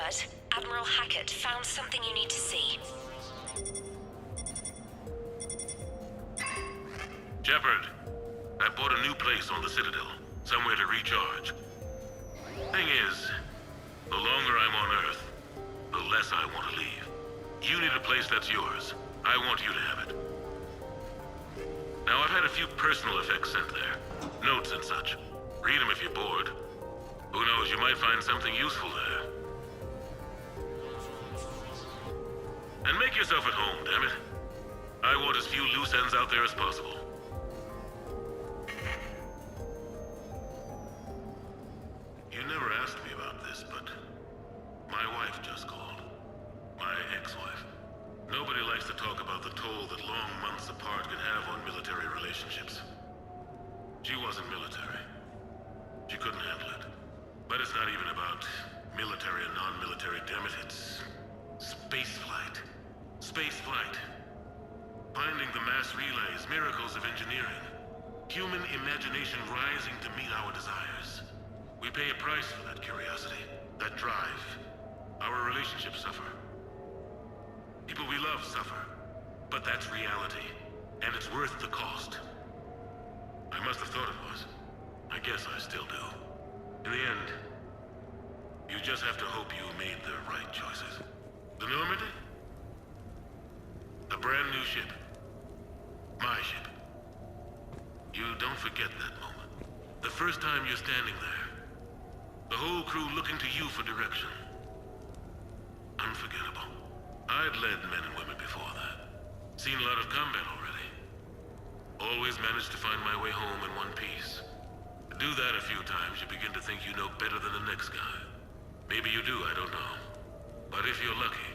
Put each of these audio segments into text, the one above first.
word. Admiral Hackett found something you need to see. Shepard, I bought a new place on the Citadel. Somewhere to recharge. Thing is, the longer I'm on Earth, the less I want to leave. You need a place that's yours. I want you to have it. Now, I've had a few personal effects sent there. Notes and such. Read them if you're bored. Who knows, you might find something useful there. And make yourself at home, damn it. I want as few loose ends out there as possible. You never asked me about this, but my wife just called. My ex-wife. Nobody likes to talk about the toll that long months apart can have on military relationships. She wasn't military. She couldn't handle it. But it's not even about military and non-military, damn it. It's spaceflight. Spaceflight. Finding the mass relays, miracles of engineering. Human imagination rising to meet our desires. We pay a price for that curiosity, that drive. Our relationships suffer. People we love suffer. But that's reality. And it's worth the cost. I must have thought it was. I guess I still do. In the end, you just have to hope you made the right choices. The Normandy? A brand new ship. My ship. You don't forget that moment. The first time you're standing there. The whole crew looking to you for direction. Unforgettable. I'd led men and women before that. Seen a lot of combat already. Always managed to find my way home in one piece. Do that a few times, you begin to think you know better than the next guy. Maybe you do, I don't know. But if you're lucky,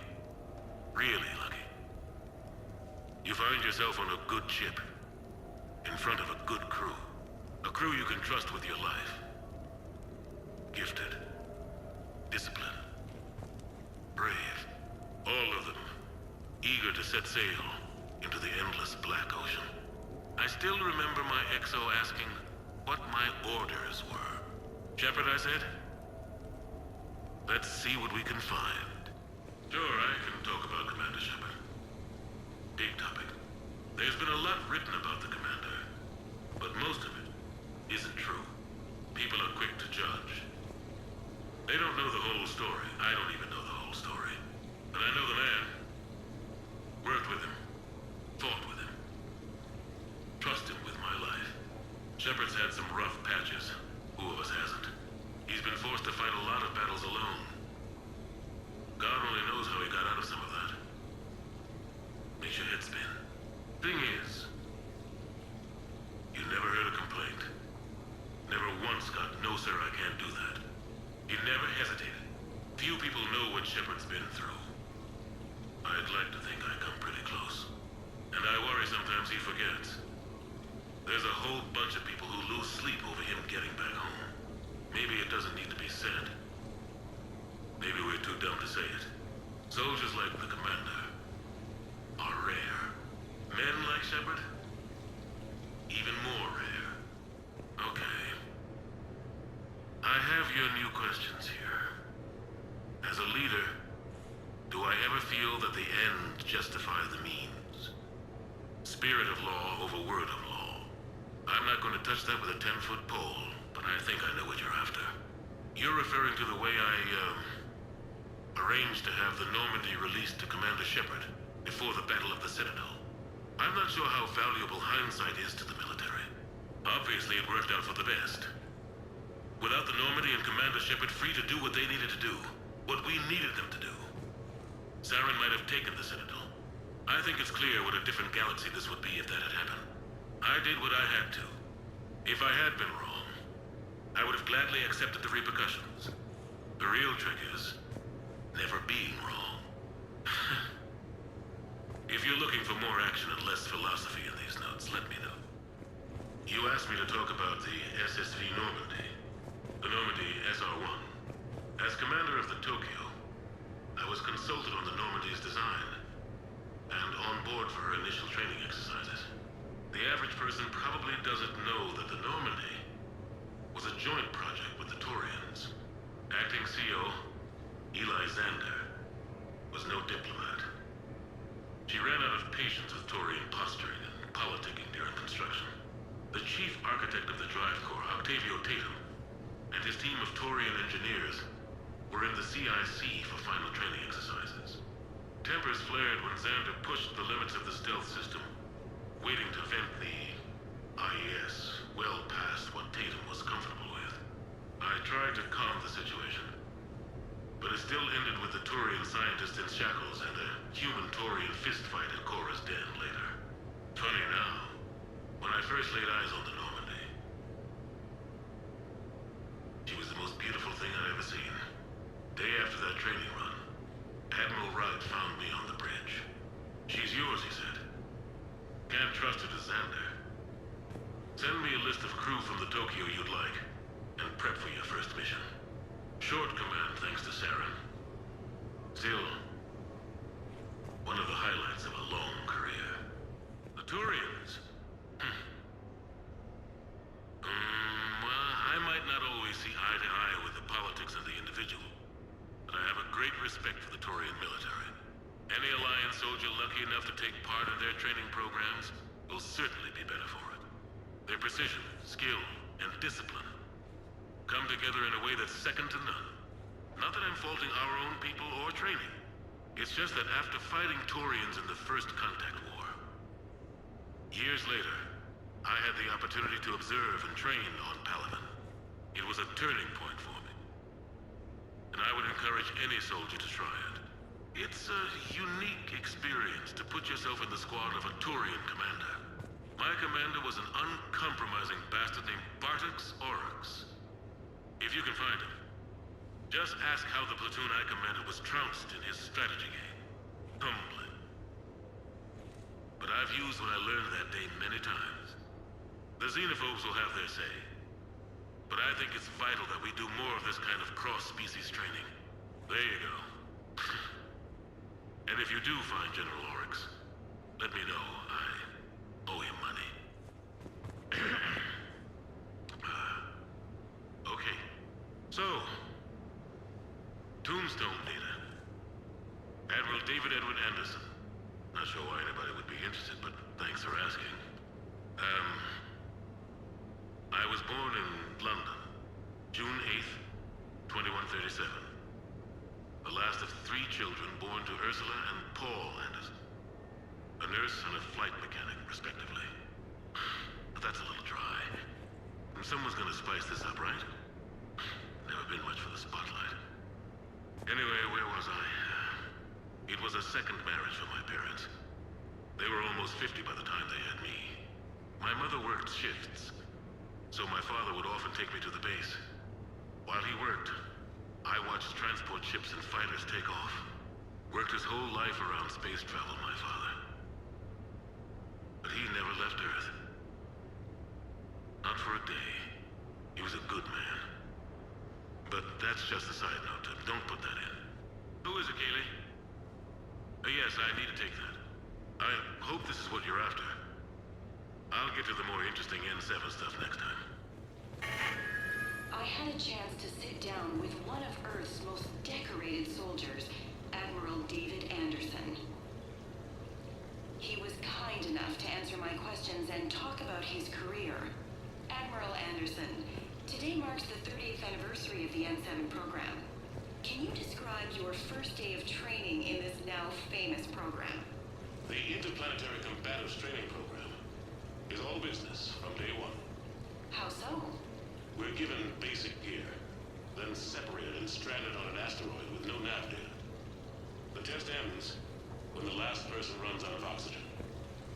really lucky, you find yourself on a good ship, in front of a good crew. A crew you can trust with your life. Gifted. Disciplined. Brave. All of them. Eager to set sail into the endless black ocean. I still remember my XO asking what my orders were. Shepard, I said. Let's see what we can find. Sure, I can talk about Commander Shepard. Big topic. There's been a lot written about the Commander, but most of it isn't true. People are quick to judge. They don't know the whole story. I don't even know the whole story. But I know the man. Worked with him. Fought with him. Trust him with my life. Shepard's had some rough patches. Who of us hasn't? He's been forced to fight a lot of battles alone. God only knows how he got out of some of that. Makes your head spin. Thing is, you never heard a complaint. Never once got, no sir, I can't do that. He never hesitated. Few people know what Shepard's been through. I'd like to think I come pretty close. And I worry sometimes he forgets. There's a whole bunch of people who lose sleep over him getting back home. Maybe it doesn't need to be said. Maybe we're too dumb to say it. Soldiers like the Commander are rare. Men like Shepard? Even more rare. Okay. I have your new questions here. As a leader, do I ever feel that the end justifies the means? Spirit of law over word of law. I'm not going to touch that with a 10-foot pole, but I think I know what you're after. You're referring to the way I, arranged to have the Normandy released to Commander Shepard before the Battle of the Citadel. I'm not sure how valuable hindsight is to the military. Obviously, it worked out for the best. Without the Normandy and Commander Shepard free to do what they needed to do, what we needed them to do, Saren might have taken the Citadel. I think it's clear what a different galaxy this would be if that had happened. I did what I had to. If I had been wrong, I would have gladly accepted the repercussions. The real trick is never being wrong. If you're looking for more action and less philosophy in these notes, let me know. You asked me to talk about the SSV Normandy, the Normandy SR-1. As commander of the Tokyo, I was consulted on the Normandy's design and on board for her initial training exercises. The average person probably doesn't know that the Normandy was a joint project with the Torians. Acting CO, Eli Zan patience with Torian posturing and politicking during construction. The chief architect of the Drive Corps, Octavio Tatum, and his team of Torian engineers were in the CIC for final training exercises. Tempers flared when Xander pushed the limits of the stealth system, waiting to vent the IES well past what Tatum was comfortable with. I tried to calm the situation, but it still ended with the Torian scientist in shackles and a human-Torian fistfight at Cora's den later. Funny now, when I first laid eyes on the Normandy, she was the most beautiful thing I'd ever seen. Day after that training run, Admiral Wright found me on the bridge. She's yours, he said. Can't trust her to Xander. Send me a list of crew from the Tokyo you'd like, and prep for your first mission. Short command thanks to Saren. Still, one of the highlights of a long career. The Turians. Well, I might not always see eye to eye with the politics of the individual, but I have a great respect for the Torian military. Any Alliance soldier lucky enough to take part in their training programs will certainly be better for it. Their precision, skill, and discipline come together in a way that's second to none. Not that I'm faulting our own people or training. It's just that after fighting Torians in the First Contact War, years later, I had the opportunity to observe and train on Palaven. It was a turning point for me. And I would encourage any soldier to try it. It's a unique experience to put yourself in the squad of a Torian commander. My commander was an uncompromising bastard named Bartix Oryx. If you can find him, just ask how the platoon I commanded was trounced in his strategy game. Humbling. But I've used what I learned that day many times. The xenophobes will have their say. But I think it's vital that we do more of this kind of cross-species training. There you go. And if you do find General Oryx, let me know. I owe him money. Okay. So, Tombstone data. Admiral David Edwin Anderson. Not sure why anybody would be interested, but thanks for asking. I was born in London, June 8th, 2137. The last of 3 children born to Ursula and Paul Anderson. A nurse and a flight mechanic, respectively. But that's a little dry. And someone's gonna spice this up, right? Never been much for the spotlight. Anyway, where was I? It was a second marriage for my parents. They were almost 50 by the time they had me. My mother worked shifts, so my father would often take me to the base. While he worked, I watched transport ships and fighters take off. Worked his whole life around space travel, my father. But he never left Earth. Not for a day. He was a good man. But that's just a side note. Don't put that in. Who is it, Kaylee? Yes, I need to take that. I hope this is what you're after. I'll get to the more interesting N7 stuff next time. I had a chance to sit down with one of Earth's most decorated soldiers, Admiral David Anderson. He was kind enough to answer my questions and talk about his career. Admiral Anderson, today marks the 30th anniversary of the N7 program. Can you describe your first day of training in this now famous program? The Interplanetary Combatives Training Program is all business from day one. How so? We're given basic gear, then separated and stranded on an asteroid with no nav data. The test ends when the last person runs out of oxygen.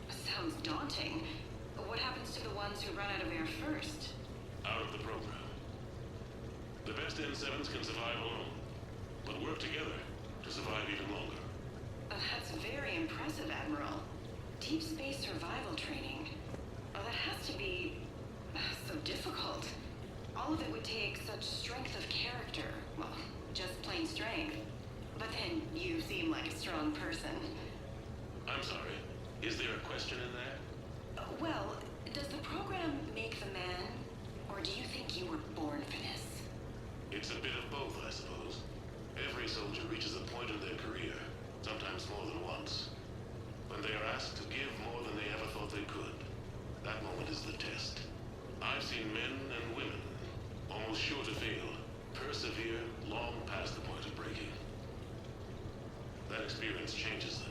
Sounds daunting. What happens to the ones who run out of air first? Out of the program. The best N7s can survive alone, but work together to survive even longer. That's very impressive, Admiral. Deep space survival training. That has to be so difficult. All of it would take such strength of character. Well, just plain strength. But then you seem like a strong person. I'm sorry. Is there a question in there? Well, does the program make the man? Or do you think you were born for this? It's a bit of both, I suppose. Every soldier reaches a point in their career, sometimes more than once, when they are asked That moment is the test. I've seen men and women, almost sure to fail, persevere long past the point of breaking. That experience changes them.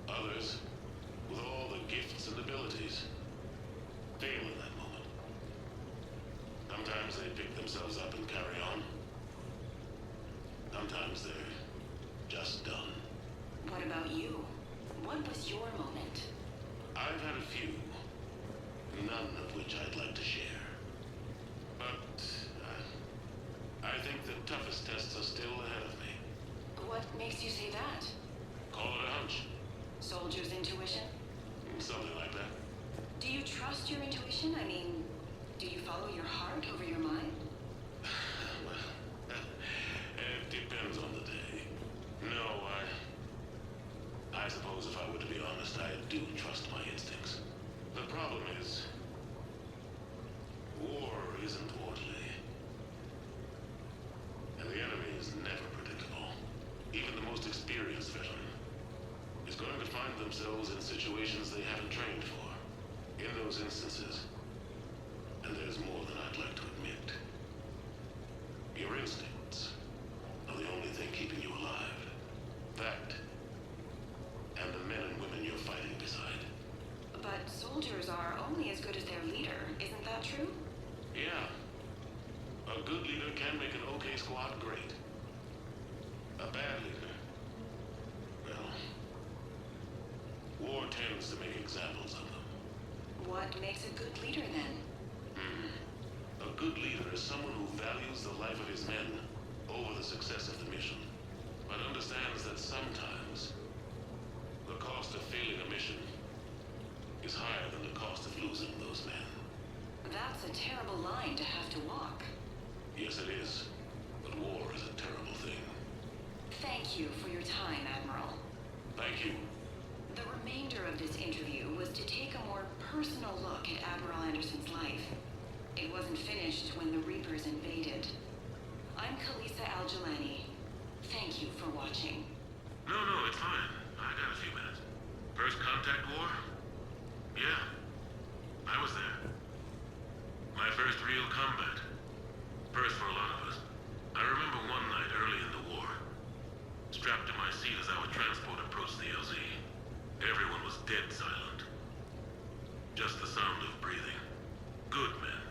Others, with all the gifts and abilities, fail in that moment. Sometimes they pick themselves up and carry on. Sometimes they're just done. What about you? What was your moment? I've had a few, none of which I'd like to share. But I think the toughest tests are still ahead of me. What makes you say that? Call it a hunch. Soldier's intuition? Something like that. Do you trust your intuition? I mean, do you follow your heart over your mind? Well, it depends on the day. No, I suppose if I were to be honest, I do trust my instincts. The problem is, war isn't orderly. And the enemy is never predictable. Even the most experienced veteran is going to find themselves in situations they haven't trained for. In those instances, and there's more than I'd like to admit, your instincts are the only thing keeping you alive. That, and the men and women you're fighting beside. But soldiers are only as good as their leader, isn't that true? Yeah. A good leader can make an okay squad great. A bad leader, well, war tends to make examples of them. What makes a good leader then? A good leader is someone who values the life of his men over the success of the mission, but understands that sometimes the cost of failing a mission is higher than the cost of losing those men. That's a terrible line to have to walk. Yes, it is, but war is a terrible thing. Thank you for your time, Admiral. Thank you. The remainder of this interview was to take a more personal look at Admiral Anderson's life. It wasn't finished when the Reapers invaded. I'm Kalisa Al-Jalani. Thank you for watching. No, it's fine. I got a few minutes. First contact war? Yeah, I was there. My first real combat. First for a lot of us. I remember one night early in the war, strapped to my seat as our transport approached the LZ. Everyone was dead silent. Just the sound of breathing. Good men.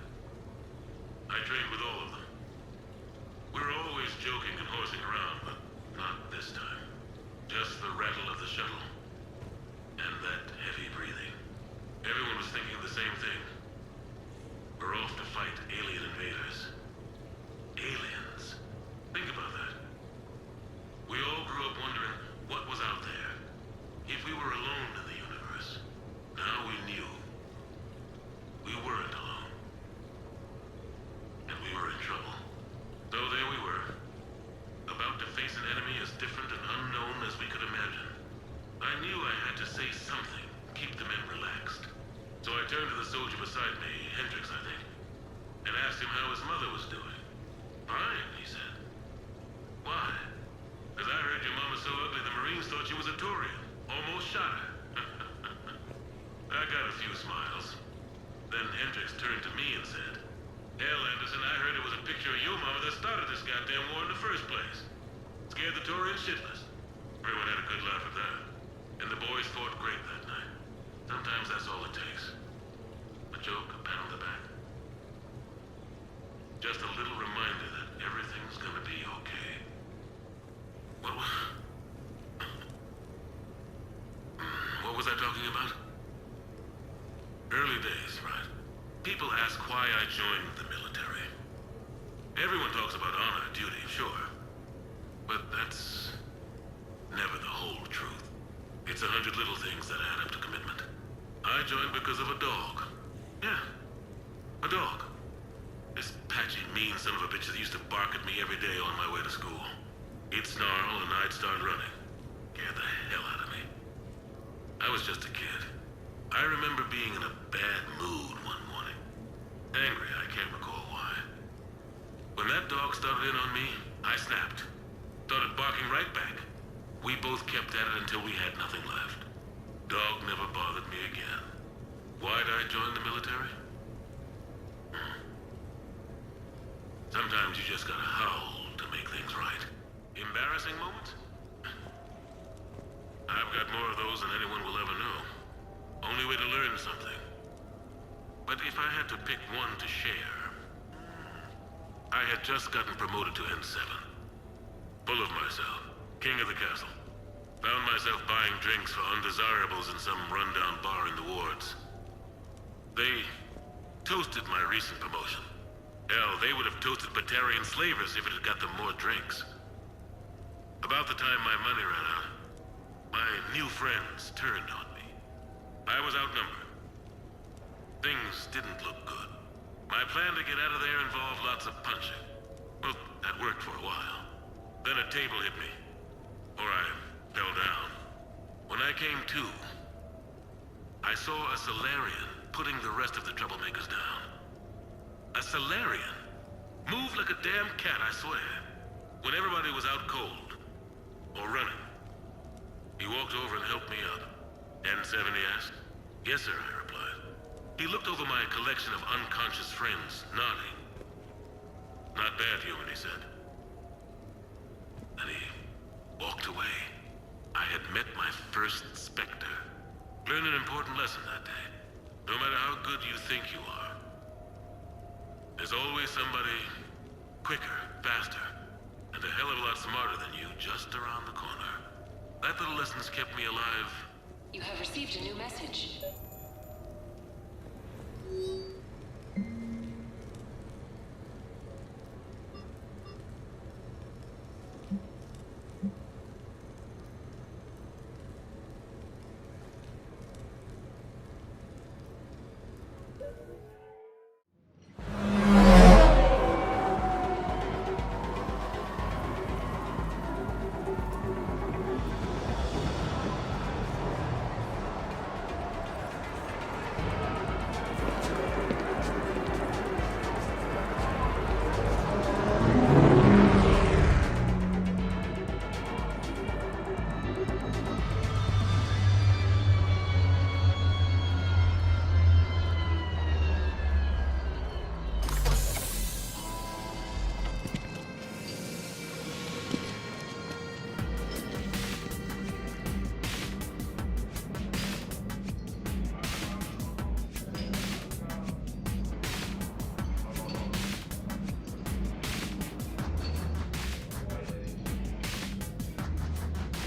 I trained with all of them. We were always joking and horsing around, but not this time. Just the rattle of the shuttle. And that heavy breathing. Everyone was thinking the same thing. We're off to fight alien invaders. Aliens. Think about that. We all grew up wondering what was out there. If we were alone in the universe. Now we knew. We weren't alone. And we were in trouble. So there we were. About to face an enemy as different and unknown as we could imagine. I knew I had to say something, keep the men relaxed. So I turned to the soldier beside me, Hendricks, I think, and asked him how his mother was doing. Fine, he said. Why? Because I heard your mama so ugly the Marines thought she was a Taurian. Almost shot her. I got a few smiles. Then Hendricks turned to me and said, Hell, Anderson, I heard it was a picture of your mama that started this goddamn war in the first place. Scared the Taurians shitless. Everyone had a good laugh at that. And the boys fought great that night. Sometimes that's all it takes. A joke, a pat on the back. Just a little reminder that everything's gonna be okay. What was I talking about? Early days, right? People ask why I joined the military. Everyone talks about honor, duty, sure. But that's never the whole truth. It's 100 little things that add up to commitment. I joined because of a dog. Yeah, a dog. This patchy, mean son of a bitch that used to bark at me every day on my way to school. He'd snarl and I'd start running. Scared the hell out of me. I was just a kid. I remember being in a bad mood one morning. Angry, I can't recall why. When that dog started in on me, I snapped. Started barking right back. We both kept at it until we had nothing left. Dog never bothered me again. Why'd I join the military? Sometimes you just gotta howl to make things right. Embarrassing moments? I've got more of those than anyone will ever know. Only way to learn something. But if I had to pick one to share... I had just gotten promoted to N7. Full of myself. King of the castle. Found myself buying drinks for undesirables in some rundown bar in the wards. They toasted my recent promotion. Hell, they would have toasted Batarian slavers if it had got them more drinks. About the time my money ran out, my new friends turned on me. I was outnumbered. Things didn't look good. My plan to get out of there involved lots of punching. Well, that worked for a while. Then a table hit me. Or I fell down. When I came to, I saw a Solarian putting the rest of the troublemakers down. A Solarian? Moved like a damn cat, I swear. When everybody was out cold. Or running. He walked over and helped me up. N7, he asked. Yes, sir, I replied. He looked over my collection of unconscious friends, nodding. Not bad, human, he said. And he walked away. I had met my first Spectre. Learned an important lesson that day. No matter how good you think you are, there's always somebody quicker, faster, and a hell of a lot smarter than you just around the corner. That little lesson's kept me alive. You have received a new message.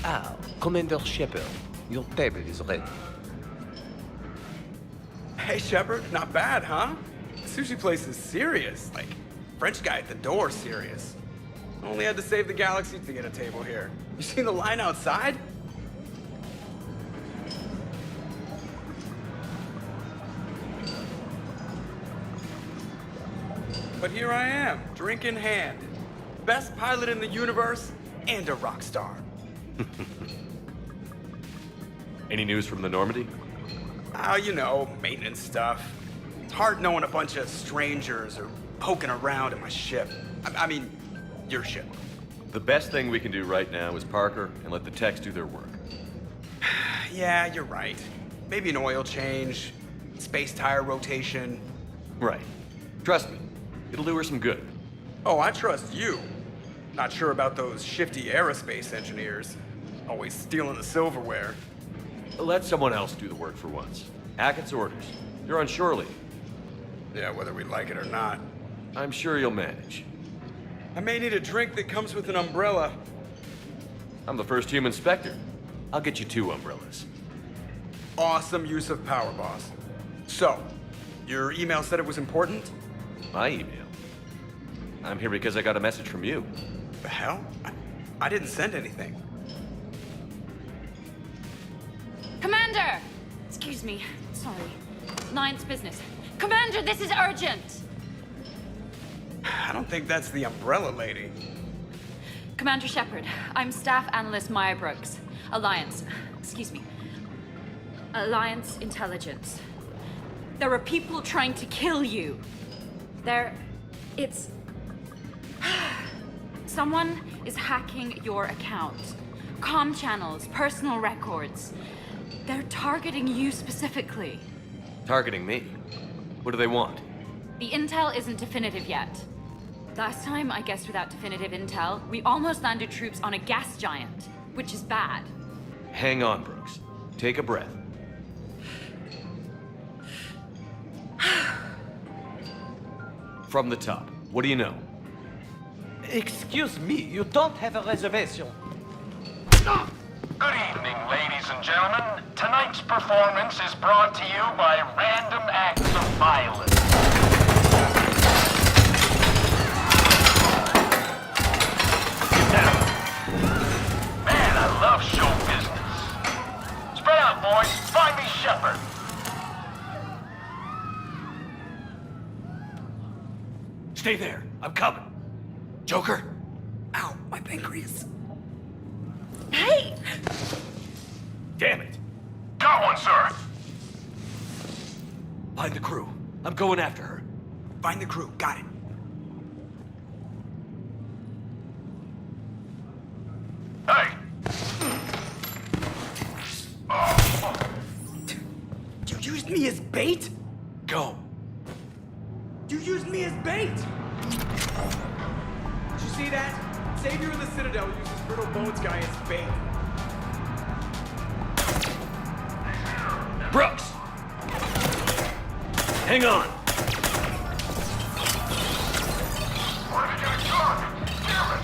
Ah, Commander Shepard, your table is ready. Hey, Shepard, not bad, huh? The sushi place is serious. Like, French guy at the door serious. Only had to save the galaxy to get a table here. You seen the line outside? But here I am, drink in hand. Best pilot in the universe and a rock star. Any news from the Normandy? You know, maintenance stuff. It's hard knowing a bunch of strangers or poking around at my ship. I mean, your ship. The best thing we can do right now is park her and let the techs do their work. Yeah, you're right. Maybe an oil change, space tire rotation. Right. Trust me, it'll do her some good. Oh, I trust you. Not sure about those shifty aerospace engineers. Always stealing the silverware. Let someone else do the work for once. Hackett's orders. You're on shore leave. Yeah, whether we like it or not. I'm sure you'll manage. I may need a drink that comes with an umbrella. I'm the first human Spectre. I'll get you 2 umbrellas. Awesome use of power, boss. So, your email said it was important? My email? I'm here because I got a message from you. The hell? I didn't send anything. Commander! Excuse me. Sorry. Alliance business. Commander, this is urgent! I don't think that's the umbrella lady. Commander Shepard, I'm Staff Analyst Maya Brooks. Alliance. Excuse me. Alliance Intelligence. There are people trying to kill you. It's... Someone is hacking your account. Comm channels, personal records. They're targeting you specifically. Targeting me? What do they want? The intel isn't definitive yet. Last time, I guessed without definitive intel, we almost landed troops on a gas giant, which is bad. Hang on, Brooks. Take a breath. From the top, what do you know? Excuse me, you don't have a reservation. Good evening, ladies and gentlemen. Tonight's performance is brought to you by random acts of violence. Get down. Man, I love show business. Spread out, boys. Find me Shepard. Stay there. I'm coming. Joker? Ow, my pancreas. Hey! Damn it. Got one, sir. Find the crew. I'm going after her. Find the crew, got it. Hey. You used me as bait? Go. You used me as bait! Did you see that? Savior of the Citadel uses Brittle Bones guy as bait. Brooks! Hang on. Where did you go? Damn it.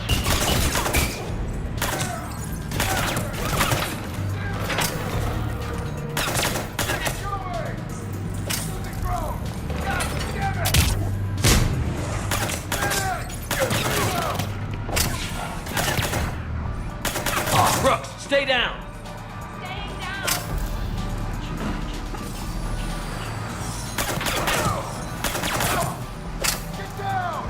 Brooks, stay down. Staying down! Get down!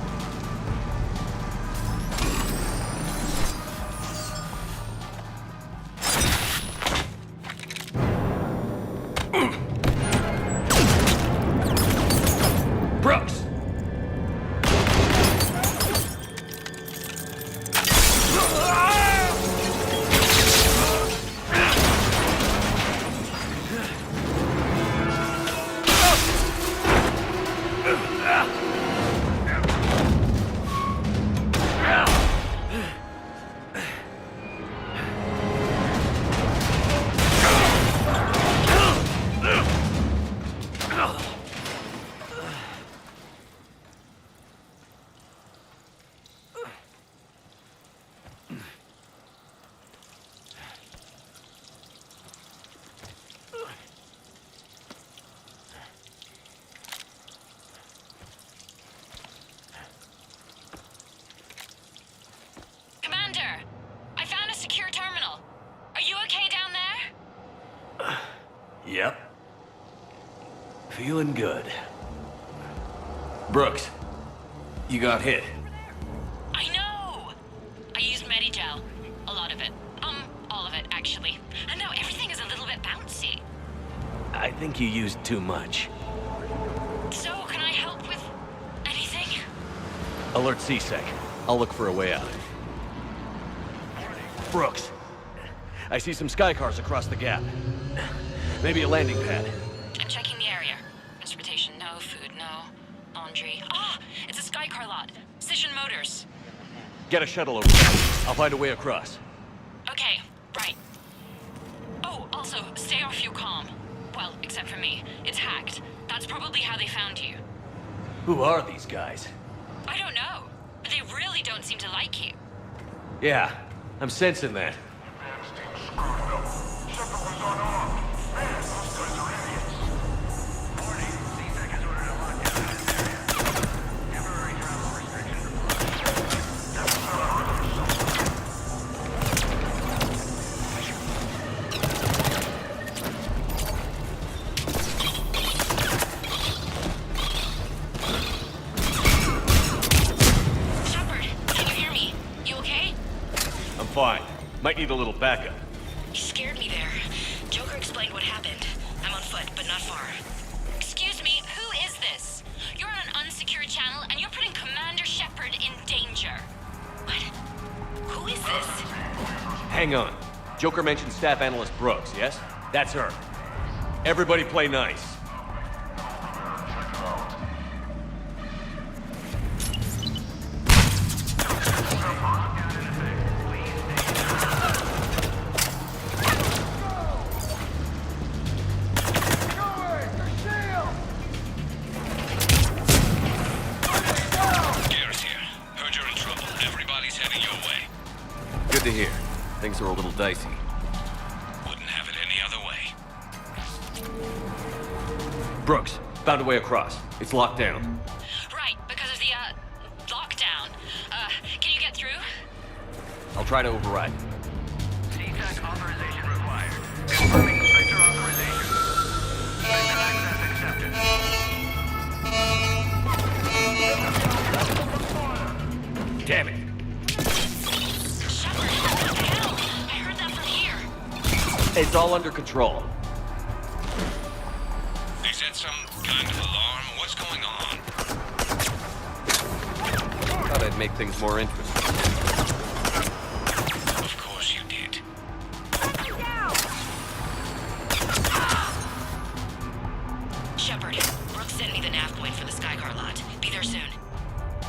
Brooks! Commander, I found a secure terminal. Are you okay down there? Yep. Feeling good. Brooks, you got hit. I know! I used Medigel. A lot of it. All of it, actually. And now everything is a little bit bouncy. I think you used too much. So, can I help with anything? Alert C-Sec. I'll look for a way out. Brooks, I see some sky cars across the gap. Maybe a landing pad. I'm checking the area. Transportation, no. Food, no. Laundry. Ah! It's a Skycar lot. Cision Motors. Get a shuttle over there. I'll find a way across. Okay, right. Oh, also, stay off your comm. Well, except for me. It's hacked. That's probably how they found you. Who are these guys? I don't know. But they really don't seem to like you. Yeah, I'm sensing that. Man's team screwed up. Shepard was unarmed. Man, those guys are idiots. Warning, C-Sec has ordered a lockdown in this area. Temporary travel restrictions applied. That's not a Shepard, can you hear me? You okay? I'm fine. Might need a little backup. You scared me there. Joker explained what happened. I'm on foot, but not far. Excuse me, who is this? You're on an unsecured channel, and you're putting Commander Shepard in danger. What? Who is this? Hang on. Joker mentioned Staff Analyst Brooks, yes? That's her. Everybody play nice. dicey. Wouldn't have it any other way. Brooks, found a way across. It's locked down. Right, because of the, lockdown. Can you get through? I'll try to override. CTAC authorization required. Confirming Spectre authorization. Spectre access accepted. Damn it! Shepard, what the hell? I heard that from here. It's all under control. Is that some kind of alarm? What's going on? Thought I'd make things more interesting. Of course you did. Shepard, Brooks sent me the nav point for the Skycar lot. Be there soon.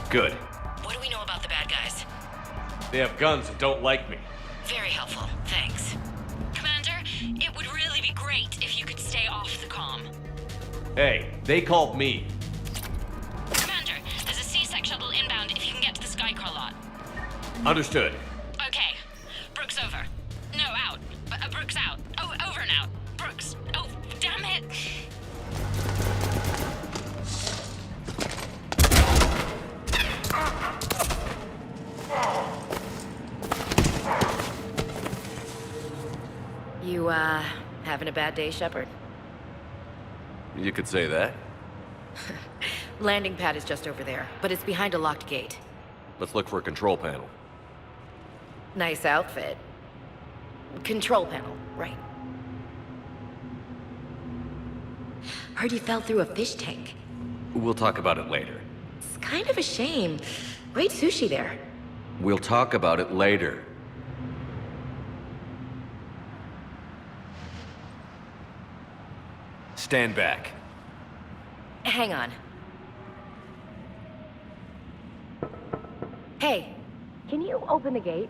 Good. What do we know about the bad guys? They have guns and don't like me. Very helpful, thanks. Commander, it would really be great if you could stay off the comm. Hey, they called me. Commander, there's a C-Sec shuttle inbound if you can get to the Skycar lot. Understood. Okay. Brooks over. No, out. Brooks out. Oh, over and out. Brooks. Oh, damn it. You, having a bad day, Shepard? You could say that. Landing pad is just over there, but it's behind a locked gate. Let's look for a control panel. Nice outfit. Control panel, right. Heard you fell through a fish tank. We'll talk about it later. It's kind of a shame. Great sushi there. We'll talk about it later. Stand back. Hang on. Hey, can you open the gate?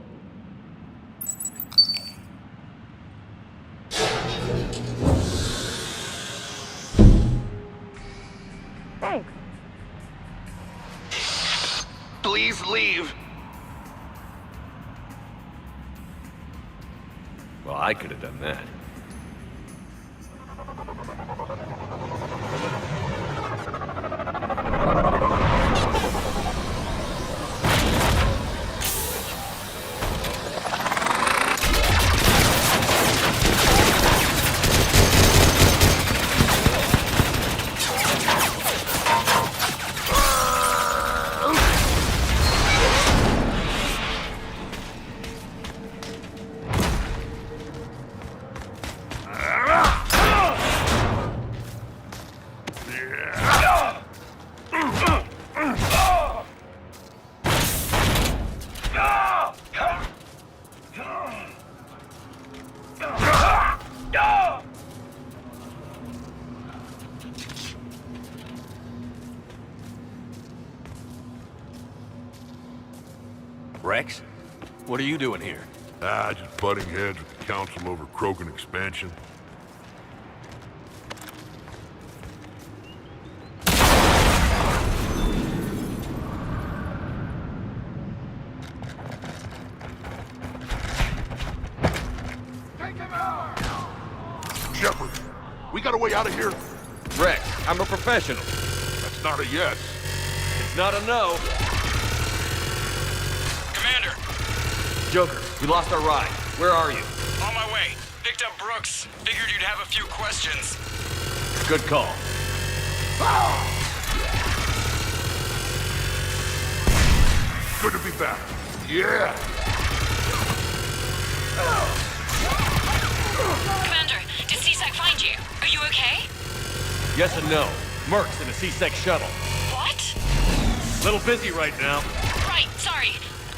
Thanks. Please leave. Well, I could have done that. Rex? What are you doing here? Just butting heads with the council over Krogan expansion. Take him out! Shepard, we got a way out of here? Rex, I'm a professional. That's not a yes. It's not a no. Commander, Joker, we lost our ride. Where are you? on my way. Picked up Brooks. Figured you'd have a few questions. Good call. Good to be back. Yeah! Commander, did C-Sec find you? Are you okay? Yes and no. Merc's in a C-Sec shuttle. What? Little busy right now. Right, sorry.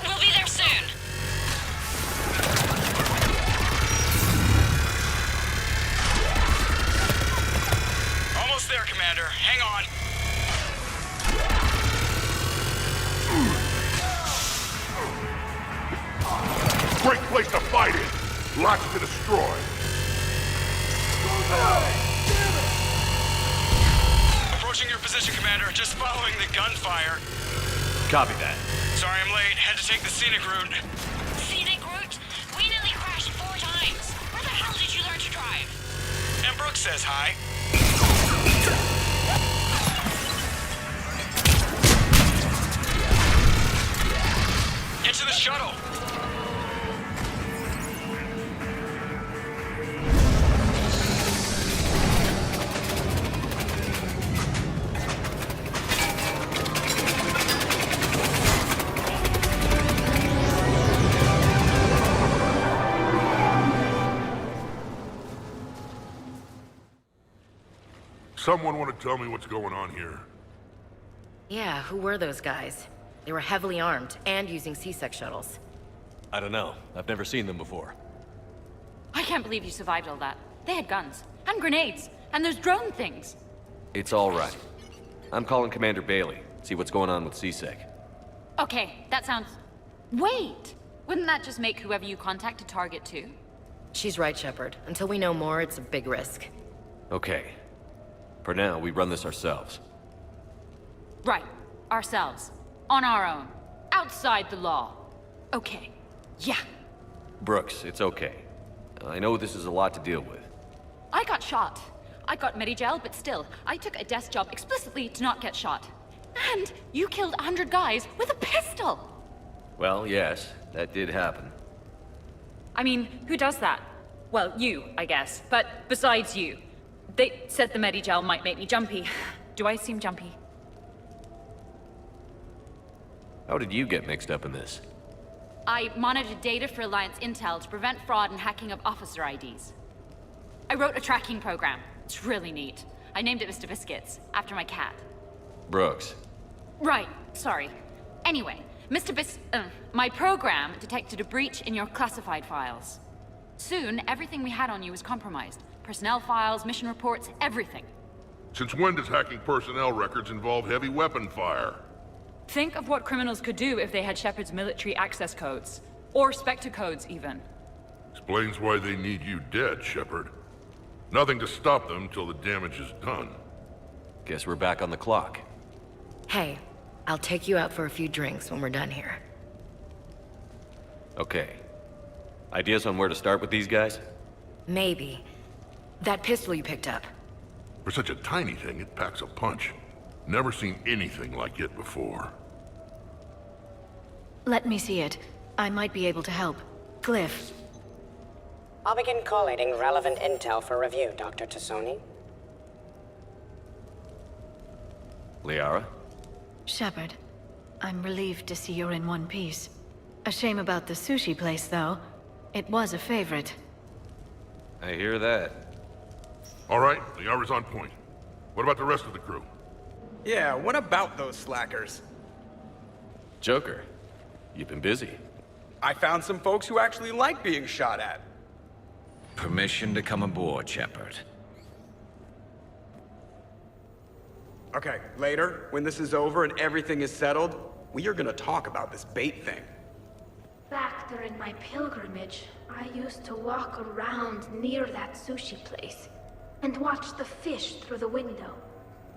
We'll be there soon. Almost there, Commander. Hang on. Great place to fight in. Lots to destroy. Approaching your position, Commander. Just following the gunfire. Copy that. Sorry I'm late. Had to take the scenic route. Scenic route? We nearly crashed 4 Brooks says hi. Get to the shuttle. Someone want to tell me what's going on here? Yeah, who were those guys? They were heavily armed and using C-Sec shuttles. I don't know. I've never seen them before. I can't believe you survived all that. They had guns, and grenades, and those drone things. It's all right. I'm calling Commander Bailey. See what's going on with C-Sec. Okay, that sounds... Wait! Wouldn't that just make whoever you contact a target too? She's right, Shepard. Until we know more, it's a big risk. Okay. For now, we run this ourselves. Right. Ourselves. On our own. Outside the law. Okay. Yeah. Brooks, it's okay. I know this is a lot to deal with. I got shot. I got Medigel, but still, I took a desk job explicitly to not get shot. And you killed 100 guys with a pistol! Well, yes, that did happen. I mean, who does that? Well, you, I guess. But besides you. They said the Medigel might make me jumpy. Do I seem jumpy? How did you get mixed up in this? I monitored data for Alliance intel to prevent fraud and hacking of officer IDs. I wrote a tracking program. It's really neat. I named it Mr. Biscuits, after my cat. Brooks. Right, sorry. Anyway, my program detected a breach in your classified files. Soon, everything we had on you was compromised. Personnel files, mission reports, everything. Since when does hacking personnel records involve heavy weapon fire? Think of what criminals could do if they had Shepard's military access codes. Or Spectre codes, even. Explains why they need you dead, Shepard. Nothing to stop them till the damage is done. Guess we're back on the clock. Hey, I'll take you out for a few drinks when we're done here. Okay. Ideas on where to start with these guys? Maybe. That pistol you picked up. For such a tiny thing, it packs a punch. Never seen anything like it before. Let me see it. I might be able to help. Glyph. I'll begin collating relevant intel for review, Dr. Tassoni. Liara? Shepard, I'm relieved to see you're in one piece. A shame about the sushi place, though. It was a favorite. I hear that. All right, Liara's on point. What about the rest of the crew? Yeah, what about those slackers? Joker, you've been busy. I found some folks who actually like being shot at. Permission to come aboard, Shepard. Okay, later, when this is over and everything is settled, we are gonna talk about this bait thing. Back during my pilgrimage, I used to walk around near that sushi place and watch the fish through the window.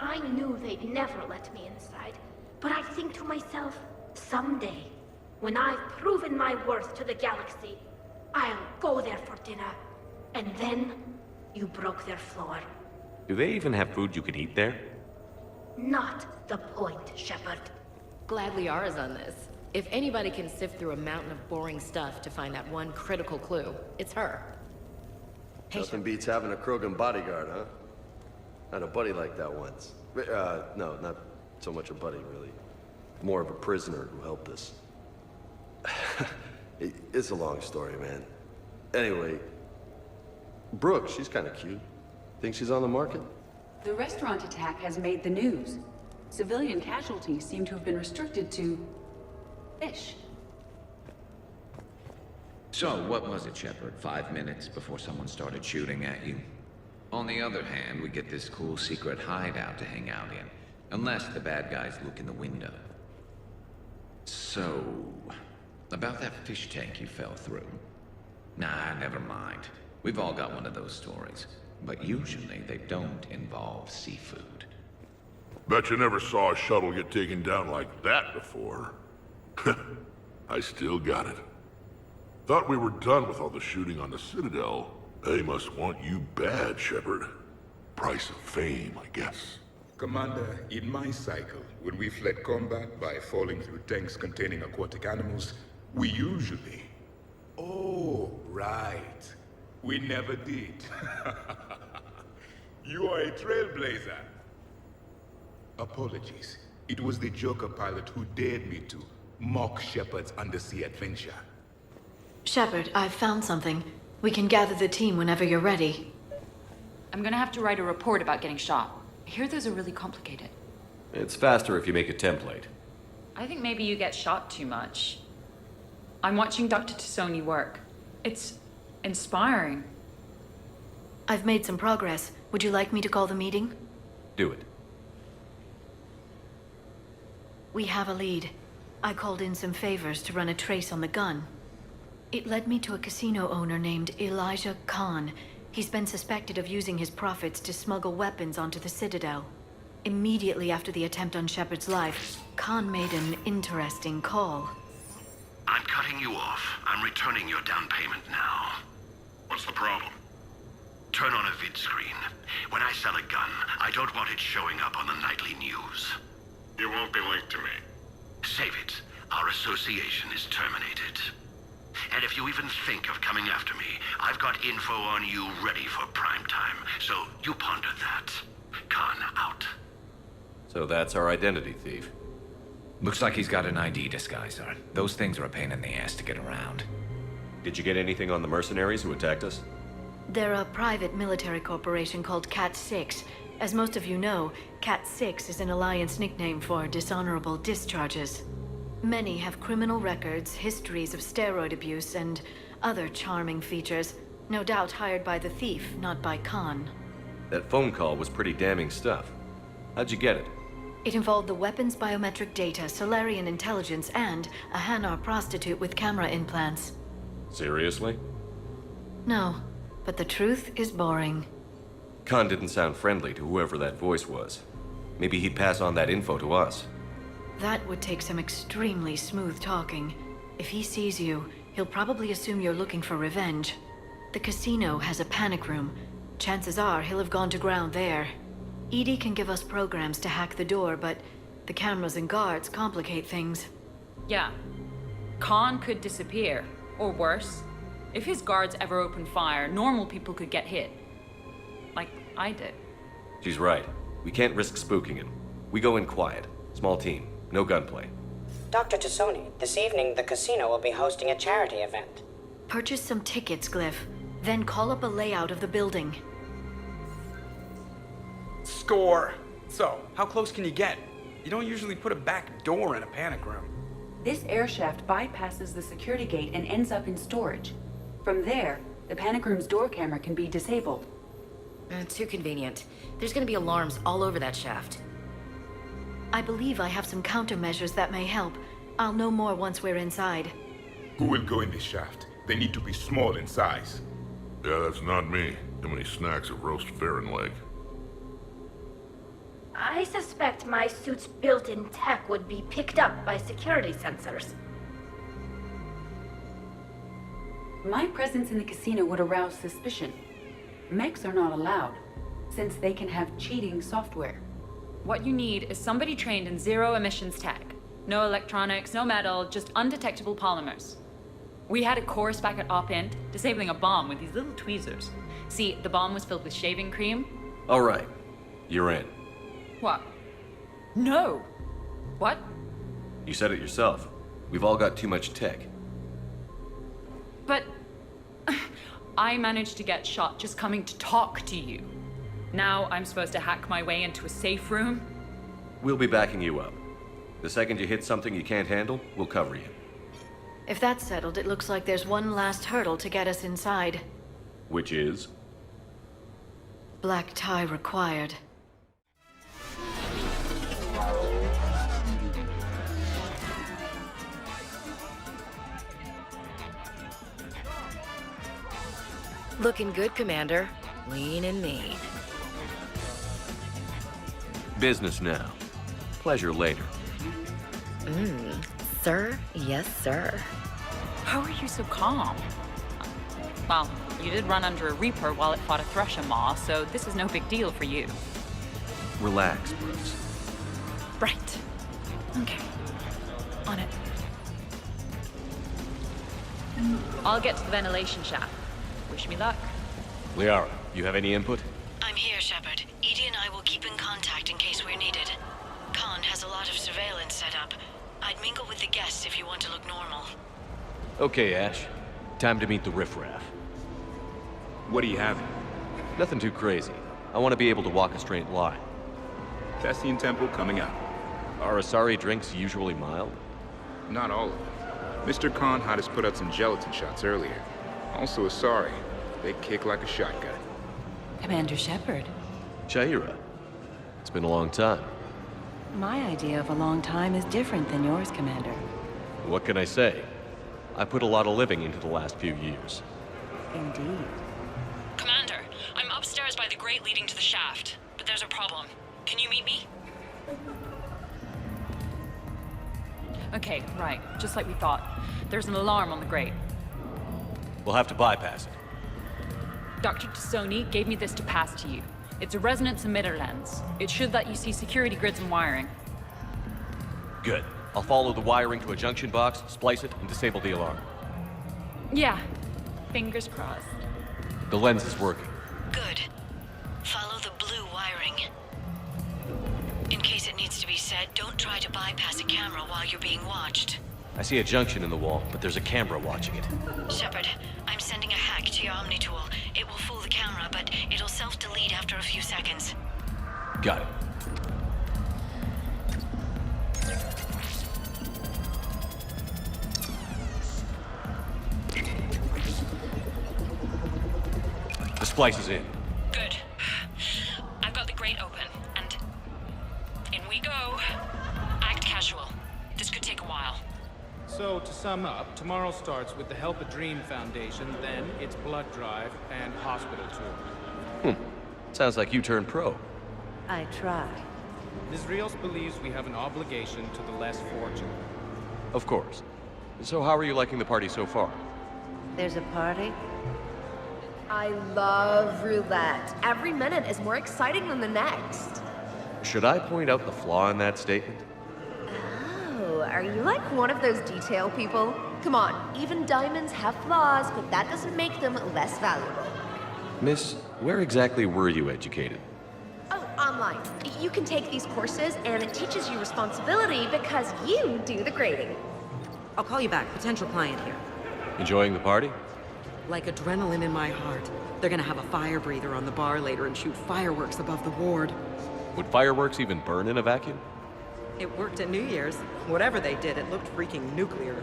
I knew they'd never let me inside, but I'd think to myself, someday, when I've proven my worth to the galaxy, I'll go there for dinner. And then, you broke their floor. Do they even have food you can eat there? Not the point, Shepard. Glad Liara's on this. If anybody can sift through a mountain of boring stuff to find that one critical clue, it's her. Hey, Nothing beats having a Krogan bodyguard, huh? Had a buddy like that once. No, not so much a buddy, really. More of a prisoner who helped us. It's a long story, man. Anyway, Brooke, she's kind of cute. Think she's on the market? The restaurant attack has made the news. Civilian casualties seem to have been restricted to fish. So, what was it, Shepard? 5 minutes before someone started shooting at you? On the other hand, we get this cool secret hideout to hang out in. Unless the bad guys look in the window. So, about that fish tank you fell through. Nah, never mind. We've all got one of those stories. But usually they don't involve seafood. Bet you never saw a shuttle get taken down like that before. I still got it. Thought we were done with all the shooting on the Citadel. They must want you bad, Shepard. price of fame, I guess. Commander, in my cycle, when we fled combat by falling through tanks containing aquatic animals, we usually... Oh, right. We never did. You are a trailblazer. Apologies. It was the Joker pilot who dared me to mock Shepard's undersea adventure. Shepard, I've found something. We can gather the team whenever you're ready. I'm gonna have to write a report about getting shot. I hear those are really complicated. It's faster if you make a template. I think maybe you get shot too much. I'm watching Dr. Tassoni work. It's inspiring. I've made some progress. Would you like me to call the meeting? Do it. We have a lead. I called in some favors to run a trace on the gun. It led me to a casino owner named Elijah Khan. He's been suspected of using his profits to smuggle weapons onto the Citadel. Immediately after the attempt on Shepard's life, Khan made an interesting call. I'm cutting you off. I'm returning your down payment now. What's the problem? Turn on a vid screen. When I sell a gun, I don't want it showing up on the nightly news. You won't be linked to me. Save it. Our association is terminated. And if you even think of coming after me, I've got info on you ready for prime time. So you ponder that. Khan out. So that's our identity thief. Looks like he's got an ID disguiser. Those things are a pain in the ass to get around. Did you get anything on the mercenaries who attacked us? They're a private military corporation called Cat-6. As most of you know, Cat-6 is an Alliance nickname for dishonorable discharges. Many have criminal records, histories of steroid abuse, and other charming features. No doubt hired by the thief, not by Khan. That phone call was pretty damning stuff. How'd you get it? It involved the weapons biometric data, Solarian intelligence, and a Hanar prostitute with camera implants. Seriously? No, but the truth is boring. Khan didn't sound friendly to whoever that voice was. Maybe he'd pass on that info to us. That would take some extremely smooth talking. If he sees you, he'll probably assume you're looking for revenge. The casino has a panic room. Chances are he'll have gone to ground there. EDI can give us programs to hack the door, but the cameras and guards complicate things. Yeah. Khan could disappear. Or worse. If his guards ever open fire, normal people could get hit. Like I did. She's right. We can't risk spooking him. We go in quiet. Small team. No gunplay. Dr. Tassoni, this evening the casino will be hosting a charity event. Purchase some tickets, Glyph. Then call up a layout of the building. Score. So, how close can you get? You don't usually put a back door in a panic room. This air shaft bypasses the security gate and ends up in storage. From there, the panic room's door camera can be disabled. Too convenient. There's gonna be alarms all over that shaft. I believe I have some countermeasures that may help. I'll know more once we're inside. Who will go in this shaft? They need to be small in size. Yeah, that's not me. Too many snacks of roast Farron leg. I suspect my suit's built-in tech would be picked up by security sensors. My presence in the casino would arouse suspicion. Mechs are not allowed, since they can have cheating software. What you need is somebody trained in zero emissions tech. No electronics, no metal, just undetectable polymers. We had a course back at Op Int, disabling a bomb with these little tweezers. See, the bomb was filled with shaving cream. All right. You're in. What? No! What? You said it yourself. We've all got too much tech. But... I managed to get shot just coming to talk to you. Now I'm supposed to hack my way into a safe room? We'll be backing you up. The second you hit something you can't handle, we'll cover you. If that's settled, it looks like there's one last hurdle to get us inside. Which is? Black tie required. Looking good, Commander. Lean and mean. Business now. Pleasure later. Sir? Yes, sir. How are you so calm? Well, you did run under a Reaper while it fought a Thresher Maw, so this is no big deal for you. Relax, Brooks. Right. Okay. On it. I'll get to the ventilation shaft. Wish me luck. Liara, you have any input? I'm here, Shepard. Edie and I will keep in contact in case we're needed. Khan has a lot of surveillance set up. I'd mingle with the guests if you want to look normal. Okay, Ash. Time to meet the riffraff. What do you have? Nothing too crazy. I want to be able to walk a straight line. Thessian Temple coming up. Are Asari drinks usually mild? Not all of them. Mr. Khan had us put out some gelatin shots earlier. Also Asari. They kick like a shotgun. Commander Shepard. Shaira. It's been a long time. My idea of a long time is different than yours, Commander. What can I say? I put a lot of living into the last few years. Indeed. Commander, I'm upstairs by the grate leading to the shaft, but there's a problem. Can you meet me? Okay, right. Just like we thought. There's an alarm on the grate. We'll have to bypass it. Dr. Tassoni gave me this to pass to you. It's a resonance emitter lens. It should let you see security grids and wiring. Good. I'll follow the wiring to a junction box, splice it, and disable the alarm. Yeah. Fingers crossed. The lens is working. Good. Follow the blue wiring. In case it needs to be said, don't try to bypass a camera while you're being watched. I see a junction in the wall, but there's a camera watching it. Shepard, I'm sending a hack to your Omni tool. It will fool the camera, but it'll self-delete after a few seconds. Got it. The splice is in. Good. I've got the grate open, and in we go. Act casual. This could take a while. So, to sum up, tomorrow starts with the Help a Dream Foundation, then it's blood drive and hospital tour. Sounds like you turned pro. I try. Ms. Rios believes we have an obligation to the less fortunate. Of course. So how are you liking the party so far? There's a party? I love roulette. Every minute is more exciting than the next. Should I point out the flaw in that statement? Oh, are you like one of those detail people? Come on, even diamonds have flaws, but that doesn't make them less valuable. Miss, where exactly were you educated? Oh, online. You can take these courses, and it teaches you responsibility because you do the grading. I'll call you back. Potential client here. Enjoying the party? Like adrenaline in my heart. They're gonna have a fire breather on the bar later and shoot fireworks above the ward. Would fireworks even burn in a vacuum? It worked at New Year's. Whatever they did, it looked freaking nuclear.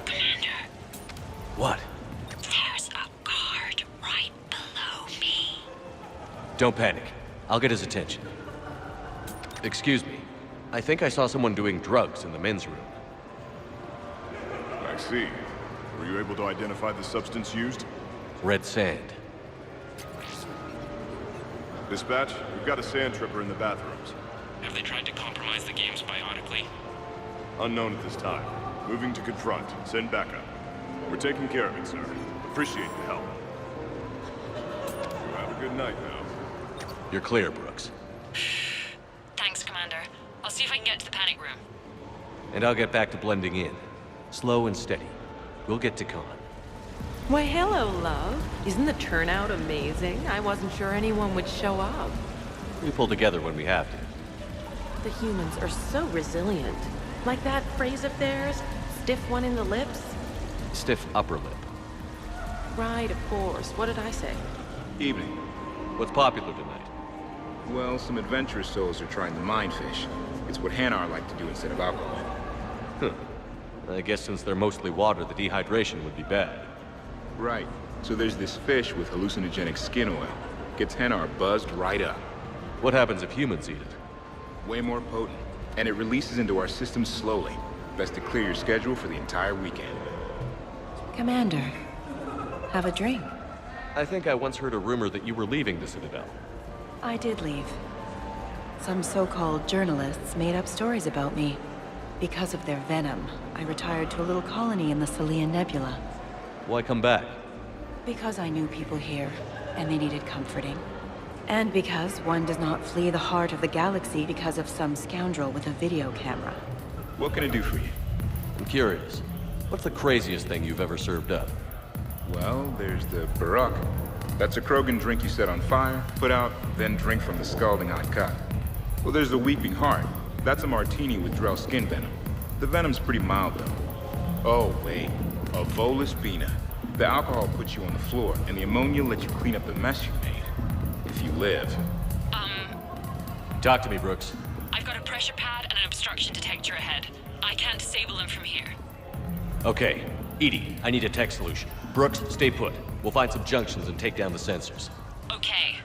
Commander. What? There's a guard right below me. Don't panic. I'll get his attention. Excuse me. I think I saw someone doing drugs in the men's room. I see. Were you able to identify the substance used? Red sand. Dispatch, we've got a sand tripper in the bathrooms. Have they tried to compromise the games biotically? Unknown at this time. Moving to confront. Send backup. We're taking care of it, sir. Appreciate the help. You have a good night now. You're clear, Brooks. Thanks, Commander. I'll see if I can get to the panic room. And I'll get back to blending in. Slow and steady. We'll get to Khan. Why, hello, love. Isn't the turnout amazing? I wasn't sure anyone would show up. We pull together when we have to. The humans are so resilient. Like that phrase of theirs, stiff one in the lips? Stiff upper lip. Right, of course. What did I say? Evening. What's popular tonight? Well, some adventurous souls are trying the mind fish. It's what Hanar like to do instead of alcohol. Huh. I guess since they're mostly water, the dehydration would be bad. Right. So there's this fish with hallucinogenic skin oil. Gets Hanar buzzed right up. What happens if humans eat it? Way more potent. And it releases into our system slowly. Best to clear your schedule for the entire weekend. Commander, have a drink. I think I once heard a rumor that you were leaving the Citadel. I did leave. Some so-called journalists made up stories about me. Because of their venom, I retired to a little colony in the Celian Nebula. Why come back? Because I knew people here, and they needed comforting. And because one does not flee the heart of the galaxy because of some scoundrel with a video camera. What can I do for you? I'm curious. What's the craziest thing you've ever served up? Well, there's the Barak. That's a Krogan drink you set on fire, put out, then drink from the scalding hot cut. Well, there's the Weeping Heart. That's a martini with Drell skin venom. The venom's pretty mild, though. Oh, wait. A Volus Bina. The alcohol puts you on the floor, and the ammonia lets you clean up the mess you made. If you live. Talk to me, Brooks. I've got a pressure pad and an obstruction detector ahead. I can't disable them from here. Okay. Edie, I need a tech solution. Brooks, stay put. We'll find some junctions and take down the sensors. Okay.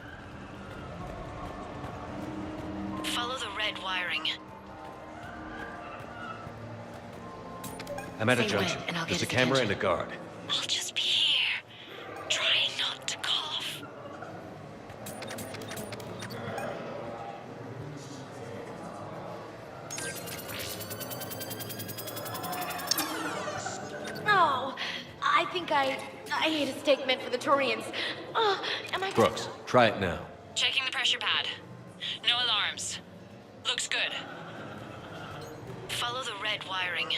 Follow the red wiring. I'm at a Say junction. when, and I'll There's a get his camera attention. and a guard. I'll just be here, trying not to cough. Oh, I think I ate a steak meant for the Turians. Oh, am I... Brooks, try it now. Checking the pressure pad. No alarms. Looks good. Follow the red wiring.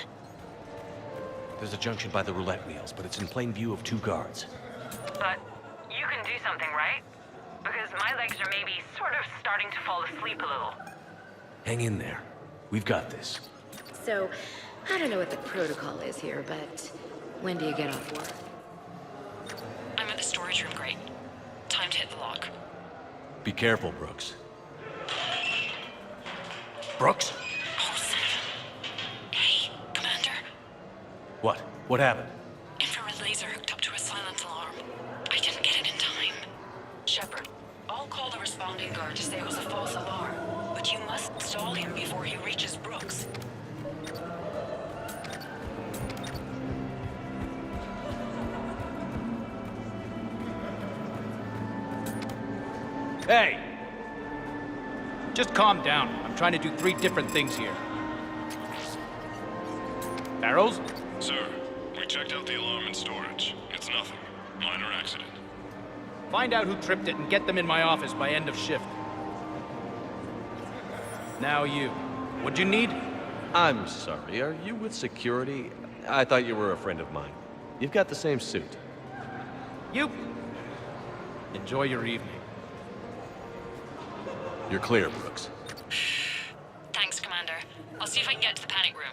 There's a junction by the roulette wheels, but it's in plain view of 2 guards. But you can do something, right? Because my legs are maybe sort of starting to fall asleep a little. Hang in there. We've got this. So, I don't know what the protocol is here, but when do you get off work? I'm at the storage room, great. Time to hit the lock. Be careful, Brooks. Brooks? Oh, son of a... Hey, Commander. What? What happened? Infrared laser hooked up to a silent alarm. I didn't get it in time. Shepard, I'll call the responding guard to say it was a false alarm, but you must stall him before he reaches Brooks. Hey! Just calm down. I'm trying to do 3 different things here. Barrows? Sir, we checked out the alarm in storage. It's nothing. Minor accident. Find out who tripped it and get them in my office by end of shift. Now you. What'd you need? I'm sorry, are you with security? I thought you were a friend of mine. You've got the same suit. You. Enjoy your evening. You're clear, Brooks. Thanks, Commander. I'll see if I can get to the panic room.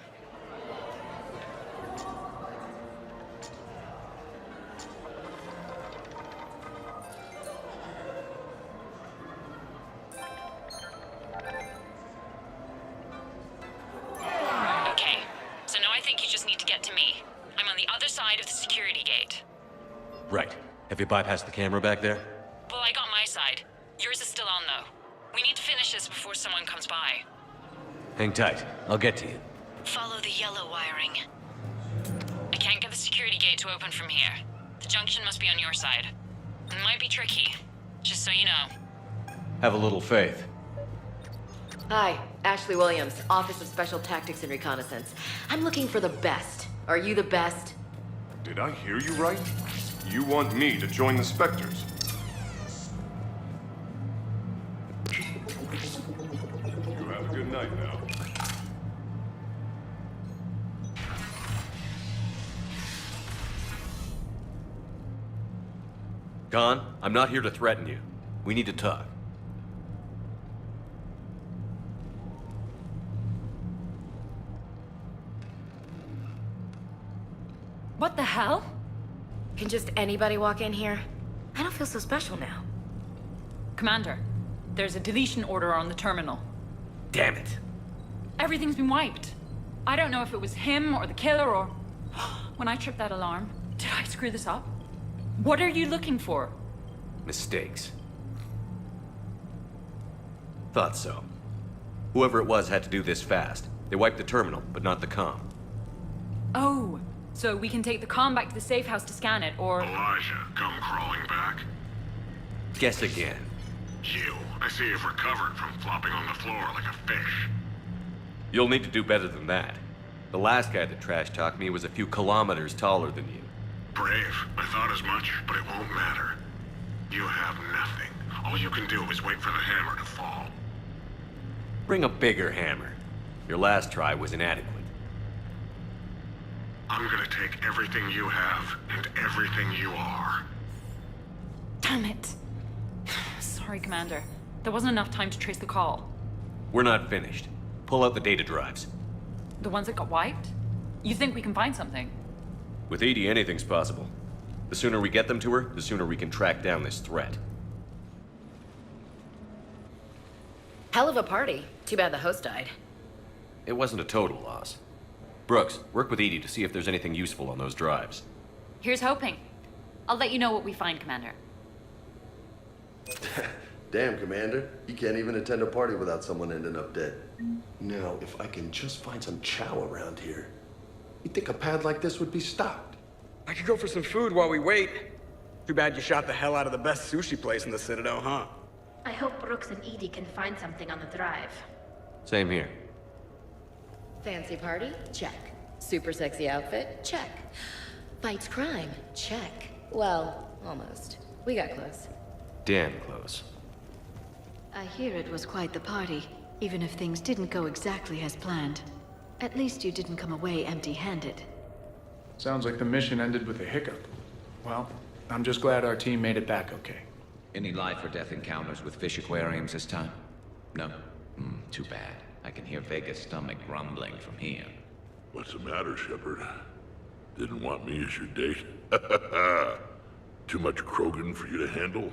Okay, so now I think you just need to get to me. I'm on the other side of the security gate. Right. Have you bypassed the camera back there? Well, I got my side. Yours is still on, though. We need to finish this before someone comes by. Hang tight. I'll get to you. Follow the yellow wiring. I can't get the security gate to open from here. The junction must be on your side. It might be tricky, just so you know. Have a little faith. Hi, Ashley Williams, Office of Special Tactics and Reconnaissance. I'm looking for the best. Are you the best? Did I hear you right? You want me to join the Spectres? You have a good night now. Khan, I'm not here to threaten you. We need to talk. What the hell? Can just anybody walk in here? I don't feel so special now. Commander, there's a deletion order on the terminal. Damn it. Everything's been wiped. I don't know if it was him or the killer or... When I tripped that alarm, did I screw this up? What are you looking for? Mistakes. Thought so. Whoever it was had to do this fast. They wiped the terminal, but not the comm. Oh, so we can take the comm back to the safe house to scan it, or... Elijah, come crawling back. Guess again. You, I see you've recovered from flopping on the floor like a fish. You'll need to do better than that. The last guy that trash-talked me was a few kilometers taller than you. Brave. I thought as much, but it won't matter. You have nothing. All you can do is wait for the hammer to fall. Bring a bigger hammer. Your last try was inadequate. I'm gonna take everything you have and everything you are. Damn it. Sorry, Commander. There wasn't enough time to trace the call. We're not finished. Pull out the data drives. The ones that got wiped? You think we can find something? With Edie, anything's possible. The sooner we get them to her, the sooner we can track down this threat. Hell of a party. Too bad the host died. It wasn't a total loss. Brooks, work with Edie to see if there's anything useful on those drives. Here's hoping. I'll let you know what we find, Commander. Damn, Commander. You can't even attend a party without someone ending up dead. Now, if I can just find some chow around here, you'd think a pad like this would be stocked. I could go for some food while we wait. Too bad you shot the hell out of the best sushi place in the Citadel, huh? I hope Brooks and Edie can find something on the drive. Same here. Fancy party? Check. Super sexy outfit? Check. Fights crime? Check. Well, almost. We got close. Damn close. I hear it was quite the party, even if things didn't go exactly as planned. At least you didn't come away empty-handed. Sounds like the mission ended with a hiccup. Well, I'm just glad our team made it back okay. Any life or death encounters with fish aquariums this time? No? Too bad. I can hear Vega's stomach grumbling from here. What's the matter, Shepard? Didn't want me as your date? Too much Krogan for you to handle?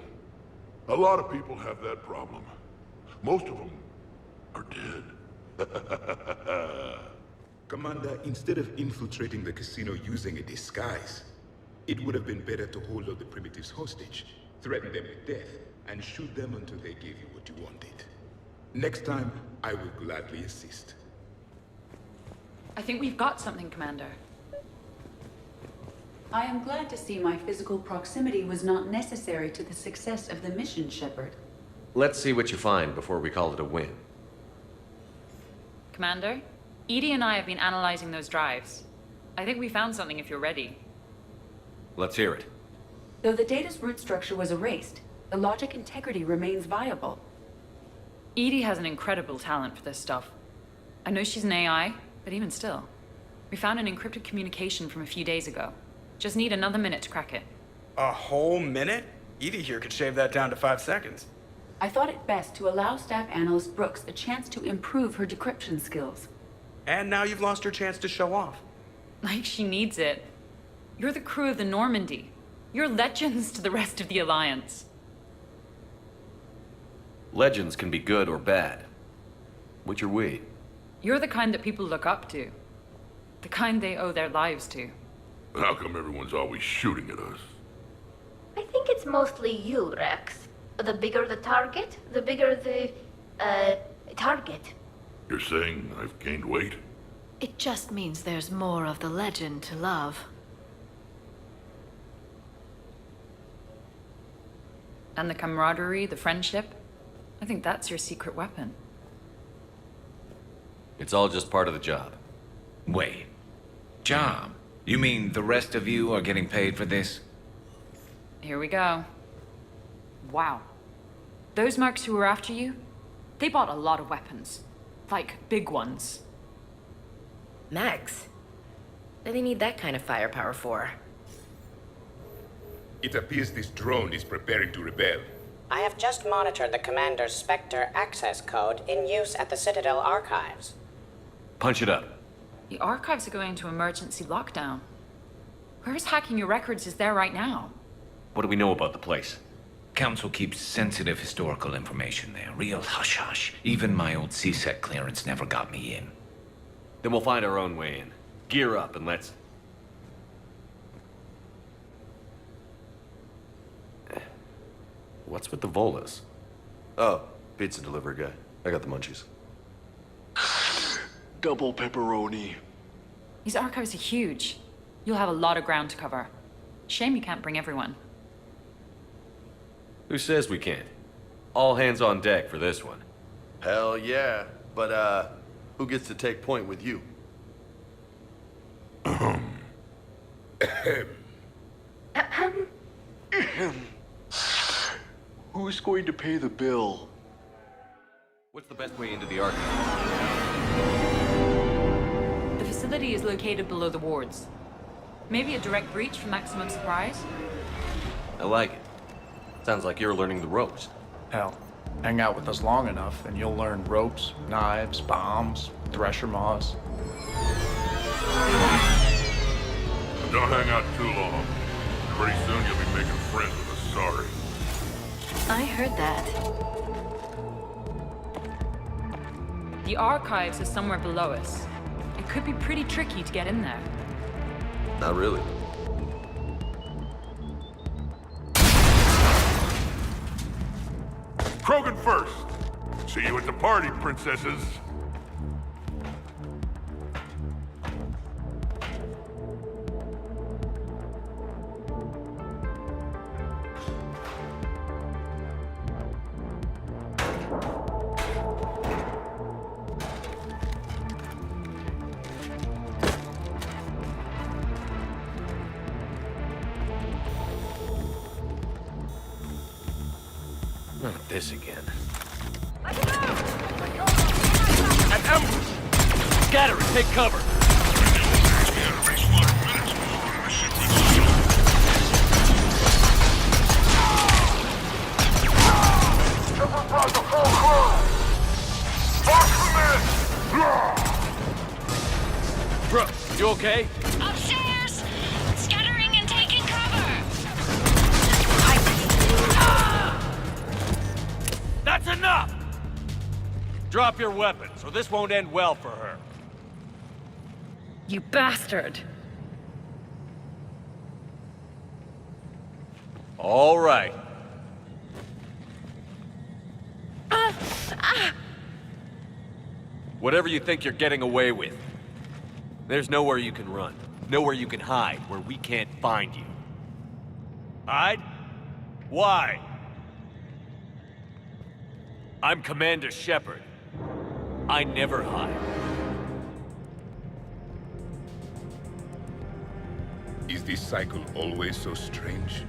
A lot of people have that problem. Most of them are dead. Commander, instead of infiltrating the casino using a disguise, it would have been better to hold all the primitives hostage, threaten them with death, and shoot them until they gave you what you wanted. Next time, I will gladly assist. I think we've got something, Commander. I am glad to see my physical proximity was not necessary to the success of the mission, Shepard. Let's see what you find before we call it a win. Commander, Edie and I have been analyzing those drives. I think we found something if you're ready. Let's hear it. Though the data's root structure was erased, the logic integrity remains viable. Edie has an incredible talent for this stuff. I know she's an AI, but even still. We found an encrypted communication from a few days ago. Just need another minute to crack it. A whole minute? Edie here could shave that down to 5 seconds. I thought it best to allow Staff Analyst Brooks a chance to improve her decryption skills. And now you've lost her chance to show off. Like she needs it. You're the crew of the Normandy. You're legends to the rest of the Alliance. Legends can be good or bad. Which are we? You're the kind that people look up to. The kind they owe their lives to. How come everyone's always shooting at us? I think it's mostly you, Rex. The bigger the target, the bigger the, target. You're saying I've gained weight? It just means there's more of the legend to love. And the camaraderie, the friendship. I think that's your secret weapon. It's all just part of the job. Wait. Job? You mean the rest of you are getting paid for this? Here we go. Wow. Those mercs who were after you, they bought a lot of weapons. Like, big ones. Max? What do they need that kind of firepower for? It appears this drone is preparing to rebel. I have just monitored the Commander's Spectre access code in use at the Citadel archives. Punch it up. The archives are going into emergency lockdown. Whoever's hacking your records is there right now. What do we know about the place? Council keeps sensitive historical information there. Real hush-hush. Even my old CSEC clearance never got me in. Then we'll find our own way in. Gear up and let's... What's with the Volas? Oh, pizza delivery guy. I got the munchies. Double pepperoni. These archives are huge. You'll have a lot of ground to cover. Shame you can't bring everyone. Who says we can't? All hands on deck for this one. Hell yeah. But, who gets to take point with you? Who's going to pay the bill? What's the best way into the archive? The facility is located below the wards. Maybe a direct breach for maximum surprise? I like it. Sounds like you're learning the ropes. Hell, hang out with us long enough and you'll learn ropes, knives, bombs, thresher maws. Don't hang out too long. Pretty soon you'll be making friends with a sorry. I heard that. The archives are somewhere below us. It could be pretty tricky to get in there. Not really. Krogan first. See you at the party, princesses. Not this again. An ambush! Scatter and take cover! Bro, you okay? Upstairs! Scattering and taking cover! That's enough! Drop your weapons, or this won't end well for her. You bastard! All right. Whatever you think you're getting away with, there's nowhere you can run. Nowhere you can hide where we can't find you. Hide? Why? I'm Commander Shepard. I never hide. Is this cycle always so strange?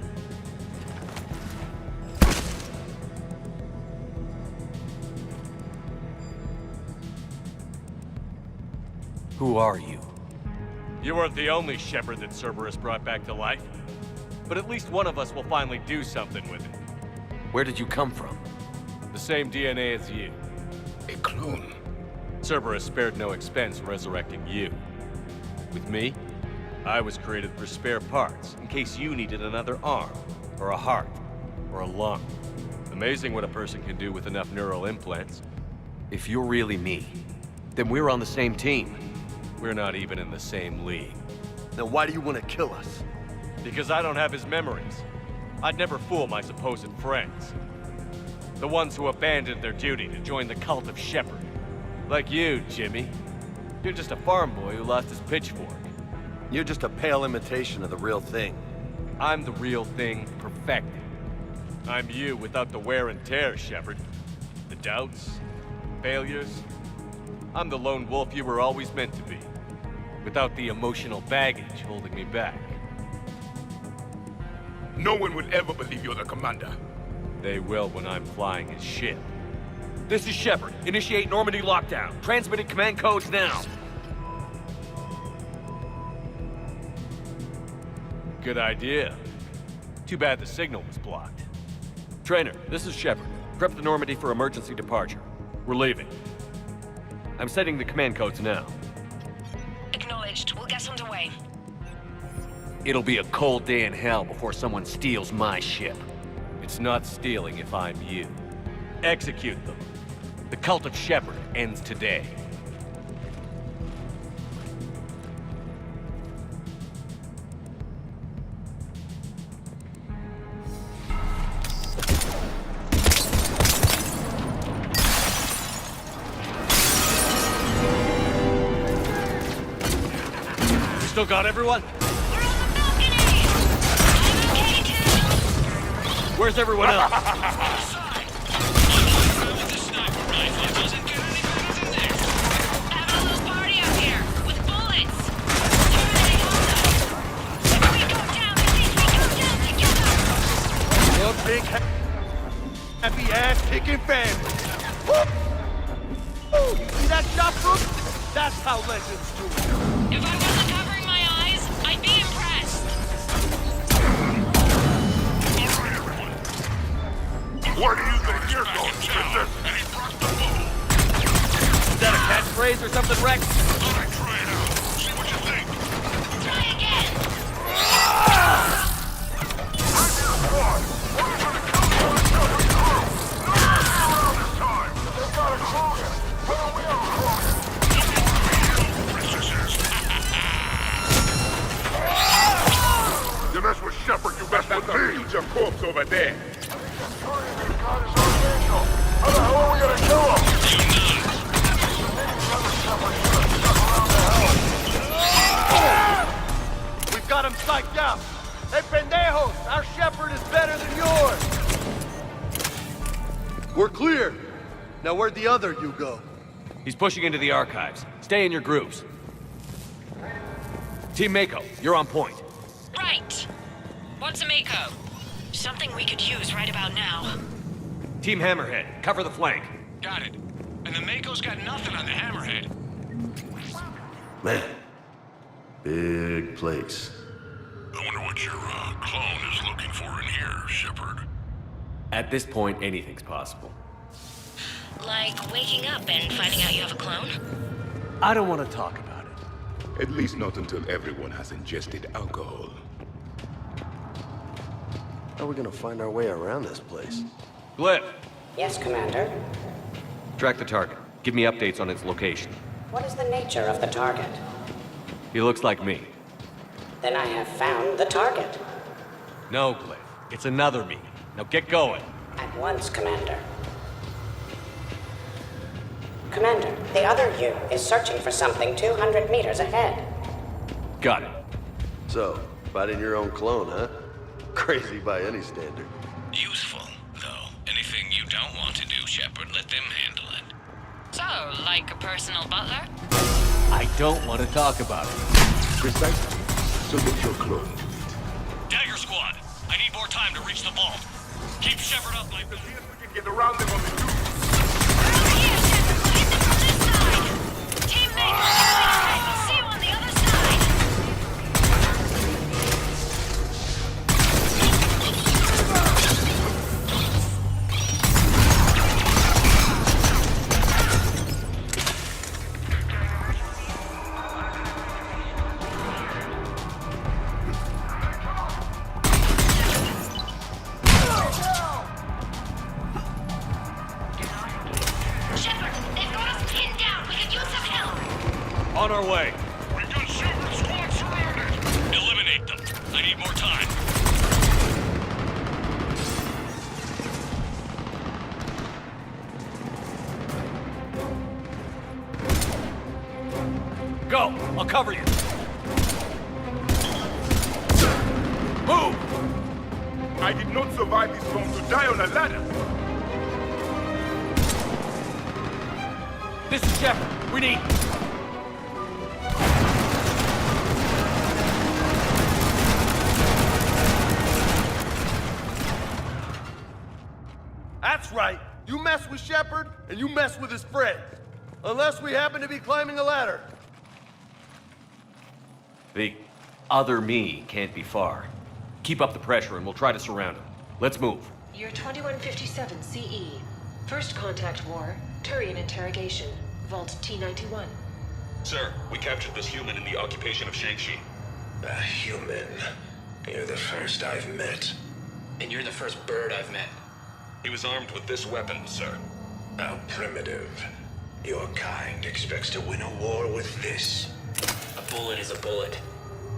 Who are you? You weren't the only Shepard that Cerberus brought back to life. But at least one of us will finally do something with it. Where did you come from? The same DNA as you. A clone. Cerberus spared no expense resurrecting you. With me, I was created for spare parts, in case you needed another arm, or a heart, or a lung. Amazing what a person can do with enough neural implants. If you're really me, then we're on the same team. We're not even in the same league. Then why do you want to kill us? Because I don't have his memories. I'd never fool my supposed friends. The ones who abandoned their duty to join the cult of Shepard. Like you, Jimmy. You're just a farm boy who lost his pitchfork. You're just a pale imitation of the real thing. I'm the real thing perfected. I'm you without the wear and tear, Shepard. The doubts, failures. I'm the lone wolf you were always meant to be. Without the emotional baggage holding me back. No one would ever believe you're the commander. They will when I'm flying his ship. This is Shepard. Initiate Normandy lockdown. Transmitting command codes now. Good idea. Too bad the signal was blocked. Trainer, this is Shepard. Prep the Normandy for emergency departure. We're leaving. I'm setting the command codes now. Acknowledged. We'll get underway. It'll be a cold day in hell before someone steals my ship. It's not stealing if I'm you. Execute them. The cult of Shepard ends today. Still got everyone? We're on the balcony! I'm okay too! Where's everyone else? With the sniper rifle, it doesn't get any better than this. Having a little party out here, with bullets. Terminating all that. If we go down, at least we go down together! Well, big kicking family. Whoop! Ooh, you see that shot, Brooks? That's how legends do it. If I wasn't covering my eyes, I'd be impressed. Where do you think you're going, Princess? Is that a catchphrase or something, Rex? Alright, try it out. See what you think. Try again. You mess with Shepard, you mess with me! Huge corpse over there. How the hell are we gonna kill him? We've got him psyched out. Hey, pendejos, our Shepard is better than yours. We're clear. Now where'd the other you go? He's pushing into the archives. Stay in your groups. Team Mako, you're on point. Right. What's a Mako? Something we could use right about now. Team Hammerhead, cover the flank. Got it. And the Mako's got nothing on the Hammerhead. Man, big place. I wonder what your clone is looking for in here, Shepard. At this point, anything's possible. Like waking up and finding out you have a clone? I don't want to talk about it. At least not until everyone has ingested alcohol. How are we gonna find our way around this place? Glyph, Yes, Commander. track the target. Give me updates on its location. What is the nature of the target? He looks like me. Then I have found the target. No, Glyph. It's another me. Now get going. At once, Commander. Commander, the other you is searching for something 200 meters ahead. Got it. So, fighting your own clone, huh? Crazy by any standard. Useful, though. Anything you don't want to do, Shepard, let them handle it. So, like a personal butler? I don't want to talk about it. Precisely. So get your clone. Dagger Squad, I need more time to reach the vault. Keep Shepard up like this. See if we can get around them on the tube. Here, Shepard, we'll hit them from this side. Team Mako, we'll see you on the other side. Shepard, they've got us pinned down. We could use some help. On our way. We've got Shepard Squad surrounded. Eliminate them. I need more time. Go! I'll cover you. Move! I did not survive this long to die on a ladder. This is Shepard. We need... That's right. You mess with Shepard, and you mess with his friend. Unless we happen to be climbing a ladder. The other me can't be far. Keep up the pressure and we'll try to surround him. Let's move. Year 2157 CE. First contact war. Turian interrogation. Vault T-91. Sir, we captured this human in the occupation of Shang-Chi. A human? You're the first I've met. And you're the first bird I've met. He was armed with this weapon, sir. How primitive. Your kind expects to win a war with this. A bullet is a bullet.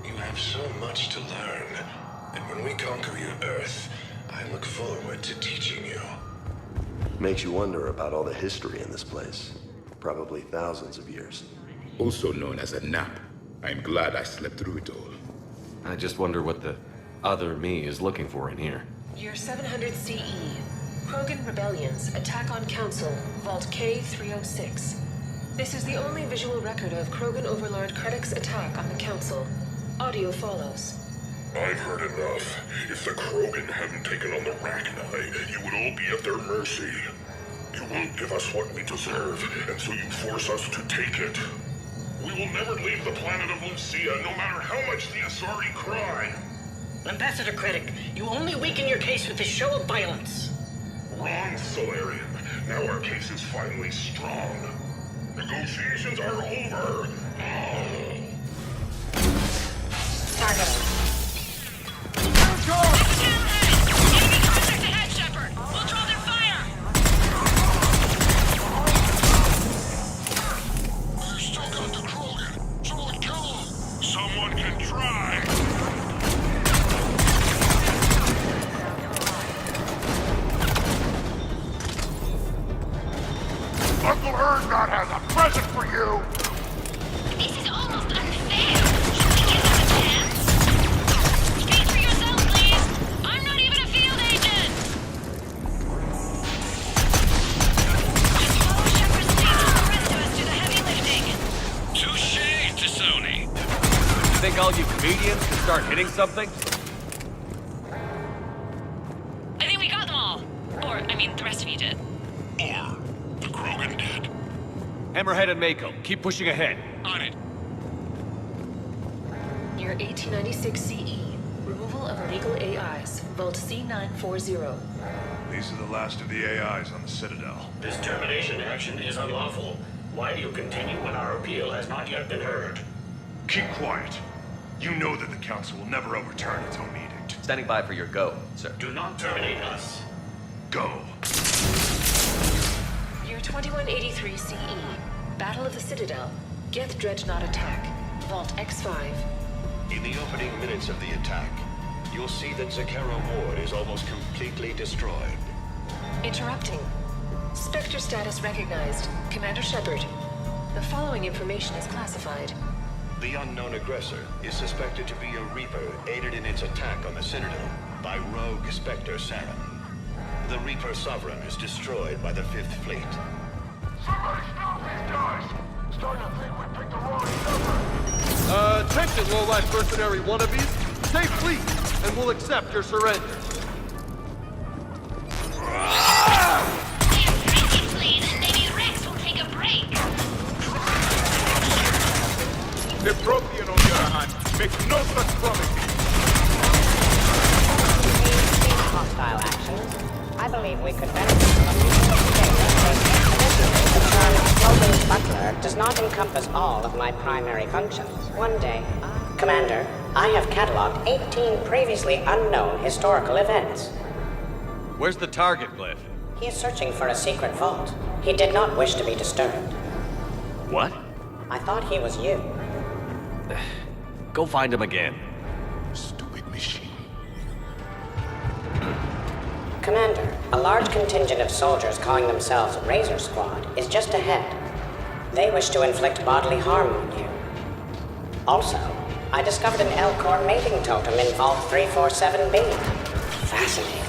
You have so much to learn. And when we conquer your Earth, I look forward to teaching you. Makes you wonder about all the history in this place. Probably thousands of years. Also known as a nap. I'm glad I slept through it all. I just wonder what the other me is looking for in here. Year 700 CE. Krogan rebellions. Attack on Council. Vault K-306. This is the only visual record of Krogan Overlord Krennic's attack on the Council. Audio follows. I've heard enough. If the Krogan hadn't taken on the Rachni, you would all be at their mercy. give us what we deserve, and so you force us to take it. We will never leave the planet of Lucia, no matter how much the Asari cry. Ambassador Critic, you only weaken your case with this show of violence. Wrong, Solarian. Now our case is finally strong. Negotiations are over. Target. Enemy contact ahead, Shepard! We'll draw their fire! They still got the Krogan. Someone kill him. Someone can try. Uncle Erngard has a present for you! This is almost unfair! Should we give them a chance? Speak for yourself, please! I'm not even a field agent! Just follow Shepard's lead and the rest of us do the heavy lifting. Touché, Tassoni. You think all you comedians can start hitting something? I think we got them all. Or, I mean, the rest of you did. Or the Krogan did. Hammerhead and Mako, keep pushing ahead. On it. Year 1896 CE. Removal of illegal AIs. Vault C940. These are the last of the AIs on the Citadel. This termination action is unlawful. Why do you continue when our appeal has not yet been heard? Keep quiet. You know that the Council will never overturn its own edict. Standing by for your go, sir. Do not terminate us. Go. Year 2183 CE. Battle of the Citadel. Geth Dreadnought attack. Vault X5. In the opening minutes of the attack, you'll see that Zakera Ward is almost completely destroyed. Interrupting. Spectre status recognized. Commander Shepard. The following information is classified. The unknown aggressor is suspected to be a Reaper aided in its attack on the Citadel by rogue Spectre Saren. The Reaper Sovereign is destroyed by the 5th Fleet. Somebody stop these guys! Starting to think we picked the wrong number. Attention, low-life mercenary wannabes. Stay fleet, and we'll accept your surrender. Please, maybe Rex will take a break. The Prothean, on the other hand, makes no such promise. Hostile actions. I believe we could benefit from the term Clothing Butler does not encompass all of my primary functions. One day, Commander, I have cataloged 18 previously unknown historical events. Where's the target, Glyph? He is searching for a secret vault. He did not wish to be disturbed. What? I thought he was you. Go find him again. Stupid machine. Commander, a large contingent of soldiers calling themselves Razor Squad is just ahead. They wish to inflict bodily harm on you. Also, I discovered an Elcor mating totem in Vault 347B. Fascinating.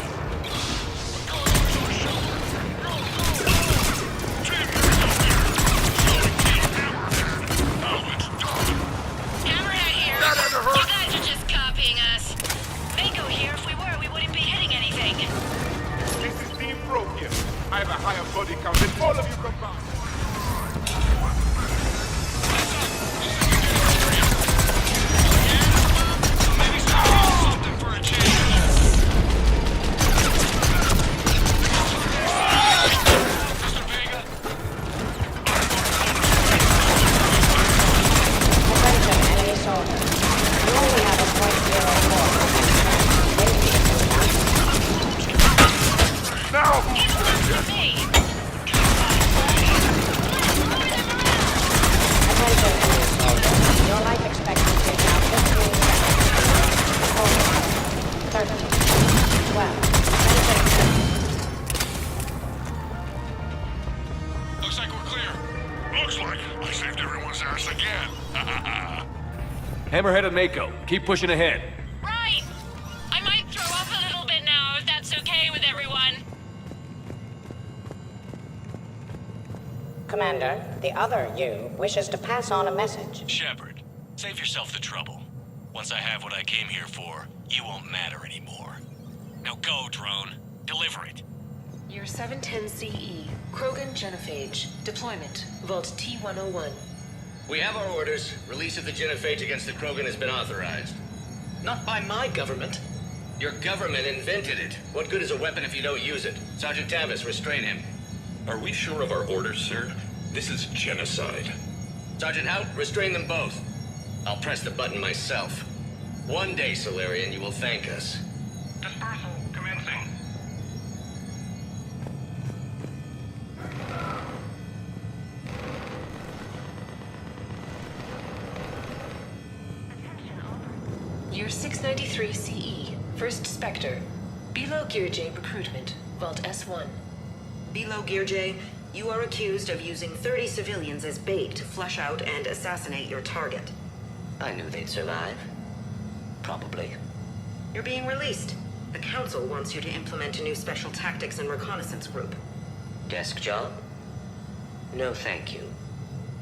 Hammerhead here. You guys are just copying us. Mako here. If we were, we wouldn't be hitting anything. This is Team Prothean. I have a higher body count than all of you combined. Looks like we're clear. Looks like I saved everyone's ass again. Hammerhead and Mako, keep pushing ahead. Right. I might throw up a little bit now, if that's okay with everyone. Commander, the other you wishes to pass on a message. Shepard, save yourself the trouble. Once I have what I came here for, you won't matter anymore. Now go, drone. Deliver it. Year 710 CE. Krogan genophage. Deployment. Vault T-101. We have our orders. Release of the genophage against the Krogan has been authorized. Not by my government. Your government invented it. What good is a weapon if you don't use it? Sergeant Tavis, restrain him. Are we sure of our orders, sir? This is genocide. Sergeant Hout, restrain them both. I'll press the button myself. One day, Solarian, you will thank us. Dispersal commencing. Year 693 CE. First Spectre. Below Gear J recruitment. Vault S1. Below Gear J, you are accused of using 30 civilians as bait to flush out and assassinate your target. I knew they'd survive. Probably. You're being released. The Council wants you to implement a new special tactics and reconnaissance group. Desk job? No, thank you.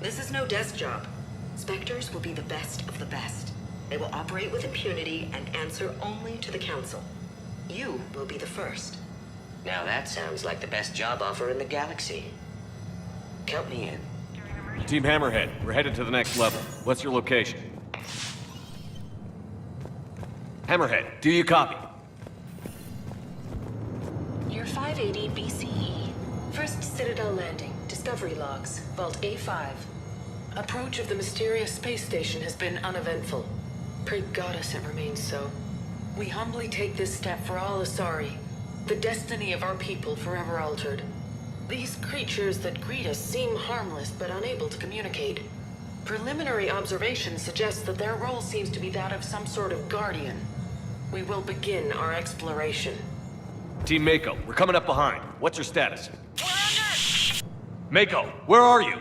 This is no desk job. Spectres will be the best of the best. They will operate with impunity and answer only to the Council. You will be the first. Now that sounds like the best job offer in the galaxy. Count me in. Team Hammerhead, we're headed to the next level. What's your location? Hammerhead, do you copy? Year 580 BCE. First Citadel landing. Discovery logs. Vault A5. Approach of the mysterious space station has been uneventful. Pray Goddess it remains so. We humbly take this step for all Asari. The destiny of our people forever altered. These creatures that greet us seem harmless but unable to communicate. Preliminary observations suggest that their role seems to be that of some sort of guardian. We will begin our exploration. Team Mako, we're coming up behind. What's your status? We're under! Mako, where are you?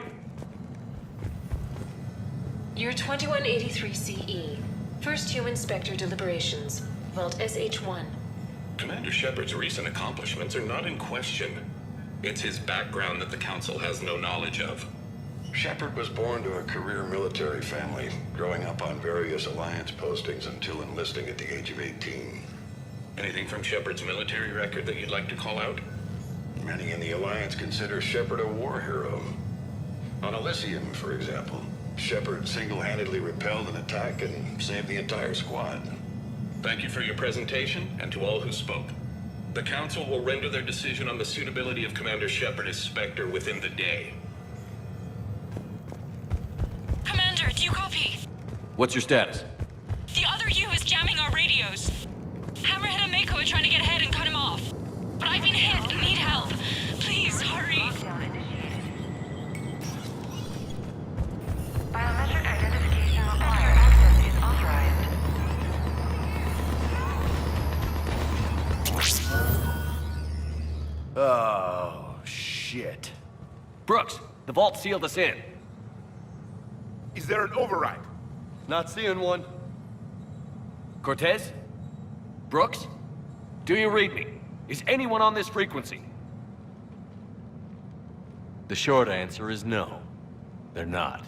Year 2183 CE. First Human Spectre deliberations. Vault SH1. Commander Shepard's recent accomplishments are not in question. It's his background that the Council has no knowledge of. Shepard was born to a career military family, growing up on various Alliance postings until enlisting at the age of 18. Anything from Shepard's military record that you'd like to call out? Many in the Alliance consider Shepard a war hero. On Elysium, for example, Shepard single-handedly repelled an attack and saved the entire squad. Thank you for your presentation, and to all who spoke. The Council will render their decision on the suitability of Commander Shepard as Spectre within the day. Commander, do you copy? What's your status? The other U is jamming our radios. Hammerhead and Mako are trying to get ahead and cut him off. But I've been hit and need help. Please, hurry. Biometric identification required. Access is authorized. Oh, shit. Brooks, the vault sealed us in. Is there an override? Not seeing one. Cortez? Brooks? Do you read me? Is anyone on this frequency? The short answer is no. They're not.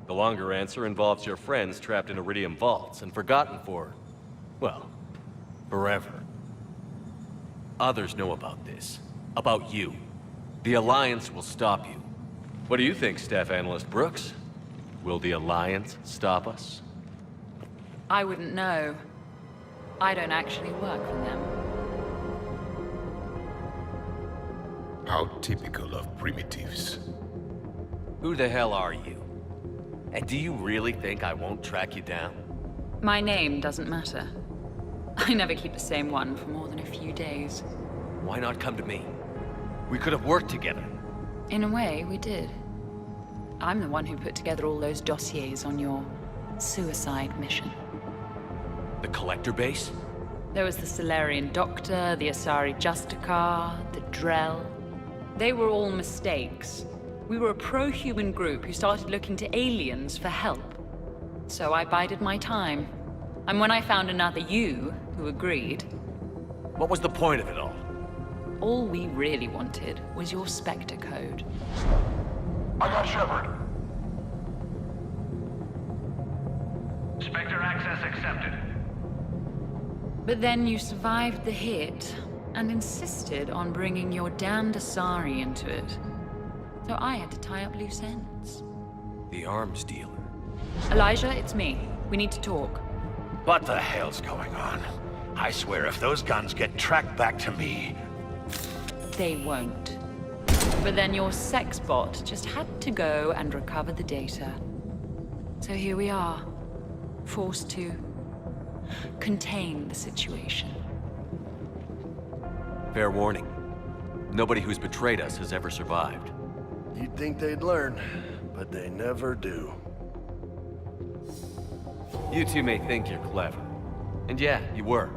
The longer answer involves your friends trapped in Iridium vaults and forgotten for, well, forever. Others know about this. About you. The Alliance will stop you. What do you think, Staff Analyst Brooks? Will the Alliance stop us? I wouldn't know. I don't actually work for them. How typical of primitives. Who the hell are you? And do you really think I won't track you down? My name doesn't matter. I never keep the same one for more than a few days. Why not come to me? We could have worked together. In a way, we did. I'm the one who put together all those dossiers on your suicide mission. The Collector base? There was the Solarian Doctor, the Asari Justicar, the Drell. They were all mistakes. We were a pro-human group who started looking to aliens for help. So I bided my time. And when I found another you who agreed... What was the point of it all? All we really wanted was your Spectre code. I got Shepard. Spectre access accepted. But then you survived the hit and insisted on bringing your damned Asari into it. So I had to tie up loose ends. The arms dealer. Elijah, it's me. We need to talk. What the hell's going on? I swear if those guns get tracked back to me... They won't. But then your sex bot just had to go and recover the data. So here we are, forced to contain the situation. Fair warning. Nobody who's betrayed us has ever survived. You'd think they'd learn, but they never do. You two may think you're clever. And yeah, you were.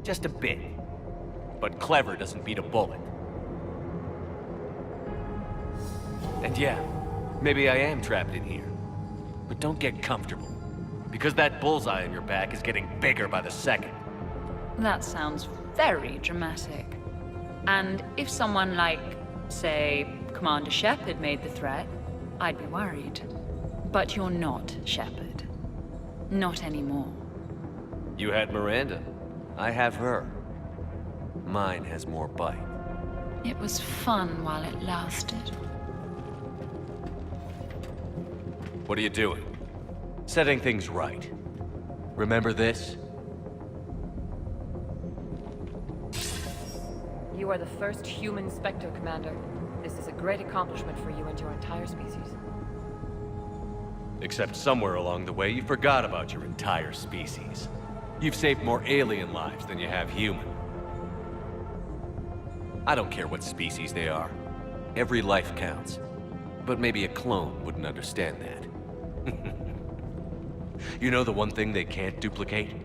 Just a bit. But clever doesn't beat a bullet. And yeah, maybe I am trapped in here. But don't get comfortable. Because that bullseye on your back is getting bigger by the second. That sounds very dramatic. And if someone like, say, Commander Shepard made the threat, I'd be worried. But you're not Shepard. Not anymore. You had Miranda. I have her. Mine has more bite. It was fun while it lasted. What are you doing? Setting things right. Remember this? You are the first human Spectre, Commander. This is a great accomplishment for you and your entire species. Except somewhere along the way, you forgot about your entire species. You've saved more alien lives than you have human. I don't care what species they are. Every life counts. But maybe a clone wouldn't understand that. You know the one thing they can't duplicate?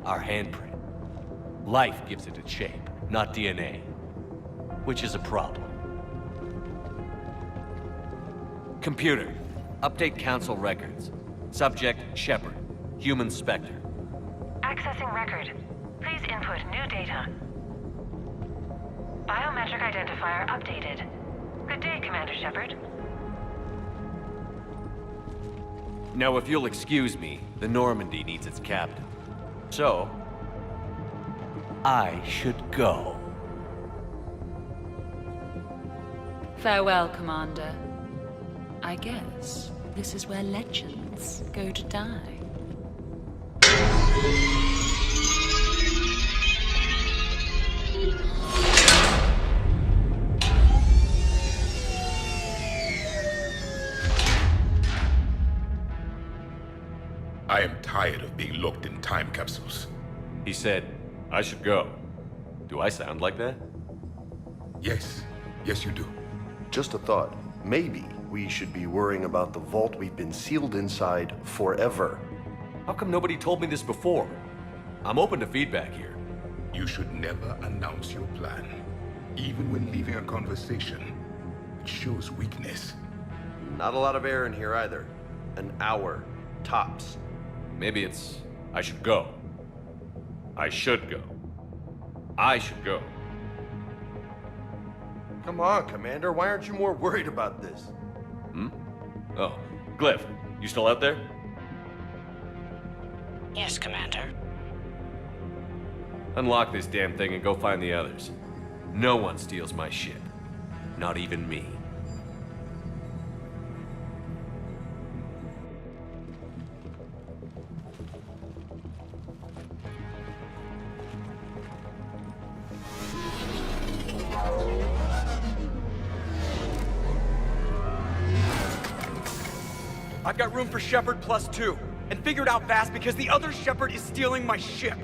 Our handprint. Life gives it its shape, not DNA. Which is a problem. Computer, update Council records. Subject, Shepard. Human Spectre. Accessing record. Please input new data. Biometric identifier updated. Good day, Commander Shepard. Now, if you'll excuse me, the Normandy needs its captain. So, I should go. Farewell, Commander. I guess this is where legends go to die. I am tired of being locked in time capsules. He said, I should go. Do I sound like that? Yes. Yes, you do. Just a thought. Maybe we should be worrying about the vault we've been sealed inside forever. How come nobody told me this before? I'm open to feedback here. You should never announce your plan. Even when leaving a conversation. It shows weakness. Not a lot of air in here either. An hour, tops. Maybe it's, I should go. I should go. I should go. Come on, Commander. Why aren't you more worried about this? Hmm? Oh, Glyph, you still out there? Yes, Commander. Unlock this damn thing and go find the others. No one steals my ship. Not even me. I've got room for Shepard +2, and figured out fast because the other Shepard is stealing my ship.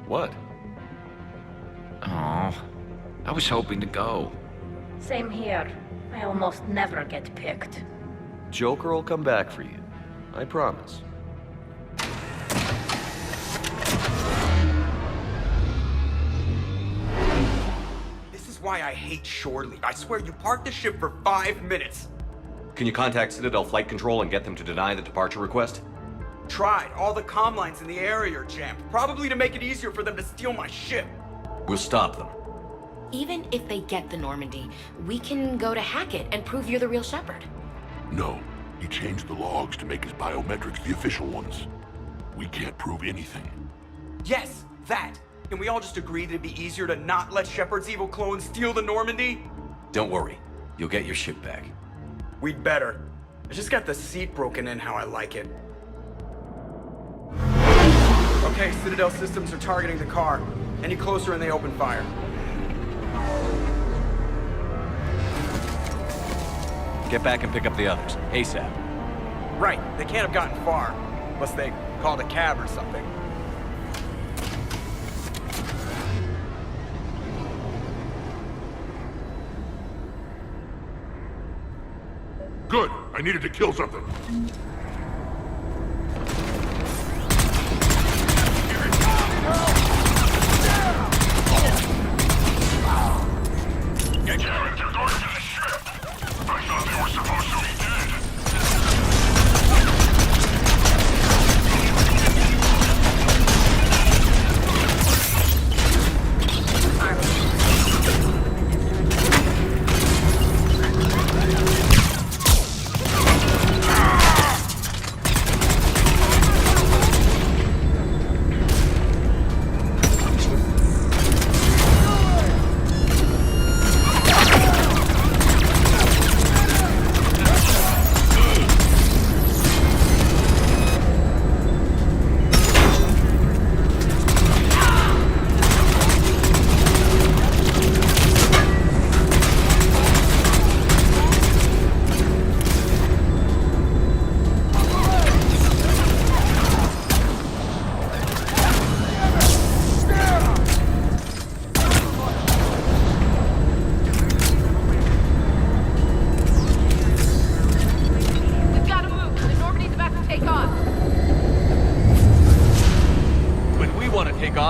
What? Oh, I was hoping to go. Same here. I almost never get picked. Joker will come back for you. I promise. This is why I hate Shore Leave. I swear you parked the ship for 5 minutes. Can you contact Citadel Flight Control and get them to deny the departure request? Tried. All the comm lines in the area are jammed. Probably to make it easier for them to steal my ship. We'll stop them. Even if they get the Normandy, we can go to Hackett and prove you're the real Shepard. No. He changed the logs to make his biometrics the official ones. We can't prove anything. Yes, that! Can we all just agree that it'd be easier to not let Shepard's evil clone steal the Normandy? Don't worry. You'll get your ship back. We'd better. I just got the seat broken in how I like it. Okay, Citadel systems are targeting the car. Any closer and they open fire. Get back and pick up the others, ASAP. Right, they can't have gotten far. Unless they called a cab or something. Good. I needed to kill something. Damn it, they're going to the ship! I thought they were supposed to be dead.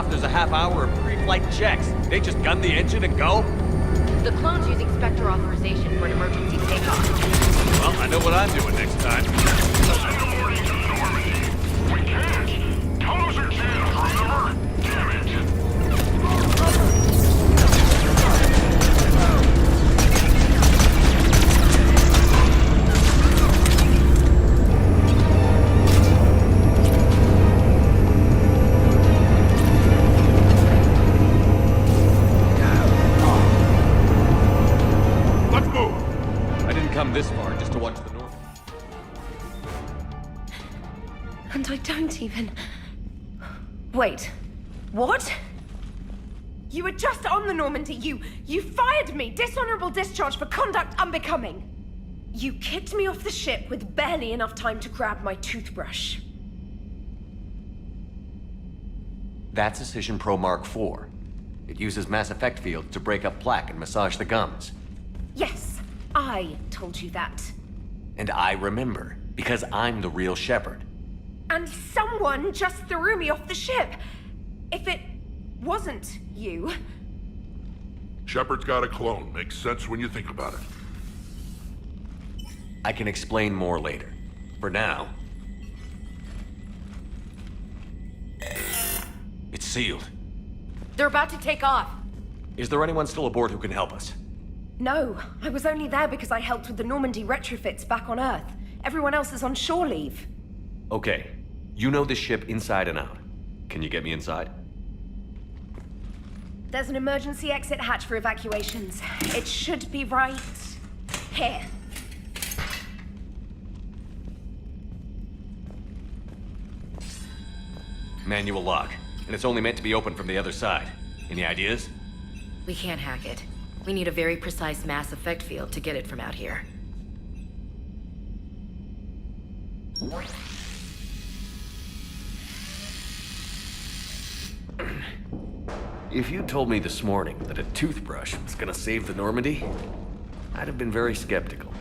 There's a half hour of pre-flight checks. They just gun the engine and go? The clone's using Spectre authorization for an emergency takeoff. Well, I know what I'm doing next time. Send a warning to the Normandy. We can't. Tunnels are jammed, remember? Damn it. This far just to watch the North. And I don't even... Wait. What? You were just on the Normandy. You fired me. Dishonorable discharge for conduct unbecoming. You kicked me off the ship with barely enough time to grab my toothbrush. That's Precision Pro Mark IV. It uses mass effect fields to break up plaque and massage the gums. Yes. I told you that. And I remember, because I'm the real Shepard. And someone just threw me off the ship. If it wasn't you... Shepard's got a clone. Makes sense when you think about it. I can explain more later. For now... It's sealed. They're about to take off. Is there anyone still aboard who can help us? No, I was only there because I helped with the Normandy retrofits back on Earth. Everyone else is on shore leave. Okay. You know this ship inside and out. Can you get me inside? There's an emergency exit hatch for evacuations. It should be right here. Manual lock. And it's only meant to be opened from the other side. Any ideas? We can't hack it. We need a very precise mass effect field to get it from out here. If you told me this morning that a toothbrush was gonna save the Normandy, I'd have been very skeptical.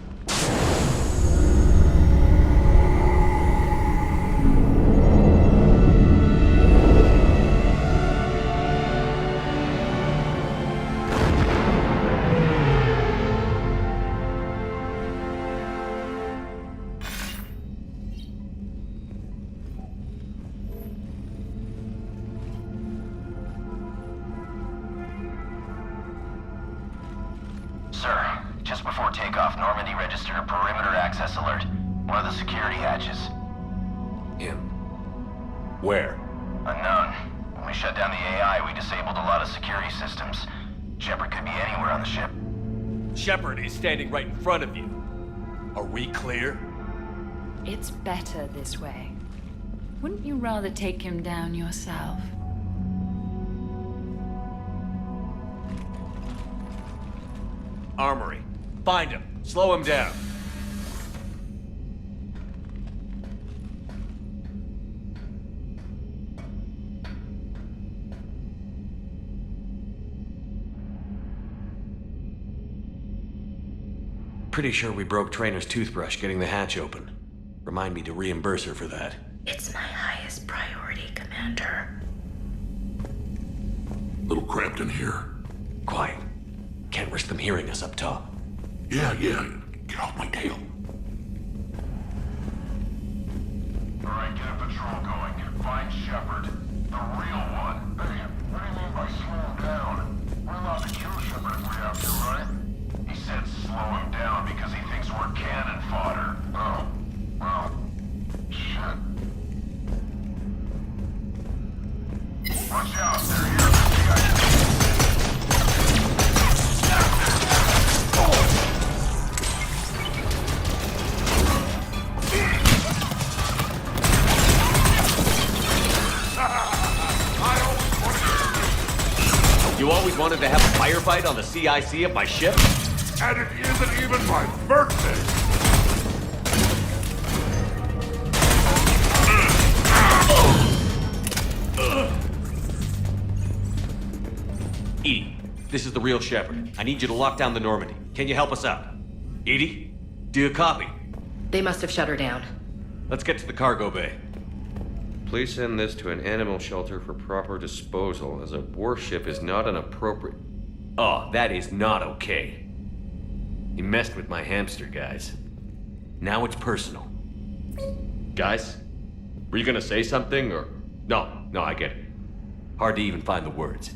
Sir, just before takeoff, Normandy registered a perimeter access alert. One of the security hatches. Him. Where? Unknown. When we shut down the AI, we disabled a lot of security systems. Shepard could be anywhere on the ship. Shepard is standing right in front of you. Are we clear? It's better this way. Wouldn't you rather take him down yourself? Armory. Find him. Slow him down. Pretty sure we broke Trainer's toothbrush getting the hatch open. Remind me to reimburse her for that. It's my highest priority, Commander. Little cramped in here. Quiet. Can't risk them hearing us up top. Yeah. Get off my tail. Alright, get a patrol going. Find Shepard. The real one. Hey, what do you mean by slow him down? We're allowed to kill Shepard if we have to, right? He said slow him down because he thinks we're cannon fodder. Oh. Well. Shit. Watch out, they're here. You always wanted to have a firefight on the CIC of my ship? And it isn't even my birthday! Edie, this is the real Shepard. I need you to lock down the Normandy. Can you help us out? Edie, do you copy? They must have shut her down. Let's get to the cargo bay. Please send this to an animal shelter for proper disposal, as a warship is not an appropriate... Oh, that is not okay. You messed with my hamster, guys. Now it's personal. Guys? Were you gonna say something, or...? No, I get it. Hard to even find the words.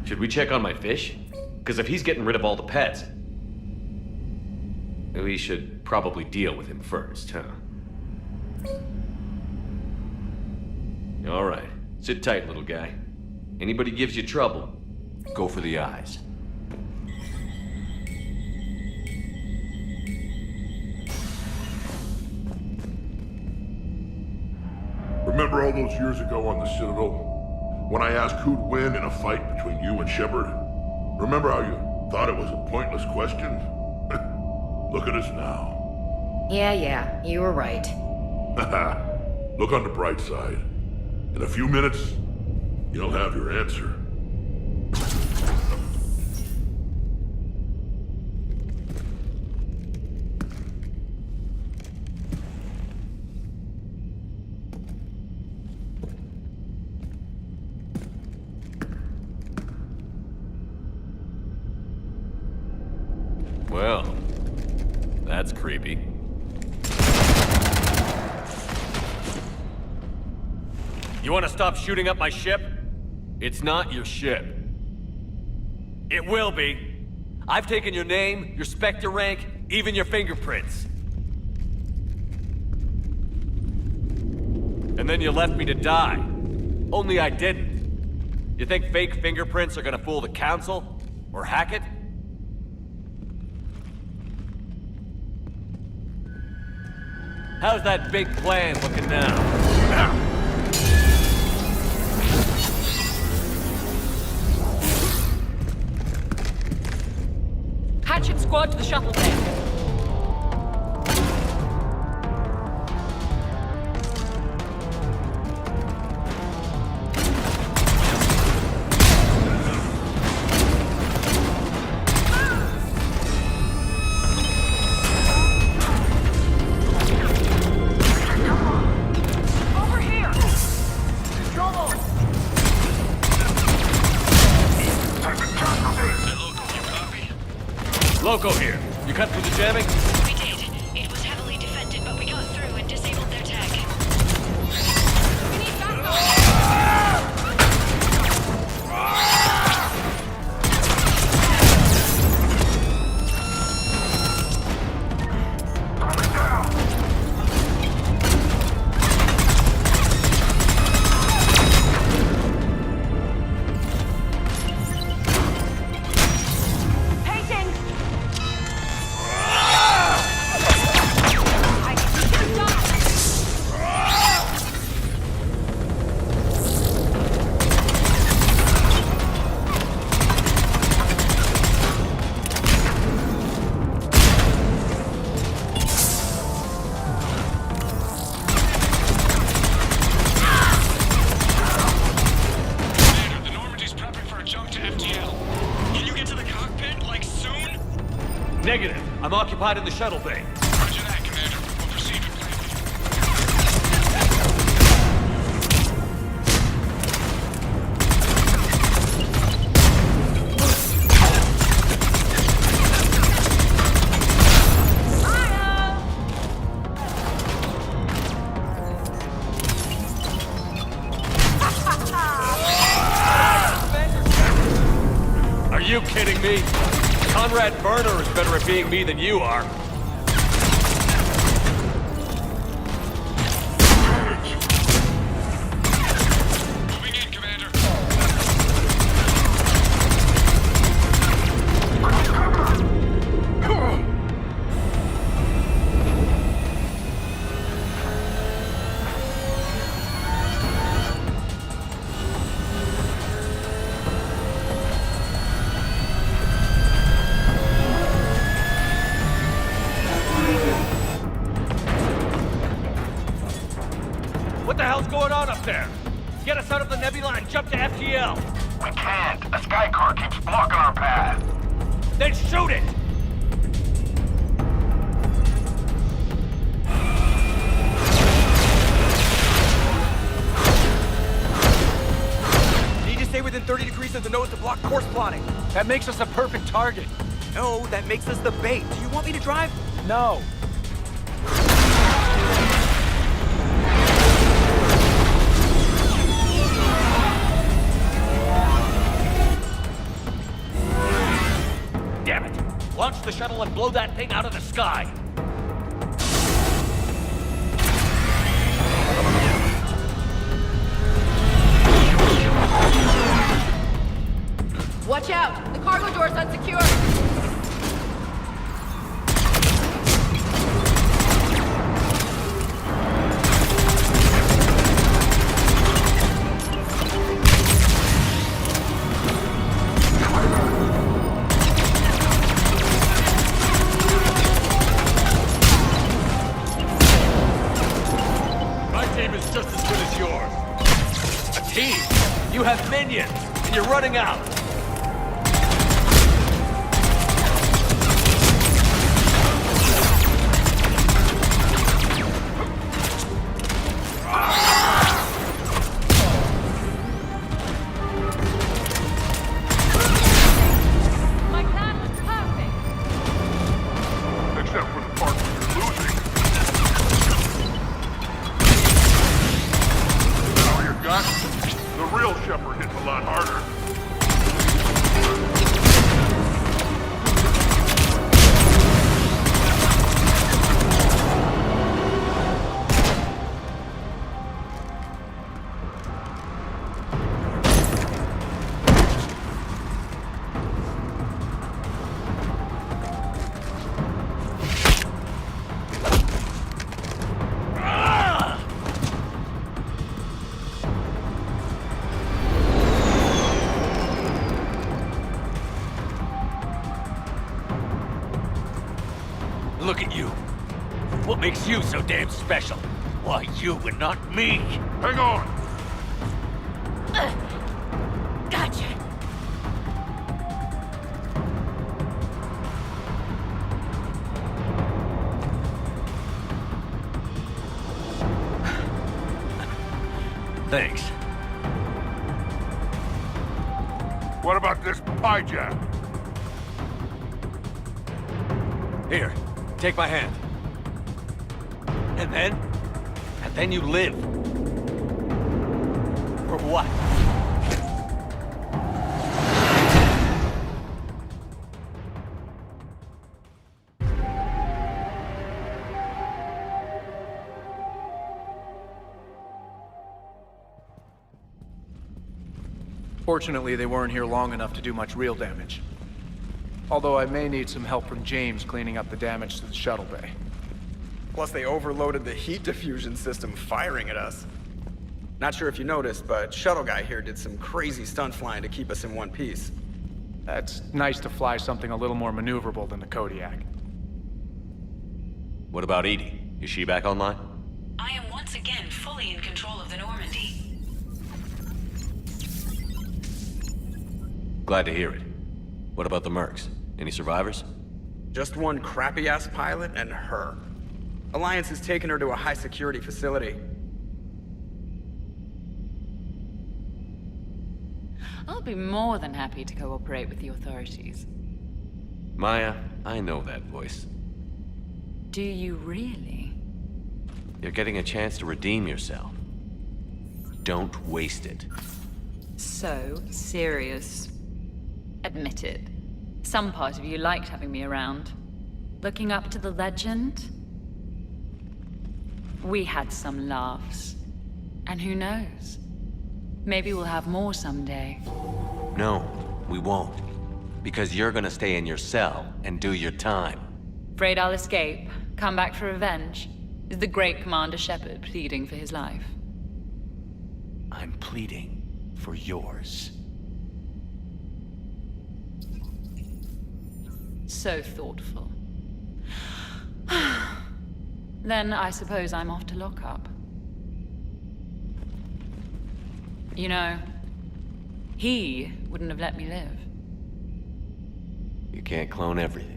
Should we check on my fish? Because if he's getting rid of all the pets, we should probably deal with him first, huh? All right. Sit tight, little guy. Anybody gives you trouble, go for the eyes. Remember all those years ago on the Citadel? When I asked who'd win in a fight between you and Shepard? Remember how you thought it was a pointless question? Look at us now. Yeah, you were right. Look on the bright side. In a few minutes, you'll have your answer. Well, that's creepy. You want to stop shooting up my ship? It's not your ship. It will be. I've taken your name, your Spectre rank, even your fingerprints. And then you left me to die. Only I didn't. You think fake fingerprints are gonna fool the Council? Or hack it? How's that big plan looking now? Hatchet squad to the shuttle bay. Loco here. You cut through the jamming? We did. It was heavily defended, but we got through and disabled their tech. We need backup! Negative. I'm occupied in the shuttle bay. Roger that, Commander. We'll proceed with plan Are you kidding me? Conrad Burner is better at being me than you are. Moving in, Commander. What the hell's going on up there? Get us out of the nebula and jump to FTL. We can't. A sky car keeps blocking our path. Then shoot it! Need to stay within 30 degrees of the nose to block course plotting. That makes us a perfect target. No, that makes us the bait. Do you want me to drive? No. Damn it! Launch the shuttle and blow that thing out of the sky! Watch out! The cargo door's unsecured! My team is just as good as yours. A team? You have minions, and you're running out. My plan was perfect. Except for the part where you're losing. Now you got the real Shepard hits a lot harder. Look at you. What makes you so damn special? Why you and not me? Hang on! Gotcha. Thanks. What about this hijack? Here, take my hand. And then you live. For what? Fortunately, they weren't here long enough to do much real damage. Although I may need some help from James cleaning up the damage to the shuttle bay. Plus, they overloaded the heat diffusion system, firing at us. Not sure if you noticed, but Shuttle Guy here did some crazy stunt flying to keep us in one piece. That's nice to fly something a little more maneuverable than the Kodiak. What about Edie? Is she back online? I am once again fully in control of the Normandy. Glad to hear it. What about the mercs? Any survivors? Just one crappy-ass pilot and her. Alliance has taken her to a high-security facility. I'll be more than happy to cooperate with the authorities. Maya, I know that voice. Do you really? You're getting a chance to redeem yourself. Don't waste it. So serious. Admit it. Some part of you liked having me around. Looking up to the legend. We had some laughs. And who knows? Maybe we'll have more someday. No, we won't. Because you're gonna stay in your cell and do your time. Afraid I'll escape, come back for revenge? Is the great Commander Shepard pleading for his life? I'm pleading for yours. So thoughtful. Then I suppose I'm off to lock up. You know, he wouldn't have let me live. You can't clone everything.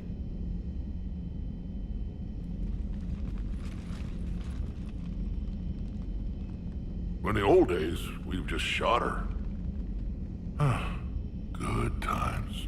In the old days, we've just shot her. Good times.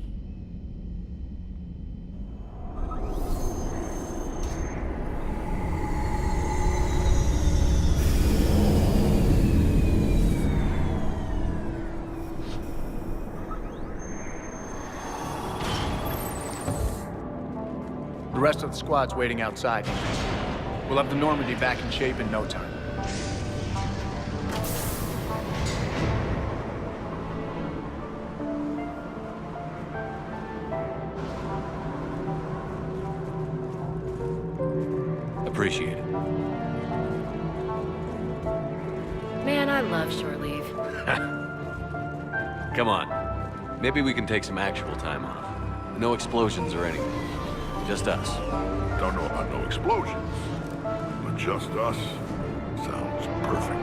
The rest of the squad's waiting outside. We'll have the Normandy back in shape in no time. Appreciate it. Man, I love shore leave. Come on. Maybe we can take some actual time off. No explosions or anything. Just us. Don't know about no explosions, but just us sounds perfect.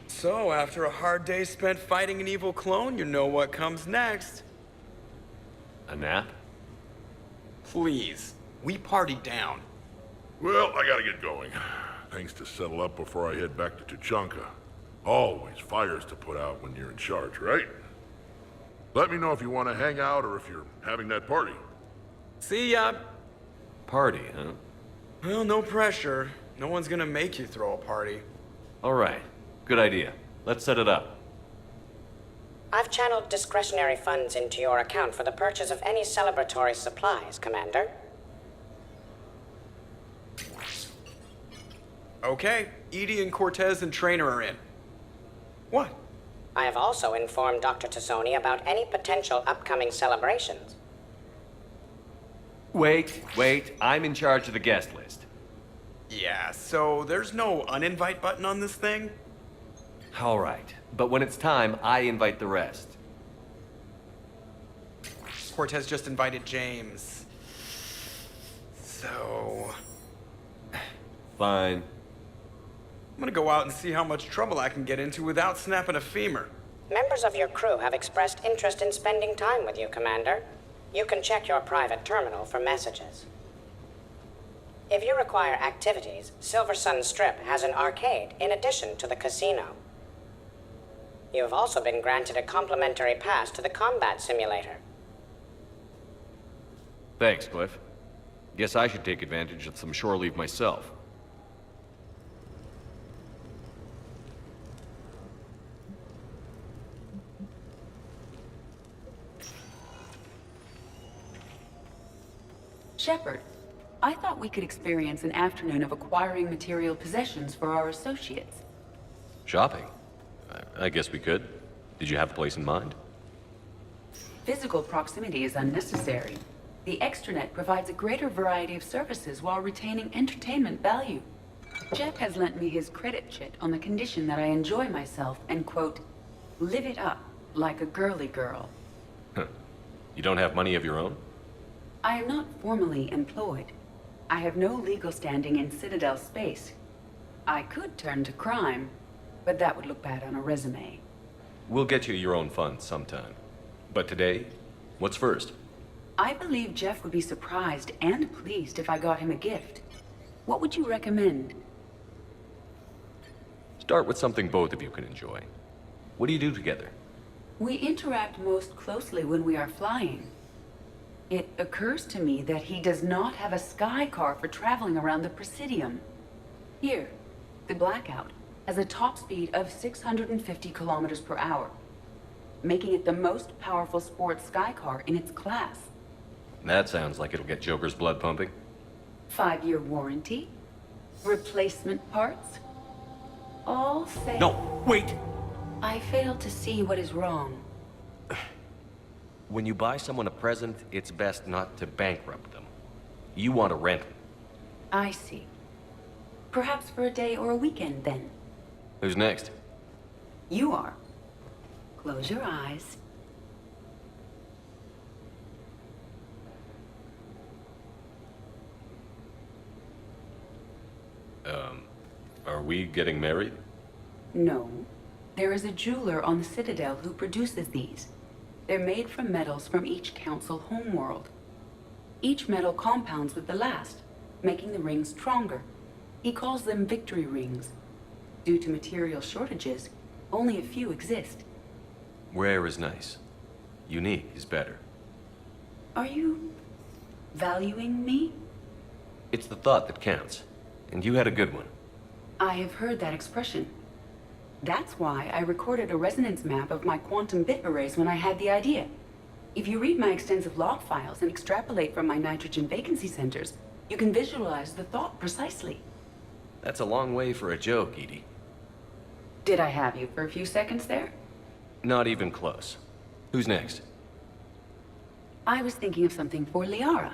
So, after a hard day spent fighting an evil clone, you know what comes next. A nap? Please, we party down. Well, I gotta get going. Things to settle up before I head back to Tuchanka. Always fires to put out when you're in charge, right? Let me know if you want to hang out or if you're having that party. See ya. Party, huh? Well, no pressure. No one's gonna make you throw a party. All right. Good idea. Let's set it up. I've channeled discretionary funds into your account for the purchase of any celebratory supplies, Commander. Okay, Edie and Cortez and Trainer are in. What? I have also informed Dr. Tassoni about any potential upcoming celebrations. Wait. I'm in charge of the guest list. Yeah, so there's no uninvite button on this thing? All right. But when it's time, I invite the rest. Cortez just invited James. So... Fine. I'm gonna go out and see how much trouble I can get into without snapping a femur. Members of your crew have expressed interest in spending time with you, Commander. You can check your private terminal for messages. If you require activities, Silver Sun Strip has an arcade in addition to the casino. You have also been granted a complimentary pass to the combat simulator. Thanks, Cliff. Guess I should take advantage of some shore leave myself. Shepard, I thought we could experience an afternoon of acquiring material possessions for our associates. Shopping? I guess we could. Did you have a place in mind? Physical proximity is unnecessary. The extranet provides a greater variety of services while retaining entertainment value. Jeff has lent me his credit chit on the condition that I enjoy myself and, quote, live it up like a girly girl. You don't have money of your own? I am not formally employed. I have no legal standing in Citadel space. I could turn to crime, but that would look bad on a resume. We'll get you your own funds sometime. But today, what's first? I believe Jeff would be surprised and pleased if I got him a gift. What would you recommend? Start with something both of you can enjoy. What do you do together? We interact most closely when we are flying. It occurs to me that he does not have a sky car for traveling around the Presidium. Here, the Blackout has a top speed of 650 kilometers per hour, making it the most powerful sports sky car in its class. That sounds like it'll get Joker's blood pumping. 5-year warranty, replacement parts, all say... No, wait! I fail to see what is wrong. When you buy someone a present, it's best not to bankrupt them. You want to rent them. I see. Perhaps for a day or a weekend, then. Who's next? You are. Close your eyes. Are we getting married? No. There is a jeweler on the Citadel who produces these. They're made from metals from each council homeworld. Each metal compounds with the last, making the rings stronger. He calls them victory rings. Due to material shortages, only a few exist. Rare is nice. Unique is better. Are you valuing me? It's the thought that counts. And you had a good one. I have heard that expression. That's why I recorded a resonance map of my quantum bit arrays when I had the idea. If you read my extensive log files and extrapolate from my nitrogen vacancy centers, you can visualize the thought precisely. That's a long way for a joke, Edie. Did I have you for a few seconds there? Not even close. Who's next? I was thinking of something for Liara.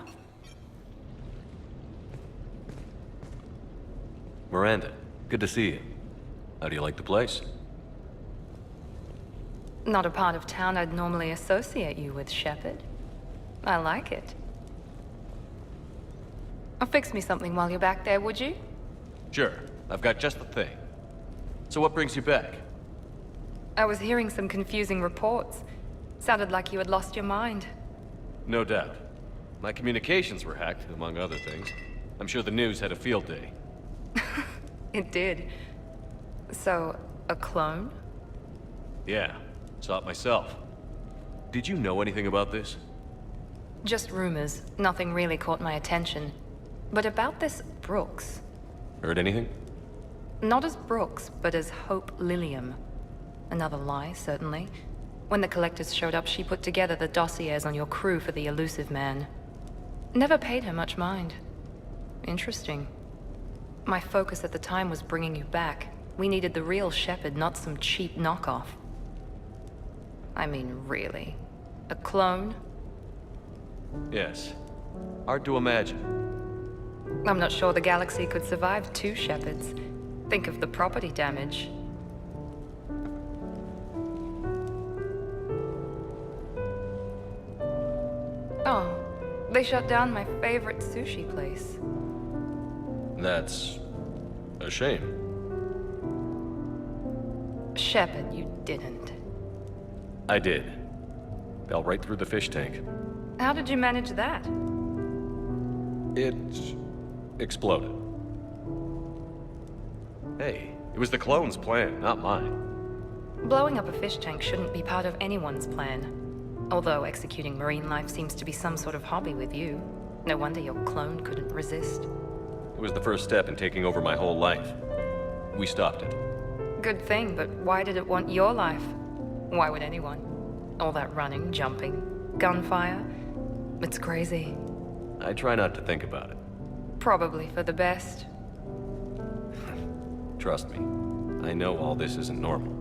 Miranda, good to see you. How do you like the place? Not a part of town I'd normally associate you with, Shepard. I like it. Fix me something while you're back there, would you? Sure. I've got just the thing. So what brings you back? I was hearing some confusing reports. Sounded like you had lost your mind. No doubt. My communications were hacked, among other things. I'm sure the news had a field day. It did. So, a clone? Yeah, saw it myself. Did you know anything about this? Just rumors. Nothing really caught my attention. But about this Brooks. Heard anything? Not as Brooks, but as Hope Lilium. Another lie, certainly. When the collectors showed up, she put together the dossiers on your crew for the elusive man. Never paid her much mind. Interesting. My focus at the time was bringing you back. We needed the real Shepard, not some cheap knockoff. I mean, really. A clone? Yes. Hard to imagine. I'm not sure the galaxy could survive 2 Shepards. Think of the property damage. Oh, they shut down my favorite sushi place. That's a shame. Shepard, you didn't. I did. Fell right through the fish tank. How did you manage that? It exploded. Hey, it was the clone's plan, not mine. Blowing up a fish tank shouldn't be part of anyone's plan. Although executing marine life seems to be some sort of hobby with you. No wonder your clone couldn't resist. It was the first step in taking over my whole life. We stopped it. Good thing, but why did it want your life? Why would anyone? All that running, jumping, gunfire. It's crazy. I try not to think about it. Probably for the best. Trust me, I know all this isn't normal.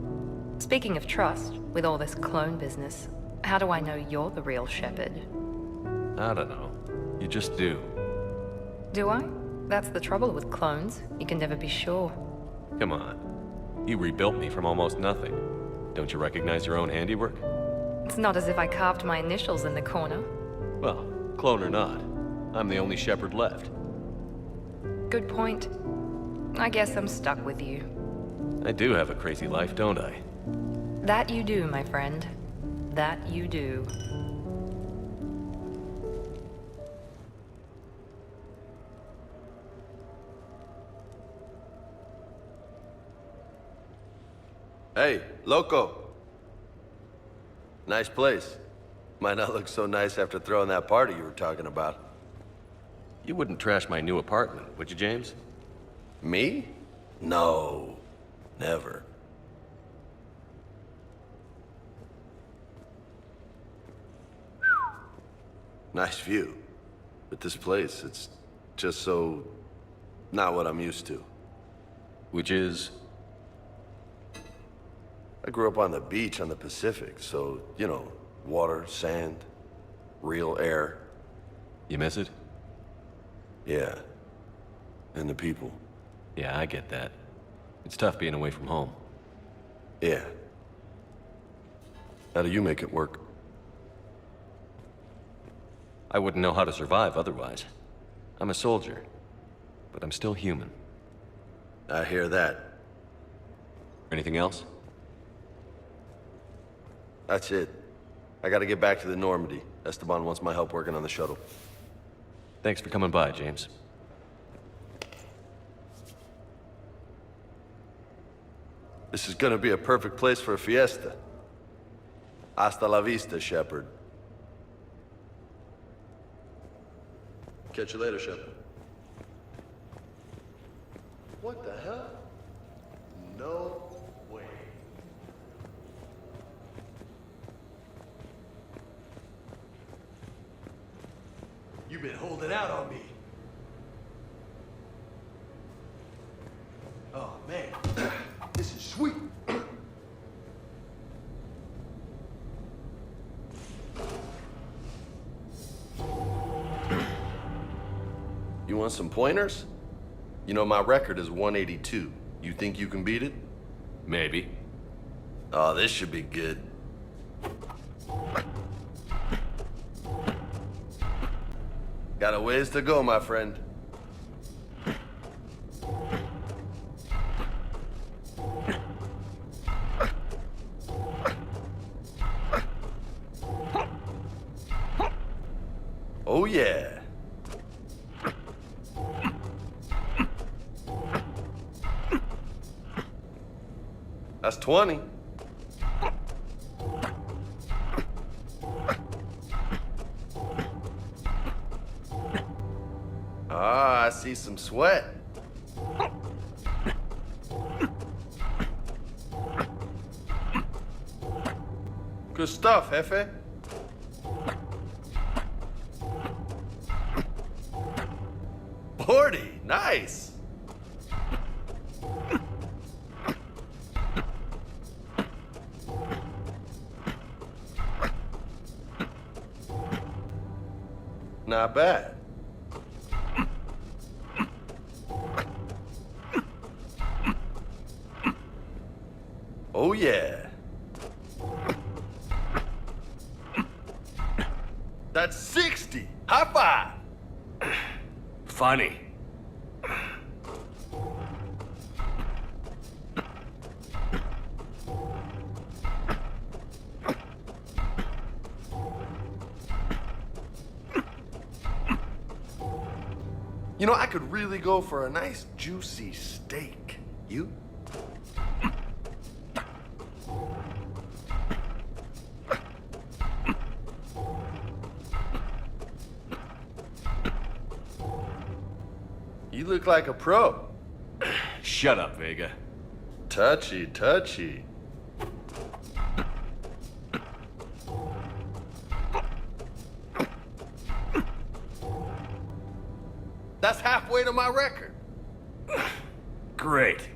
Speaking of trust, with all this clone business, how do I know you're the real Shepard? I don't know. You just do. Do I? That's the trouble with clones. You can never be sure. Come on. You rebuilt me from almost nothing. Don't you recognize your own handiwork? It's not as if I carved my initials in the corner. Well, clone or not, I'm the only Shepard left. Good point. I guess I'm stuck with you. I do have a crazy life, don't I? That you do, my friend. That you do. Hey, loco. Nice place. Might not look so nice after throwing that party you were talking about. You wouldn't trash my new apartment, would you, James? Me? No. Never. Nice view. But this place, it's just so... not what I'm used to. Which is? I grew up on the beach on the Pacific, so, you know, water, sand, real air. You miss it? Yeah. And the people. Yeah, I get that. It's tough being away from home. Yeah. How do you make it work? I wouldn't know how to survive otherwise. I'm a soldier, but I'm still human. I hear that. Anything else? That's it. I gotta get back to the Normandy. Esteban wants my help working on the shuttle. Thanks for coming by, James. This is gonna be a perfect place for a fiesta. Hasta la vista, Shepard. Catch you later, Shepard. What the hell? No way. You've been holding out on me. Oh, man. This is sweet. You want some pointers? You know, my record is 182. You think you can beat it? Maybe. Oh, this should be good. Got a ways to go, my friend. Oh, yeah. That's 20. Ah, I see some sweat. Good stuff, Jefe. Forty, nice. Not bad. Oh, yeah. That's 60. High five. Funny. You know, I could really go for a nice juicy steak. You? You look like a pro. Shut up, Vega. Touchy, touchy. That's halfway to my record. Great.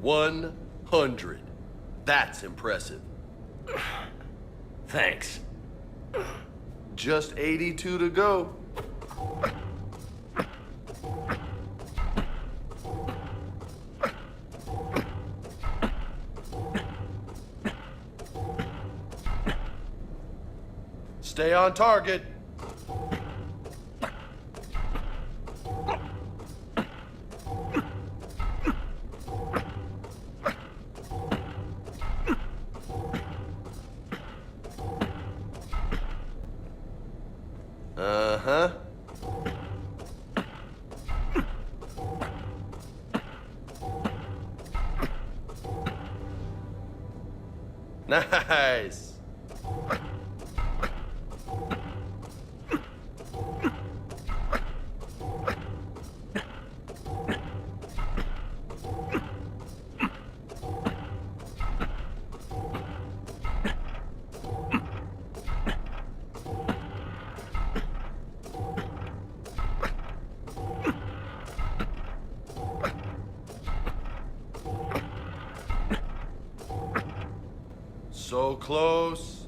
$100. That's impressive. Thanks. Just 82 to go. stay on target. Uh-huh. Nice. So close.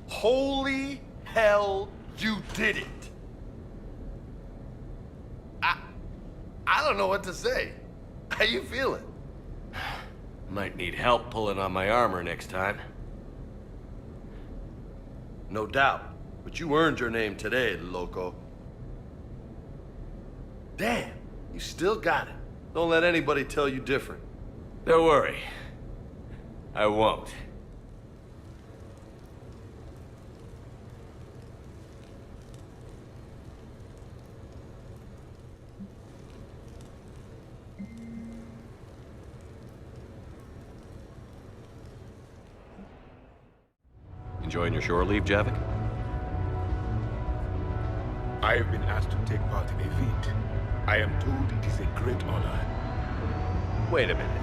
Holy hell, you did it! I don't know what to say. How you feeling? Might need help pulling on my armor next time. No doubt. But you earned your name today, loco. Damn, you still got it. Don't let anybody tell you different. Don't worry. I won't. Enjoying your shore leave, Javik? I have been asked to take part in a feat. I am told it is a great honor. Wait a minute.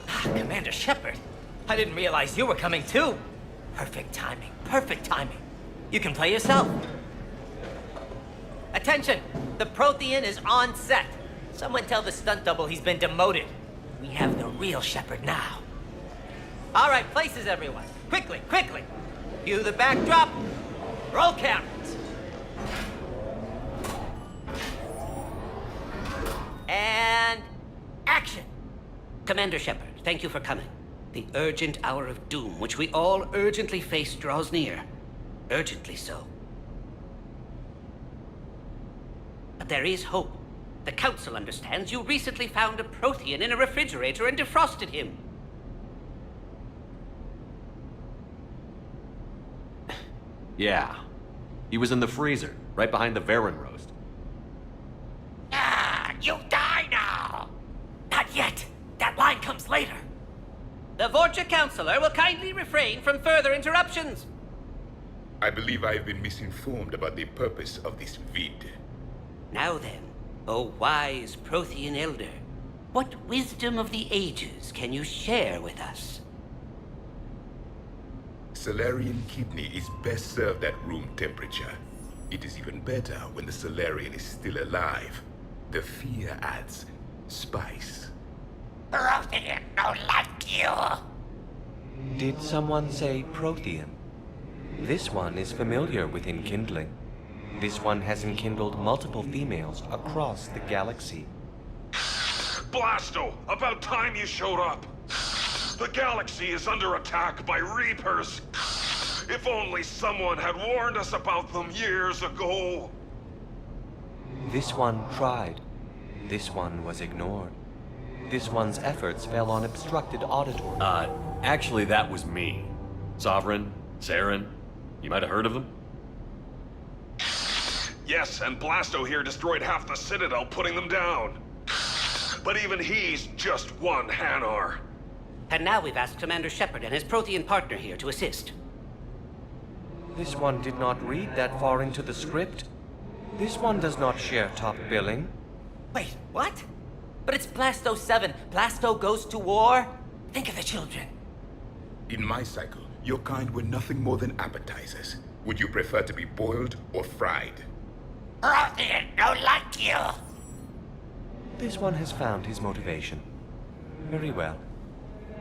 Commander Shepard, I didn't realize you were coming too. Perfect timing, perfect timing. You can play yourself. Attention, the Prothean is on set. Someone tell the stunt double he's been demoted. We have the real Shepard now. All right, places everyone. Quickly, quickly. Cue the backdrop. Roll cameras. And action. Commander Shepard, thank you for coming. The urgent hour of doom, which we all urgently face, draws near. Urgently so. But there is hope. The Council understands you recently found a Prothean in a refrigerator and defrosted him. Yeah. He was in the freezer, right behind the Varen roast. Ah, you die now! Not yet. That line comes later. The Vorcha Councilor will kindly refrain from further interruptions. I believe I have been misinformed about the purpose of this vid. Now then, O wise Prothean Elder, what wisdom of the ages can you share with us? Salarian kidney is best served at room temperature. It is even better when the Salarian is still alive. The fear adds spice. Prothean no like you. Did someone say Prothean? This one is familiar with enkindling. This one has enkindled multiple females across the galaxy. Blasto, about time you showed up. The galaxy is under attack by Reapers. If only someone had warned us about them years ago. This one tried. This one was ignored. This one's efforts fell on obstructed auditory. Actually, that was me. Sovereign, Saren, you might have heard of them? Yes, and Blasto here destroyed half the Citadel, putting them down. But even he's just one Hanar. And now we've asked Commander Shepard and his Prothean partner here to assist. This one did not read that far into the script. This one does not share top billing. Wait, what? But it's Blasto 7. Blasto goes to war? Think of the children. In my cycle, your kind were nothing more than appetizers. Would you prefer to be boiled or fried? Prothean no like you. This one has found his motivation. Very well.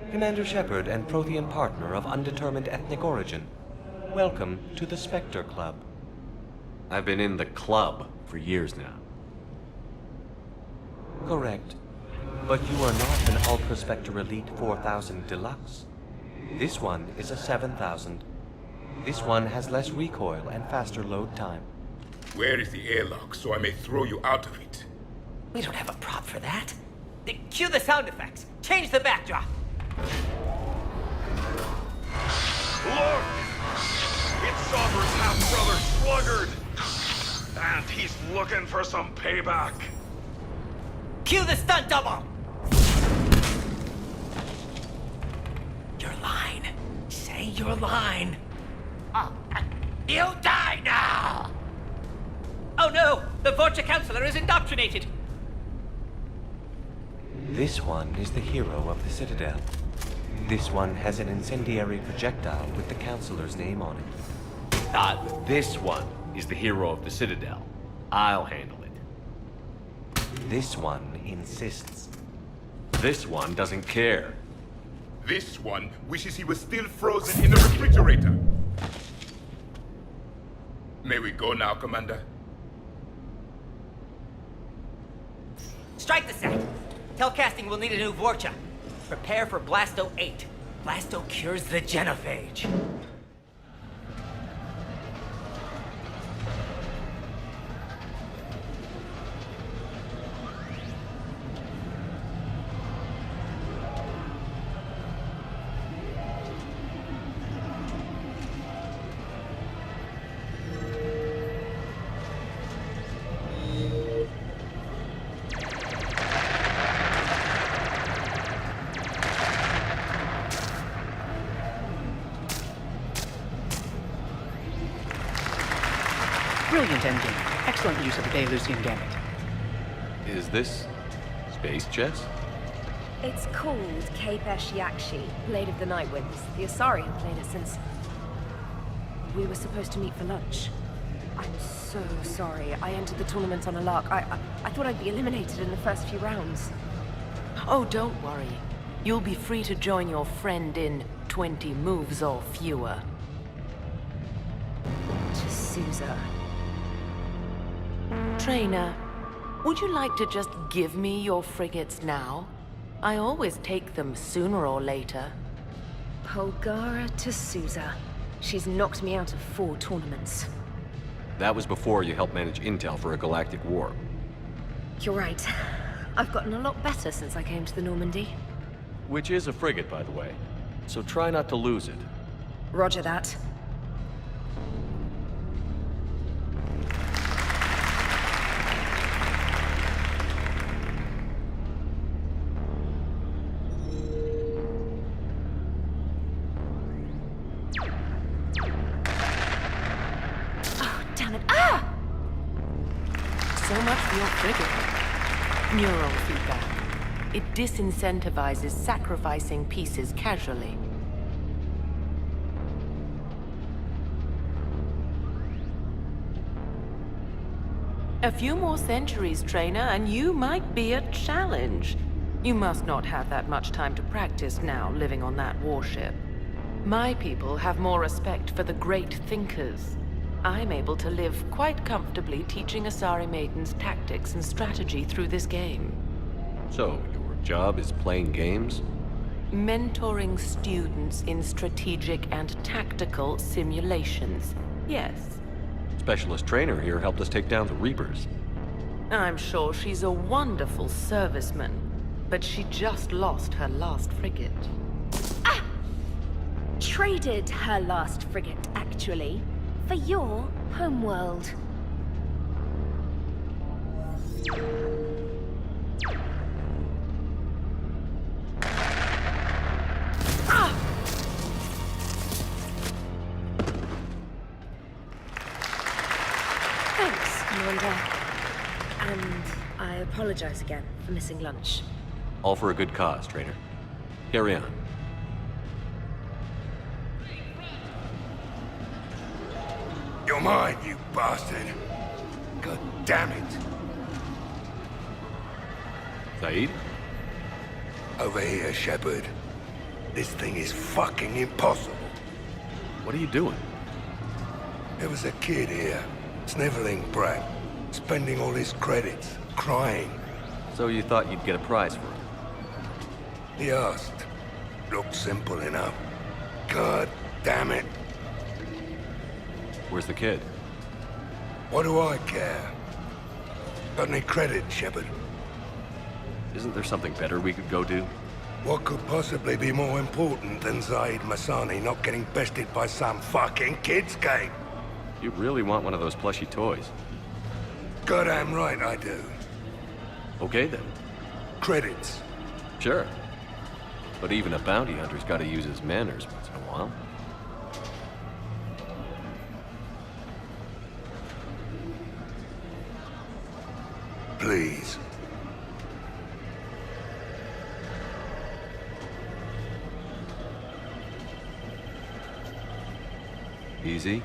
Commander Shepard and Prothean partner of undetermined ethnic origin. Welcome to the Spectre Club. I've been in the club for years now. Correct. But you are not an Ultra Spectre Elite 4000 Deluxe. This one is a 7000. This one has less recoil and faster load time. Where is the airlock so I may throw you out of it? We don't have a prop for that. Cue the sound effects. Change the backdrop. Look! It's Sovereign's half-brother, Sluggard! And he's looking for some payback. Cue the stunt double! Your line. Say your line. You die now! Oh no! The Vorcha Counselor is indoctrinated! This one is the hero of the Citadel. This one has an incendiary projectile with the Counselor's name on it. This one is the hero of the Citadel. I'll handle it. This one insists. This one doesn't care. This one wishes he was still frozen in the refrigerator. May we go now, Commander? Strike the set! Telcasting will need a new Vorcha. Prepare for Blasto 8. Blasto cures the genophage. Brilliant endgame. Excellent use of the Delusian Gambit. Is this space chess? It's called Kapesh Yakshi, Blade of the Night Winds. The Asari have played it since... we were supposed to meet for lunch. I'm so sorry. I entered the tournament on a lark. I thought I'd be eliminated in the first few rounds. Oh, don't worry. You'll be free to join your friend in 20 moves or fewer. T'Souza. Trainer, would you like to just give me your frigates now? I always take them sooner or later. Polgara T'Souza. She's knocked me out of 4 tournaments. That was before you helped manage intel for a galactic war. You're right. I've gotten a lot better since I came to the Normandy. Which is a frigate, by the way. So try not to lose it. Roger that. Neural feedback. It disincentivizes sacrificing pieces casually. A few more centuries, Trainer, and you might be a challenge. You must not have that much time to practice now, living on that warship. My people have more respect for the great thinkers. I'm able to live quite comfortably teaching Asari maidens tactics and strategy through this game. So, your job is playing games? Mentoring students in strategic and tactical simulations. Yes. Specialist trainer here helped us take down the Reapers. I'm sure she's a wonderful serviceman, but she just lost her last frigate. Traded her last frigate, actually. For your homeworld. Thanks, Commander. And I apologize again for missing lunch. All for a good cause, trainer. Carry on. You're mine, you bastard! God damn it! Saeed? Over here, Shepard. This thing is fucking impossible. What are you doing? There was a kid here, sniveling brat, spending all his credits, crying. So you thought you'd get a prize for it? He asked. Looked simple enough. God damn it. Where's the kid? What do I care? Got any credit, Shepard? Isn't there something better we could go do? What could possibly be more important than Zaid Masani not getting bested by some fucking kid's game? You really want one of those plushy toys? Goddamn right I do. Okay then. Credits. Sure. But even a bounty hunter's gotta use his manners once in a while. Please. Easy.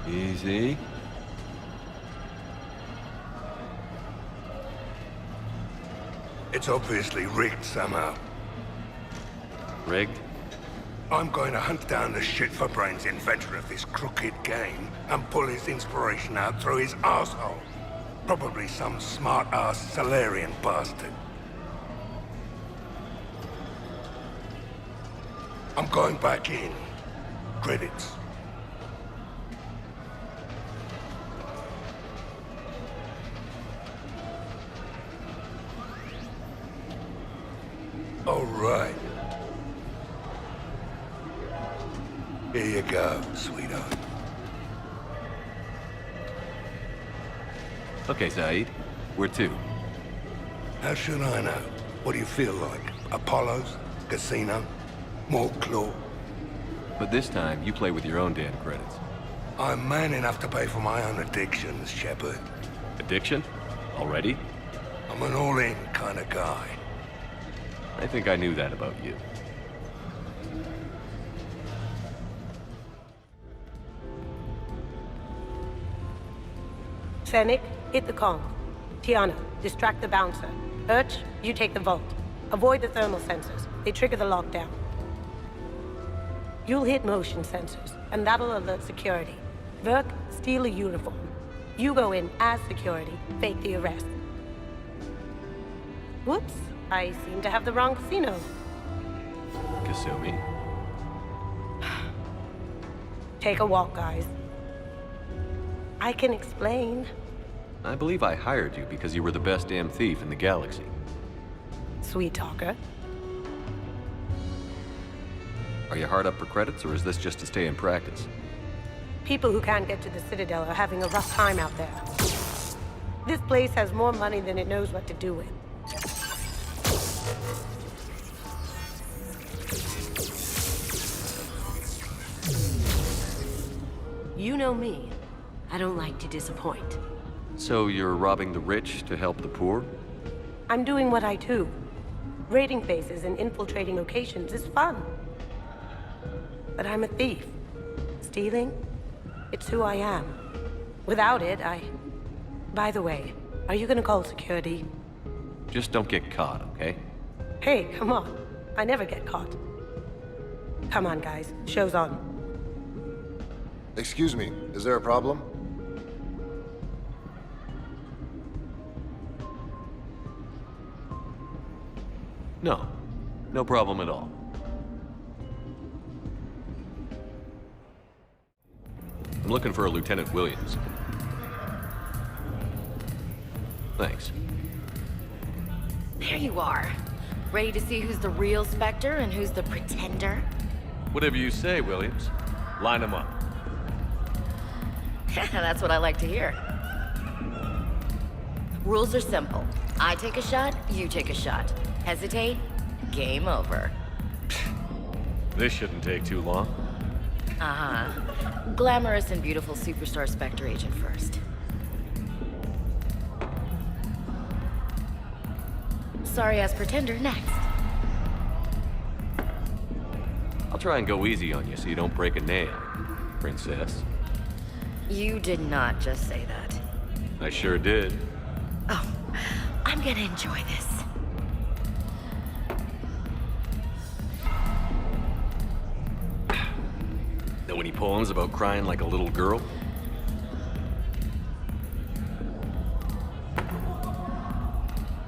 Easy. It's obviously rigged somehow. Rigged? I'm going to hunt down the shit-for-brains inventor of this crooked game and pull his inspiration out through his asshole. Probably some smart-ass Salarian bastard. I'm going back in. Credits. All right. Here you go, sweetheart. Okay, Saeed. Where to? How should I know? What do you feel like? Apollo's? Casino? More claw? But this time, you play with your own damn credits. I'm man enough to pay for my own addictions, Shepard. Addiction? Already? I'm an all-in kind of guy. I think I knew that about you. Fennec, hit the comms. Tiana, distract the bouncer. Urch, you take the vault. Avoid the thermal sensors. They trigger the lockdown. You'll hit motion sensors, and that'll alert security. Verk, steal a uniform. You go in as security, fake the arrest. Whoops, I seem to have the wrong casino. Kasumi. Take a walk, guys. I can explain. I believe I hired you because you were the best damn thief in the galaxy. Sweet talker. Are you hard up for credits, or is this just to stay in practice? People who can't get to the Citadel are having a rough time out there. This place has more money than it knows what to do with. You know me. I don't like to disappoint. So you're robbing the rich to help the poor? I'm doing what I do. Raiding bases and infiltrating locations is fun. But I'm a thief. Stealing? It's who I am. Without it, By the way, are you gonna call security? Just don't get caught, okay? Hey, come on. I never get caught. Come on, guys. Show's on. Excuse me, is there a problem? No. No problem at all. I'm looking for a Lieutenant Williams. Thanks. There you are. Ready to see who's the real Spectre and who's the pretender? Whatever you say, Williams. Line them up. That's what I like to hear. Rules are simple. I take a shot, you take a shot. Hesitate, game over. This shouldn't take too long. Uh-huh. Glamorous and beautiful superstar Spectre agent first. Sorry-ass pretender next. I'll try and go easy on you so you don't break a nail, princess. You did not just say that. I sure did. Oh, I'm gonna enjoy this. got any poems about crying like a little girl?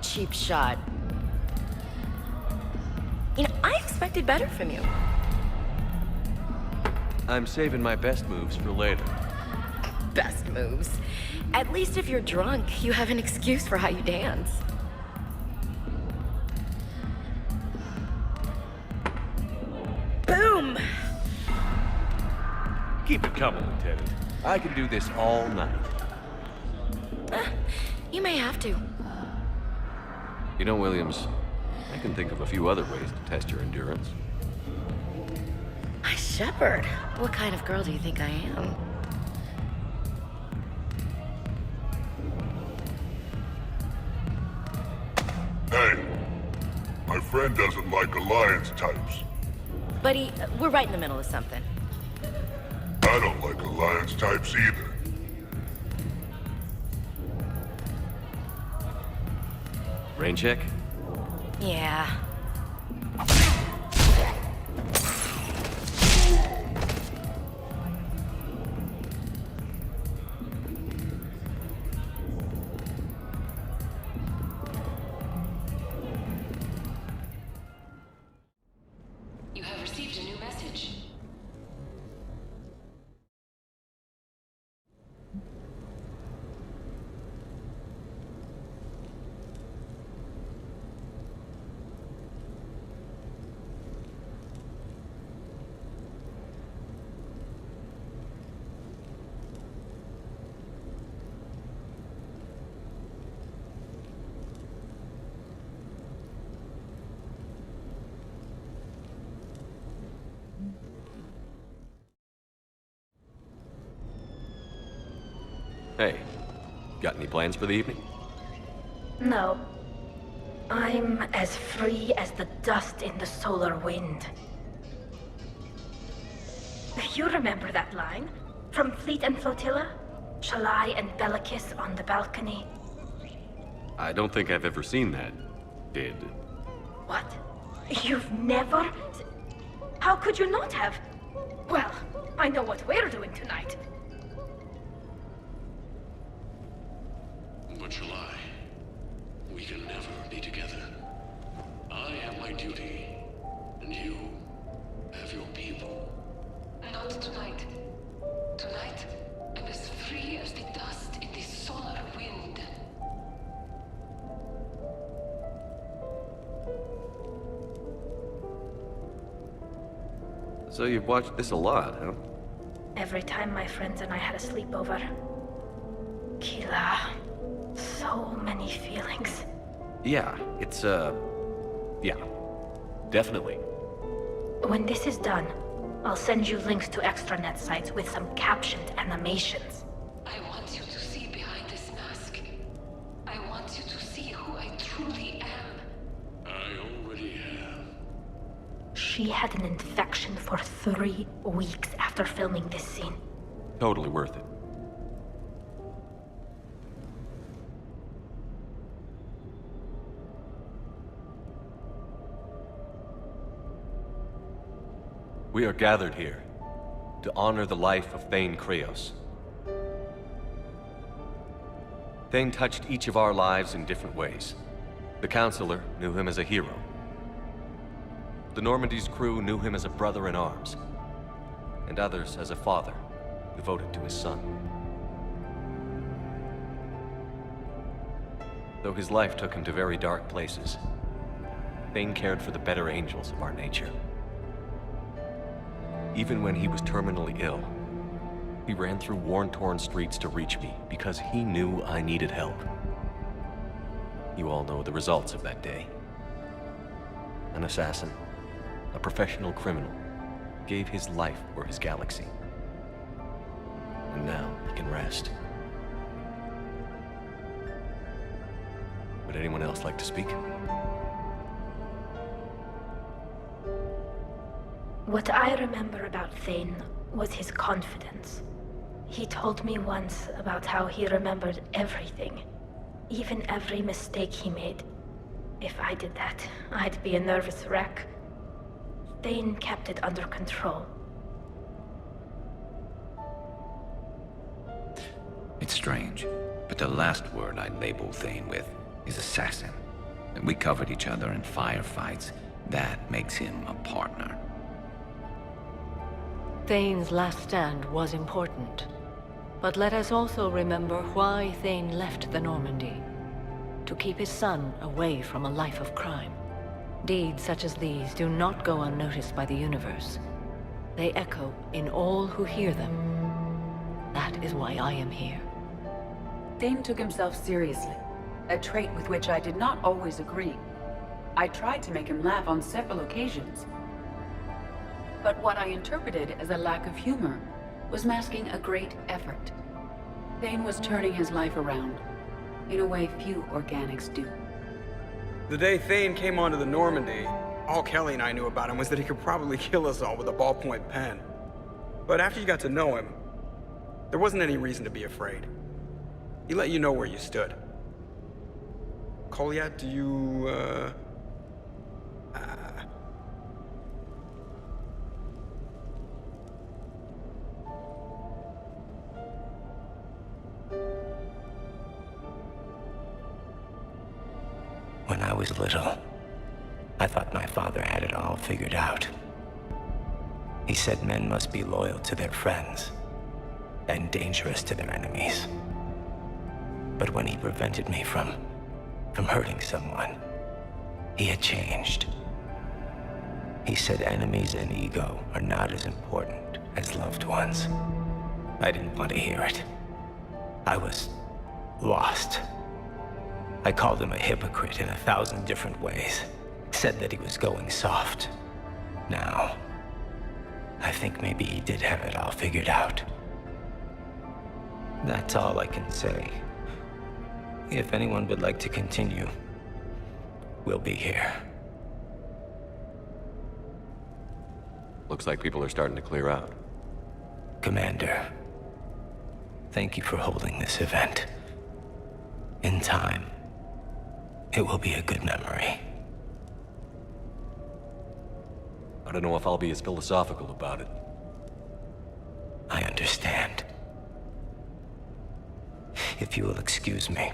Cheap shot. You know, I expected better from you. I'm saving my best moves for later. Best moves. At least if you're drunk, you have an excuse for how you dance. Boom! Keep it coming, Lieutenant. I can do this all night. You may have to. You know, Williams, I can think of a few other ways to test your endurance. Shepard, what kind of girl do you think I am? Hey, my friend doesn't like alliance types. Buddy, we're right in the middle of something. I don't like alliance types either. Rain check? Yeah. You have received a new message. Hey, got any plans for the evening? No. I'm as free as the dust in the solar wind. You remember that line? From Fleet and Flotilla? Shalai and Bellicus on the balcony? I don't think I've ever seen that. Did. What? You've never? How could you not have? Well, I know what we're doing tonight. But Shalai, we can never be together. I have my duty, and you have your people. Not tonight. Tonight, I'm as free as the dust in the solar wind. So you've watched this a lot, huh? Every time my friends and I had a sleepover. Kila. So many feelings. Yeah, it's, yeah. Definitely. When this is done, I'll send you links to extranet sites with some captioned animations. I want you to see behind this mask. I want you to see who I truly am. I already have. She had an infection for 3 weeks after filming this scene. Totally worth it. We are gathered here to honor the life of Thane Kreos. Thane touched each of our lives in different ways. The Counselor knew him as a hero. The Normandy's crew knew him as a brother in arms, and others as a father devoted to his son. Though his life took him to very dark places, Thane cared for the better angels of our nature. Even when he was terminally ill, he ran through worn-torn streets to reach me because he knew I needed help. You all know the results of that day. An assassin, a professional criminal, gave his life for his galaxy. And now he can rest. Would anyone else like to speak? What I remember about Thane was his confidence. He told me once about how he remembered everything, even every mistake he made. If I did that, I'd be a nervous wreck. Thane kept it under control. It's strange, but the last word I'd label Thane with is assassin. We covered each other in firefights. That makes him a partner. Thane's last stand was important. But let us also remember why Thane left the Normandy. To keep his son away from a life of crime. Deeds such as these do not go unnoticed by the universe. They echo in all who hear them. That is why I am here. Thane took himself seriously, a trait with which I did not always agree. I tried to make him laugh on several occasions. But what I interpreted as a lack of humor was masking a great effort. Thane was turning his life around, in a way few organics do. The day Thane came onto the Normandy, all Kelly and I knew about him was that he could probably kill us all with a ballpoint pen. But after you got to know him, there wasn't any reason to be afraid. He let you know where you stood. Kolyat, do you, When I was little, I thought my father had it all figured out. He said men must be loyal to their friends and dangerous to their enemies. But when he prevented me from hurting someone, he had changed. He said enemies and ego are not as important as loved ones. I didn't want to hear it. I was lost. I called him a hypocrite in 1,000 different ways. Said that he was going soft. Now, I think maybe he did have it all figured out. That's all I can say. If anyone would like to continue, we'll be here. Looks like people are starting to clear out. Commander, thank you for holding this event. In time, it will be a good memory. I don't know if I'll be as philosophical about it. I understand. If you will excuse me,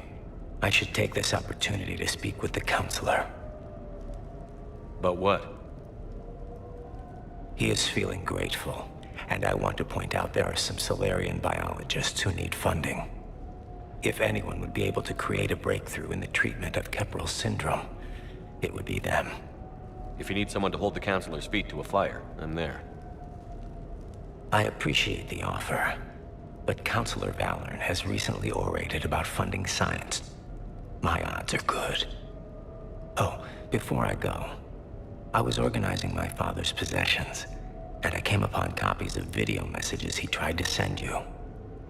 I should take this opportunity to speak with the counselor. About what? He is feeling grateful, and I want to point out there are some Solarian biologists who need funding. If anyone would be able to create a breakthrough in the treatment of Keppel syndrome, it would be them. If you need someone to hold the counselor's feet to a fire, I'm there. I appreciate the offer, but Counselor Valorn has recently orated about funding science. My odds are good. Oh, before I go, I was organizing my father's possessions, and I came upon copies of video messages he tried to send you.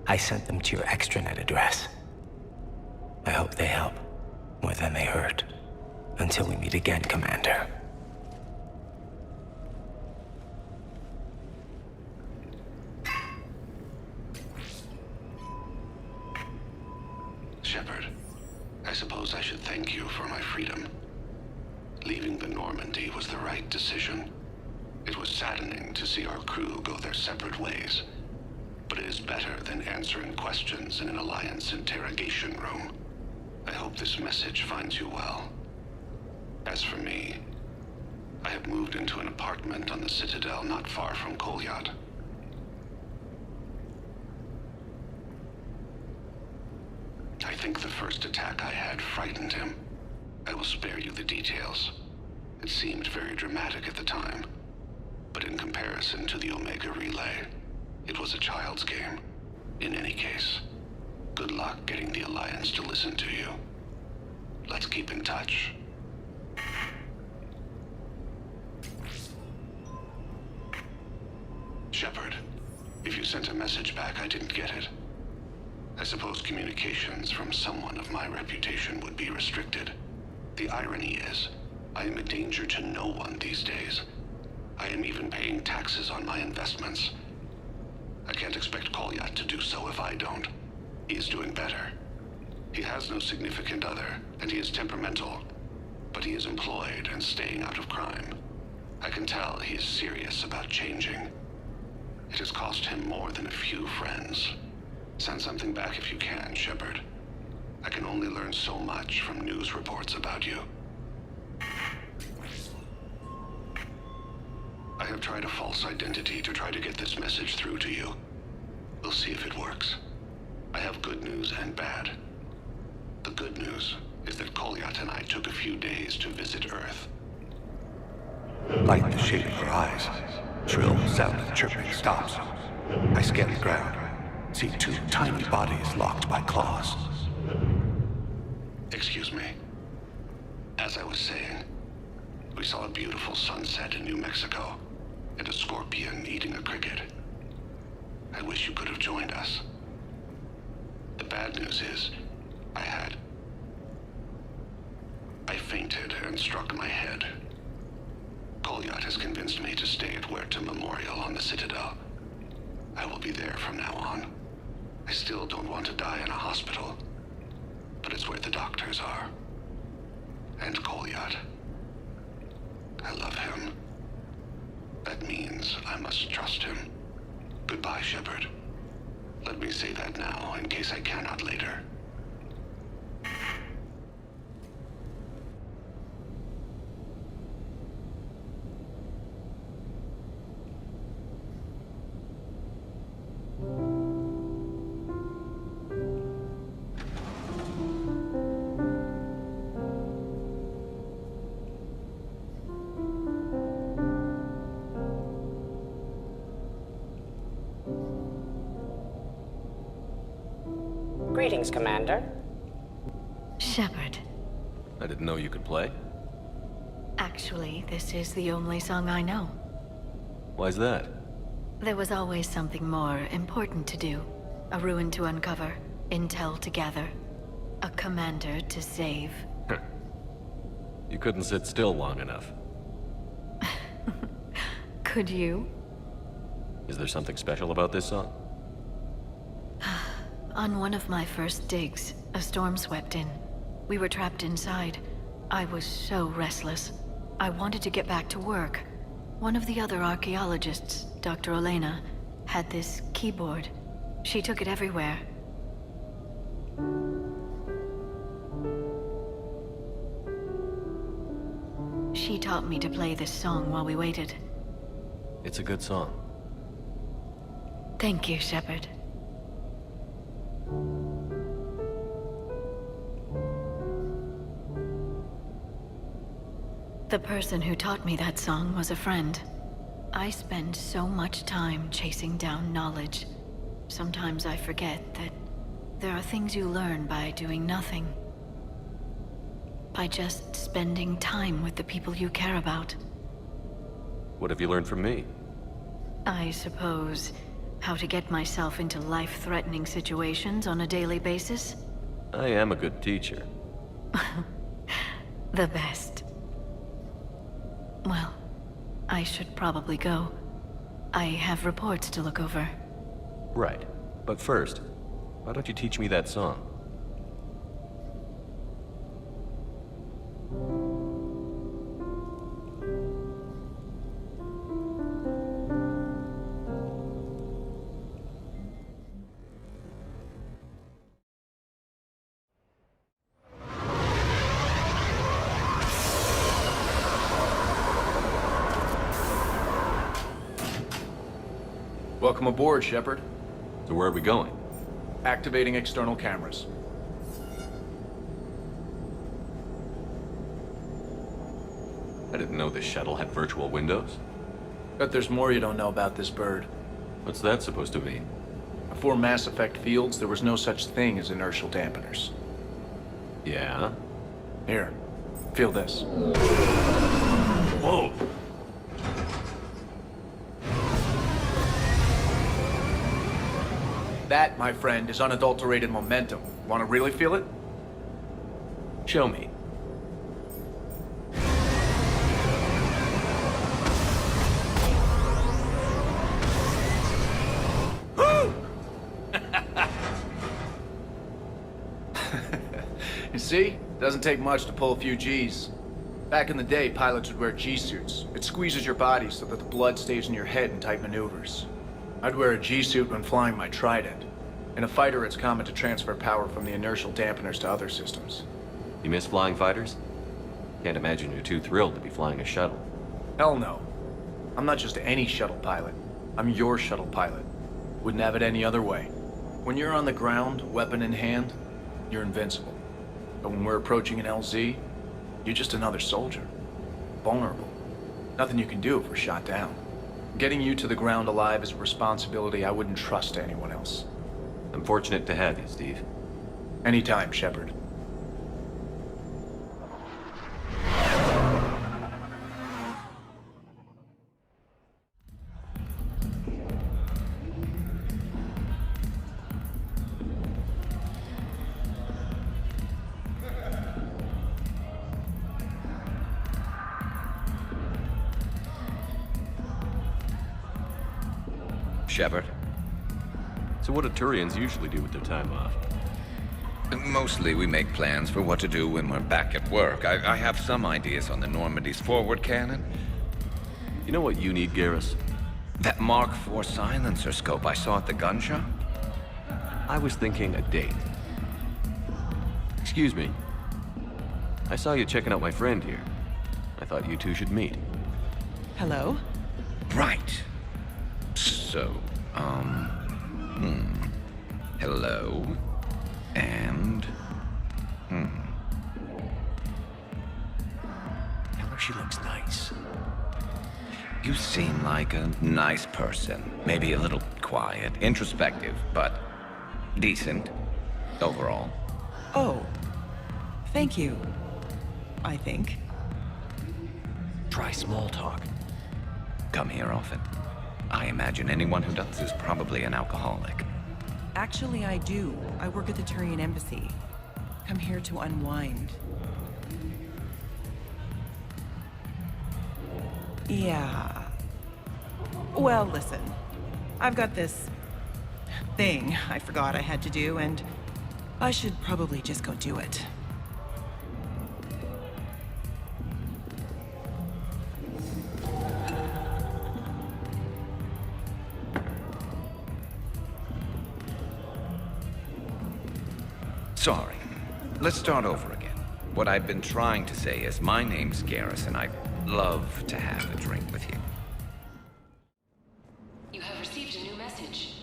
I sent them to your extranet address. I hope they help, more than they hurt. Until we meet again, Commander. Shepard, I suppose I should thank you for my freedom. Leaving the Normandy was the right decision. It was saddening to see our crew go their separate ways. But it is better than answering questions in an Alliance interrogation room. I hope this message finds you well. As for me, I have moved into an apartment on the Citadel not far from Kolyat. I think the first attack I had frightened him. I will spare you the details. It seemed very dramatic at the time, but in comparison to the Omega Relay, it was a child's game. In any case, good luck getting the Alliance to listen to you. Let's keep in touch. Shepard, if you sent a message back, I didn't get it. I suppose communications from someone of my reputation would be restricted. The irony is, I am a danger to no one these days. I am even paying taxes on my investments. I can't expect Kolyat to do so if I don't. He is doing better. He has no significant other, and he is temperamental. But he is employed and staying out of crime. I can tell he is serious about changing. It has cost him more than a few friends. Send something back if you can, Shepard. I can only learn so much from news reports about you. I have tried a false identity to try to get this message through to you. We'll see if it works. I have good news and bad. The good news is that Kolyat and I took a few days to visit Earth. Light the shape of her eyes. Shrill sound of chirping stops. I scan the ground. See two tiny bodies locked by claws. Excuse me. As I was saying, we saw a beautiful sunset in New Mexico, and a scorpion eating a cricket. I wish you could have joined us. The bad news is, I fainted and struck my head. Kolyat has convinced me to stay at Huerta Memorial on the Citadel. I will be there from now on. I still don't want to die in a hospital, but it's where the doctors are. And Kolyat. I love him. That means I must trust him. Goodbye, Shepard. Let me say that now, in case I cannot later. Greetings, Commander. Shepard. I didn't know you could play. Actually, this is the only song I know. Why's that? There was always something more important to do. A ruin to uncover, intel to gather, a commander to save. You couldn't sit still long enough. Could you? Is there something special about this song? On one of my first digs, a storm swept in. We were trapped inside. I was so restless. I wanted to get back to work. One of the other archaeologists, Dr. Olena, had this keyboard. She took it everywhere. She taught me to play this song while we waited. It's a good song. Thank you, Shepard. The person who taught me that song was a friend. I spend so much time chasing down knowledge. Sometimes I forget that there are things you learn by doing nothing. By just spending time with the people you care about. What have you learned from me? I suppose how to get myself into life-threatening situations on a daily basis. I am a good teacher. The best. Well, I should probably go. I have reports to look over. Right. But first, why don't you teach me that song? Welcome aboard, Shepard. So where are we going? Activating external cameras. I didn't know this shuttle had virtual windows. Bet there's more you don't know about this bird. What's that supposed to mean? Before Mass Effect fields, there was no such thing as inertial dampeners. Yeah? Here, feel this. Whoa! That, my friend, is unadulterated momentum. Want to really feel it? Show me. You see? Doesn't take much to pull a few Gs. Back in the day, pilots would wear G-suits. It squeezes your body so that the blood stays in your head in tight maneuvers. I'd wear a G-suit when flying my Trident. In a fighter, it's common to transfer power from the inertial dampeners to other systems. You miss flying fighters? Can't imagine you're too thrilled to be flying a shuttle. Hell no. I'm not just any shuttle pilot. I'm your shuttle pilot. Wouldn't have it any other way. When you're on the ground, weapon in hand, you're invincible. But when we're approaching an LZ, you're just another soldier. Vulnerable. Nothing you can do if we're shot down. Getting you to the ground alive is a responsibility I wouldn't trust to anyone else. I'm fortunate to have you, Steve. Anytime, Shepard. Shepard? So what do Turians usually do with their time off? Mostly we make plans for what to do when we're back at work. I have some ideas on the Normandy's forward cannon. You know what you need, Garrus? That Mark IV silencer scope I saw at the gun shop? I was thinking a date. Excuse me. I saw you checking out my friend here. I thought you two should meet. Hello? Right. So, hello. And, Tell her she looks nice. You seem like a nice person. Maybe a little quiet, introspective, but decent overall. Oh. Thank you. I think. Try small talk. Come here often. I imagine anyone who does is probably an alcoholic. Actually, I do. I work at the Turian embassy. Come here to unwind. Yeah. Well, listen. I've got this thing I forgot I had to do, and I should probably just go do it. Sorry. Let's start over again. What I've been trying to say is my name's Garrus, and I'd love to have a drink with you. You have received a new message.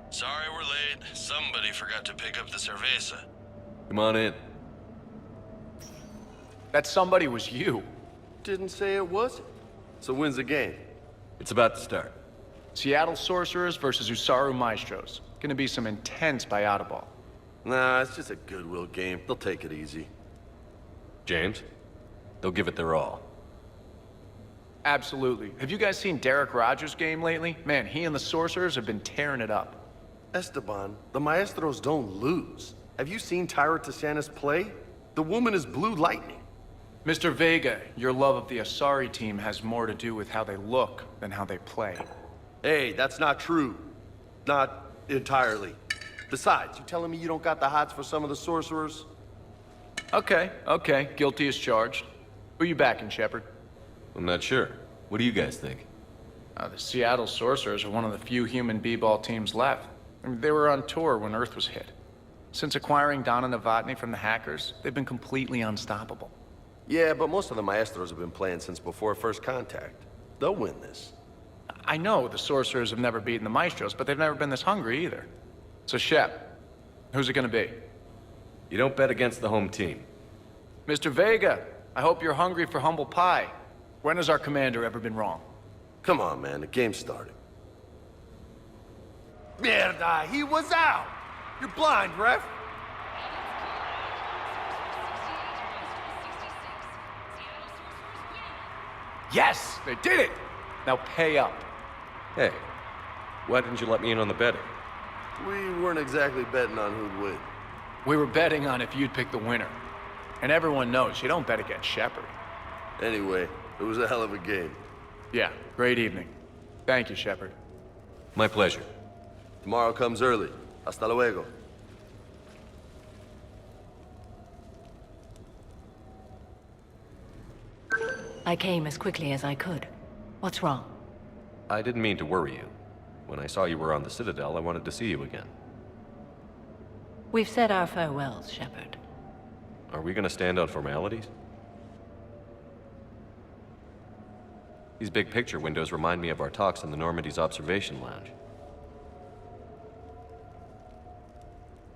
Sorry we're late. Somebody forgot to pick up the cerveza. Come on in. That somebody was you. Didn't say it was. So when's the game? It's about to start. Seattle Sorcerers versus Usaru Maestros. Gonna be some intense buyout ball. Nah, it's just a goodwill game. They'll take it easy. James? They'll give it their all. Absolutely. Have you guys seen Derek Rogers' game lately? Man, he and the Sorcerers have been tearing it up. Esteban, the Maestros don't lose. Have you seen Tyra Tassanis play? The woman is blue lightning. Mr. Vega, your love of the Asari team has more to do with how they look than how they play. Hey, that's not true. Not entirely. Besides, you telling me you don't got the hots for some of the Sorcerers? Okay. Guilty as charged. Who you backing, Shepard? I'm not sure. What do you guys think? The Seattle Sorcerers are one of the few human b-ball teams left. I mean, they were on tour when Earth was hit. Since acquiring Donna Novotny from the hackers, they've been completely unstoppable. Yeah, but most of the Maestros have been playing since before first contact. They'll win this. I know the Sorcerers have never beaten the Maestros, but they've never been this hungry either. So, Shep, who's it gonna be? You don't bet against the home team. Mr. Vega, I hope you're hungry for humble pie. When has our commander ever been wrong? Come on, man, the game's starting. Mierda, he was out! You're blind, ref! Yes, they did it! Now pay up. Hey, why didn't you let me in on the betting? We weren't exactly betting on who'd win. We were betting on if you'd pick the winner. And everyone knows you don't bet against Shepard. Anyway, It was a hell of a game. Yeah, great evening. Thank you, Shepard. My pleasure. Tomorrow comes early. Hasta luego. I came as quickly as I could. What's wrong? I didn't mean to worry you. When I saw you were on the Citadel, I wanted to see you again. We've said our farewells, Shepard. Are we gonna stand on formalities? These big picture windows remind me of our talks in the Normandy's observation lounge.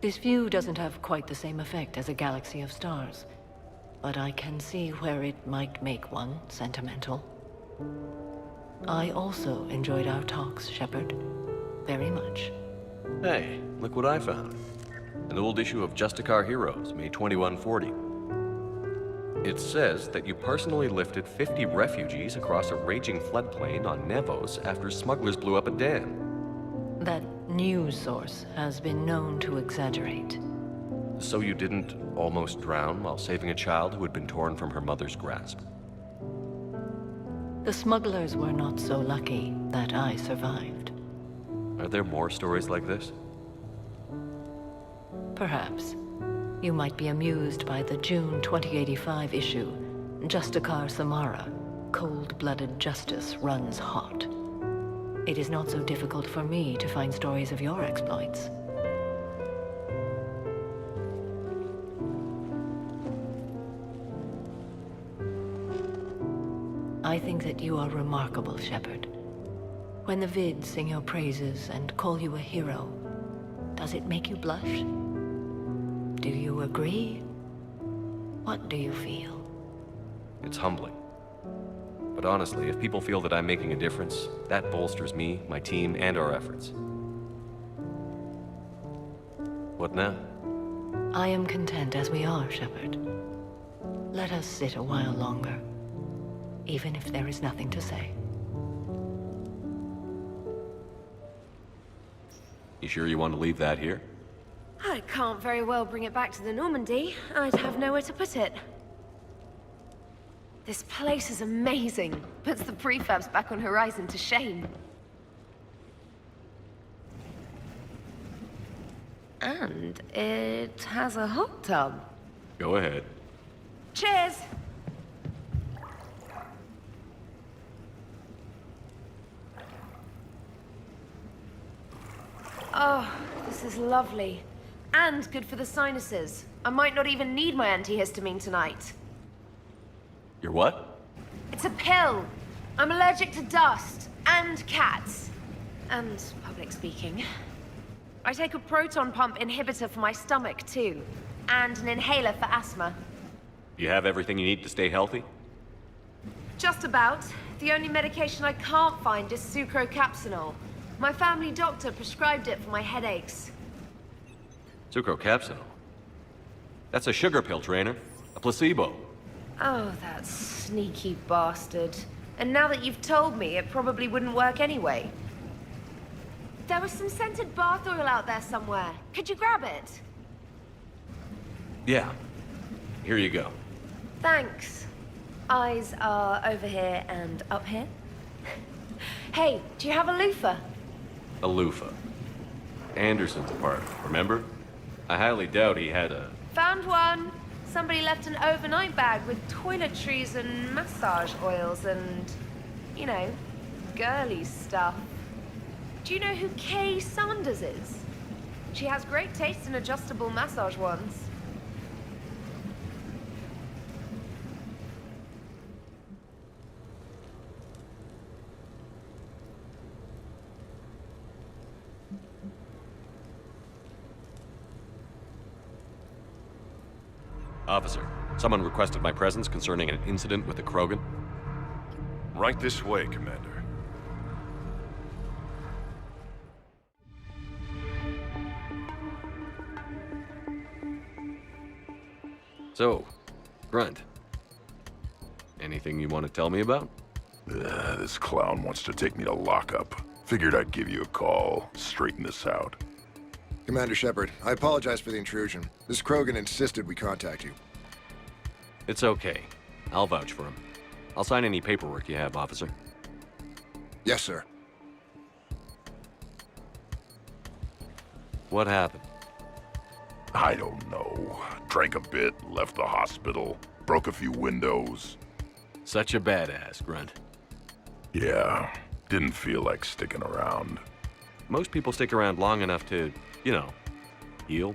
This view doesn't have quite the same effect as a galaxy of stars, but I can see where it might make one sentimental. I also enjoyed our talks, Shepard. Very much. Hey, look what I found. An old issue of Justicar Heroes, May 2140. It says that you personally lifted 50 refugees across a raging floodplain on Nevos after smugglers blew up a dam. That news source has been known to exaggerate. So you didn't almost drown while saving a child who had been torn from her mother's grasp? The smugglers were not so lucky that I survived. Are there more stories like this? Perhaps. You might be amused by the June 2085 issue, Justicar Samara, Cold-Blooded Justice Runs Hot. It is not so difficult for me to find stories of your exploits. I think that you are remarkable, Shepard. When the vids sing your praises and call you a hero, does it make you blush? Do you agree? What do you feel? It's humbling. But honestly, if people feel that I'm making a difference, that bolsters me, my team, and our efforts. What now? I am content as we are, Shepard. Let us sit a while longer, even if there is nothing to say. You sure you want to leave that here? I can't very well bring it back to the Normandy. I'd have nowhere to put it. This place is amazing. Puts the prefabs back on Horizon to shame. And it has a hot tub. Go ahead. Cheers! Oh, this is lovely. And good for the sinuses. I might not even need my antihistamine tonight. Your what? It's a pill. I'm allergic to dust, and cats, and public speaking. I take a proton pump inhibitor for my stomach, too, and an inhaler for asthma. You have everything you need to stay healthy? Just about. The only medication I can't find is sucrocapsinol. My family doctor prescribed it for my headaches. Sucrocapsinol? That's a sugar pill, Trainer. A placebo. Oh, that sneaky bastard. And now that you've told me, it probably wouldn't work anyway. There was some scented bath oil out there somewhere. Could you grab it? Yeah. Here you go. Thanks. Eyes are over here and up here. Hey, do you have a loofah? A loofah. Anderson's apartment, remember? I highly doubt he had a... Found one. Somebody left an overnight bag with toiletries and massage oils and, you know, girly stuff. Do you know who Kay Sanders is? She has great taste in adjustable massage wands. Officer, someone requested my presence concerning an incident with the Krogan. Right this way, Commander. So, Grunt. Anything you want to tell me about? This clown wants to take me to lockup. Figured I'd give you a call, straighten this out. Commander Shepard, I apologize for the intrusion. This Krogan insisted we contact you. It's okay. I'll vouch for him. I'll sign any paperwork you have, officer. Yes, sir. What happened? I don't know. Drank a bit, left the hospital, broke a few windows. Such a badass, Grunt. Yeah, didn't feel like sticking around. Most people stick around long enough to, you know, heal.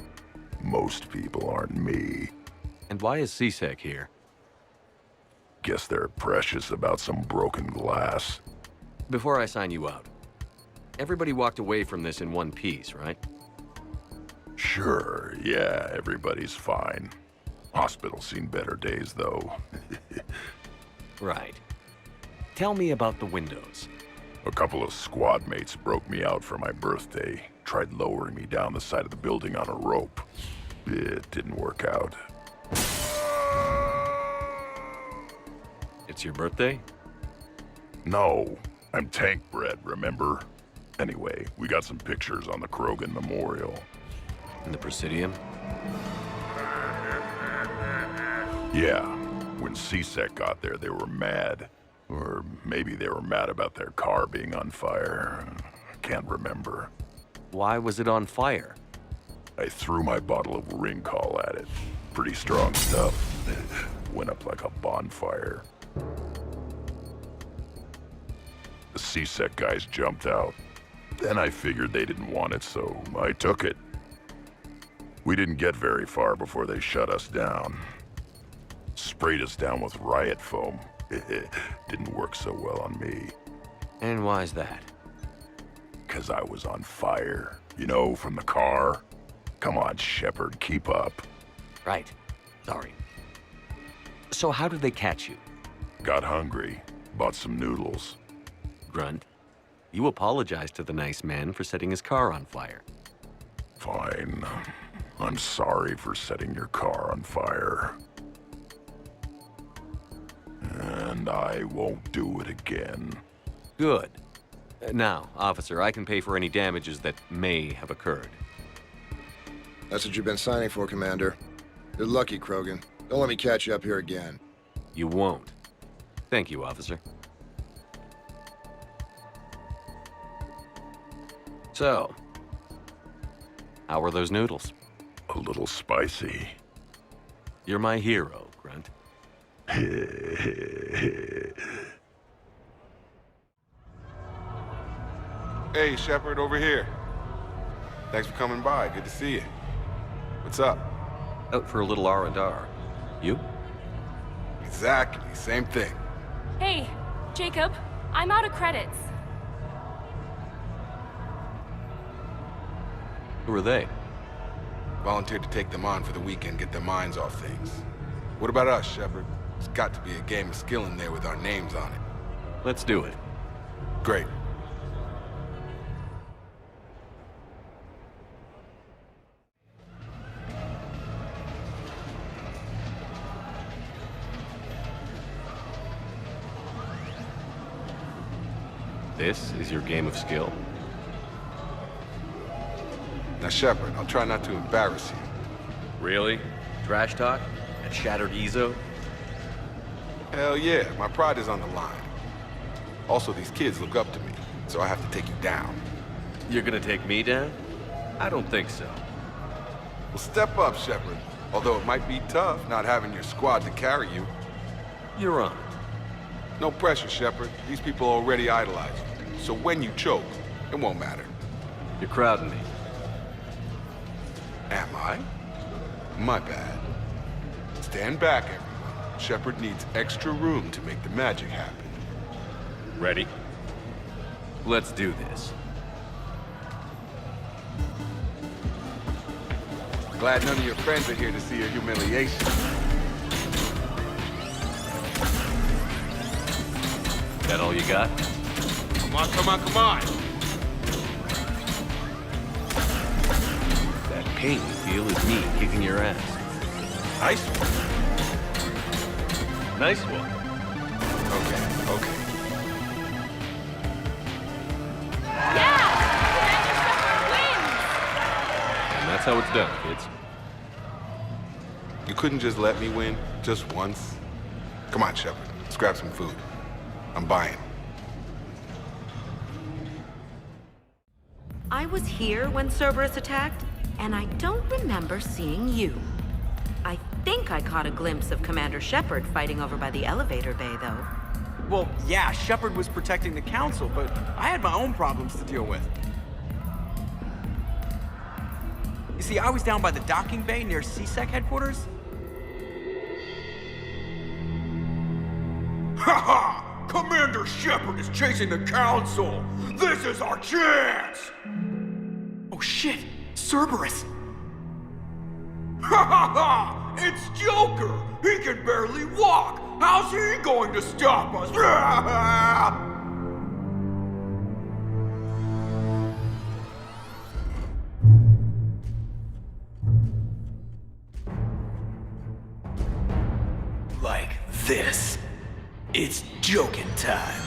Most people aren't me. And why is C-Sec here? Guess they're precious about some broken glass. Before I sign you out, everybody walked away from this in one piece, right? Sure, yeah, everybody's fine. Hospital's seen better days, though. Right. Tell me about the windows. A couple of squad mates broke me out for my birthday. Tried lowering me down the side of the building on a rope. It didn't work out. It's your birthday? No, I'm tank bred, remember? Anyway, we got some pictures on the Krogan Memorial. In the Presidium? Yeah, when C-Sec got there, they were mad. Or maybe they were mad about their car being on fire. Can't remember. Why was it on fire? I threw my bottle of Ringcall at it. Pretty strong stuff. Went up like a bonfire. The C-Sec guys jumped out. Then I figured they didn't want it, so I took it. We didn't get very far before they shut us down. Sprayed us down with riot foam. Didn't work so well on me. And why's that? 'Cause I was on fire. You know, from the car. Come on, Shepard, keep up. Right. Sorry. So how did they catch you? Got hungry. Bought some noodles. Grunt, you apologized to the nice man for setting his car on fire. Fine. I'm sorry for setting your car on fire. And I won't do it again. Good. Now, officer, I can pay for any damages that may have occurred. That's what you've been signing for, Commander. You're lucky, Krogan. Don't let me catch you up here again. You won't. Thank you, officer. So, how were those noodles? A little spicy. You're my hero, Grunt. Hey, Shepard, over here. Thanks for coming by. Good to see you. What's up? Out for a little R&R. You? Exactly. Same thing. Hey, Jacob. I'm out of credits. Who are they? Volunteered to take them on for the weekend, get their minds off things. What about us, Shepard? There's got to be a game of skill in there with our names on it. Let's do it. Great. This is your game of skill? Now, Shepard, I'll try not to embarrass you. Really? Trash talk? At Shattered Ezo? Hell yeah, my pride is on the line. Also, these kids look up to me, so I have to take you down. You're gonna take me down? I don't think so. Well, step up, Shepard. Although it might be tough not having your squad to carry you. You're on it. No pressure, Shepard. These people already idolize you. So when you choke, it won't matter. You're crowding me. Am I? My bad. Stand back, everyone. Shepard needs extra room to make the magic happen. Ready? Let's do this. Glad none of your friends are here to see your humiliation. That all you got? Come on, come on, come on! That pain you feel is me kicking your ass. Nice one. Nice one. Okay, okay. And that's how it's done, kids. You couldn't just let me win, just once? Come on, Shepard. Let's grab some food. I'm buying. I was here when Cerberus attacked, and I don't remember seeing you. I think I caught a glimpse of Commander Shepard fighting over by the elevator bay, though. Well, yeah, Shepard was protecting the Council, but I had my own problems to deal with. You see, I was down by the docking bay near CSEC headquarters. Ha! Commander Shepard is chasing the Council! This is our chance! Oh shit! Cerberus! Ha ha ha! It's Joker! He can barely walk! How's he going to stop us? Like this. It's joking time.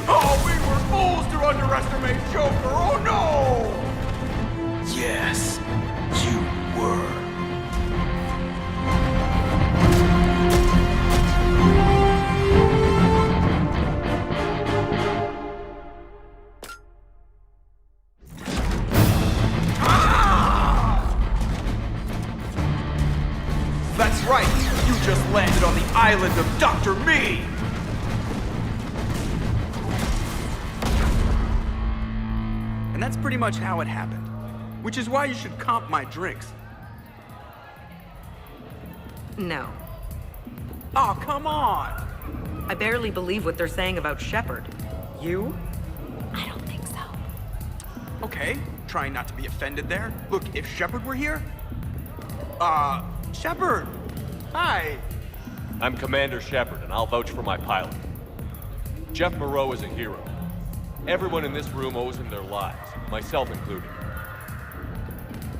Oh, we were fools to underestimate Joker! Oh no! Yes, you were. That's right! You just landed on the island of Dr. Me! And that's pretty much how it happened. Which is why you should comp my drinks. No. Oh, come on! I barely believe what they're saying about Shepard. You? I don't think so. Okay, trying not to be offended there. Look, if Shepard were here... Shepard! Hi! I'm Commander Shepard, and I'll vouch for my pilot. Jeff Moreau is a hero. Everyone in this room owes him their lives, myself included.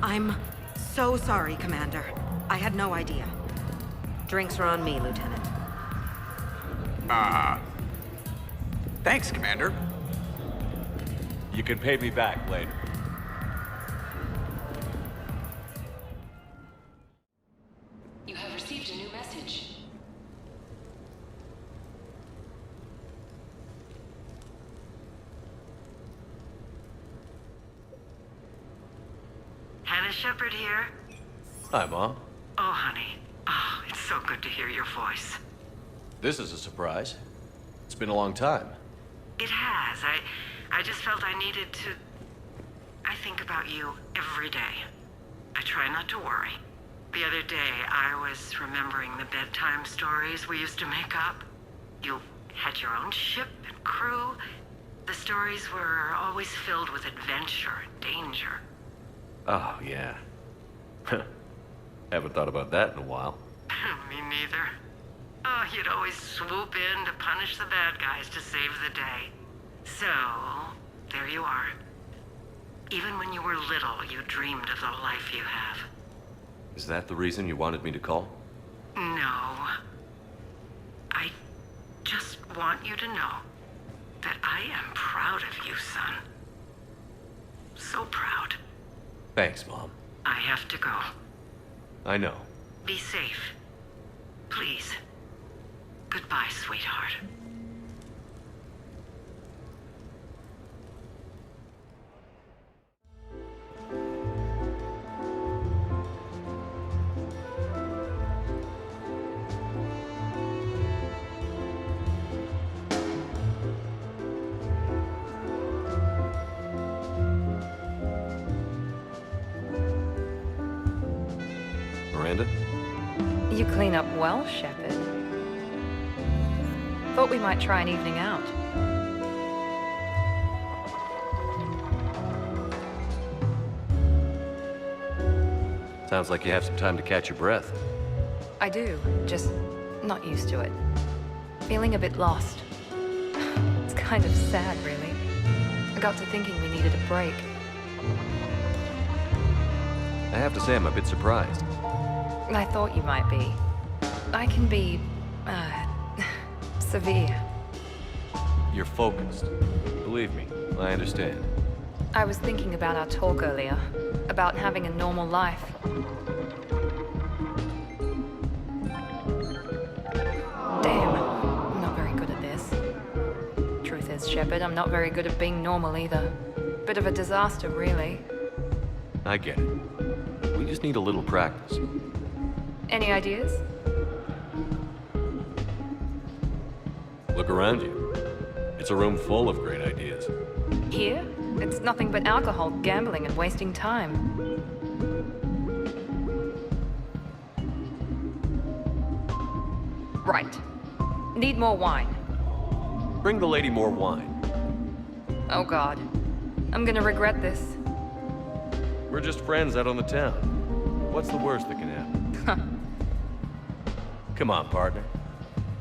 I'm so sorry, Commander. I had no idea. Drinks are on me, Lieutenant. Thanks, Commander. You can pay me back later. You have received a new message. Hannah Shepard here. Hi, Mom. Oh, honey. Oh, it's so good to hear your voice. This is a surprise. It's been a long time. It has. I just felt I needed to... I think about you every day. I try not to worry. The other day, I was remembering the bedtime stories we used to make up. You had your own ship and crew. The stories were always filled with adventure and danger. Oh, yeah. Haven't thought about that in a while. Me neither. Oh, you'd always swoop in to punish the bad guys to save the day. So, there you are. Even when you were little, you dreamed of the life you have. Is that the reason you wanted me to call? No. I just want you to know that I am proud of you, son. So proud. Thanks, Mom. I have to go. I know. Be safe. Please. Goodbye, sweetheart. Miranda? You clean up well, Shepard. Thought we might try an evening out. Sounds like you have some time to catch your breath. I do, just not used to it. Feeling a bit lost. It's kind of sad, really. I got to thinking we needed a break. I have to say I'm a bit surprised. I thought you might be. I can be, severe. You're focused. Believe me, I understand. I was thinking about our talk earlier, about having a normal life. Damn, I'm not very good at this. Truth is, Shepard, I'm not very good at being normal either. Bit of a disaster, really. I get it. We just need a little practice. Any ideas? Look around you. It's a room full of great ideas. Here? It's nothing but alcohol, gambling, and wasting time. Right. Need more wine. Bring the lady more wine. Oh God. I'm gonna regret this. We're just friends out on the town. What's the worst that can happen? Come on, partner.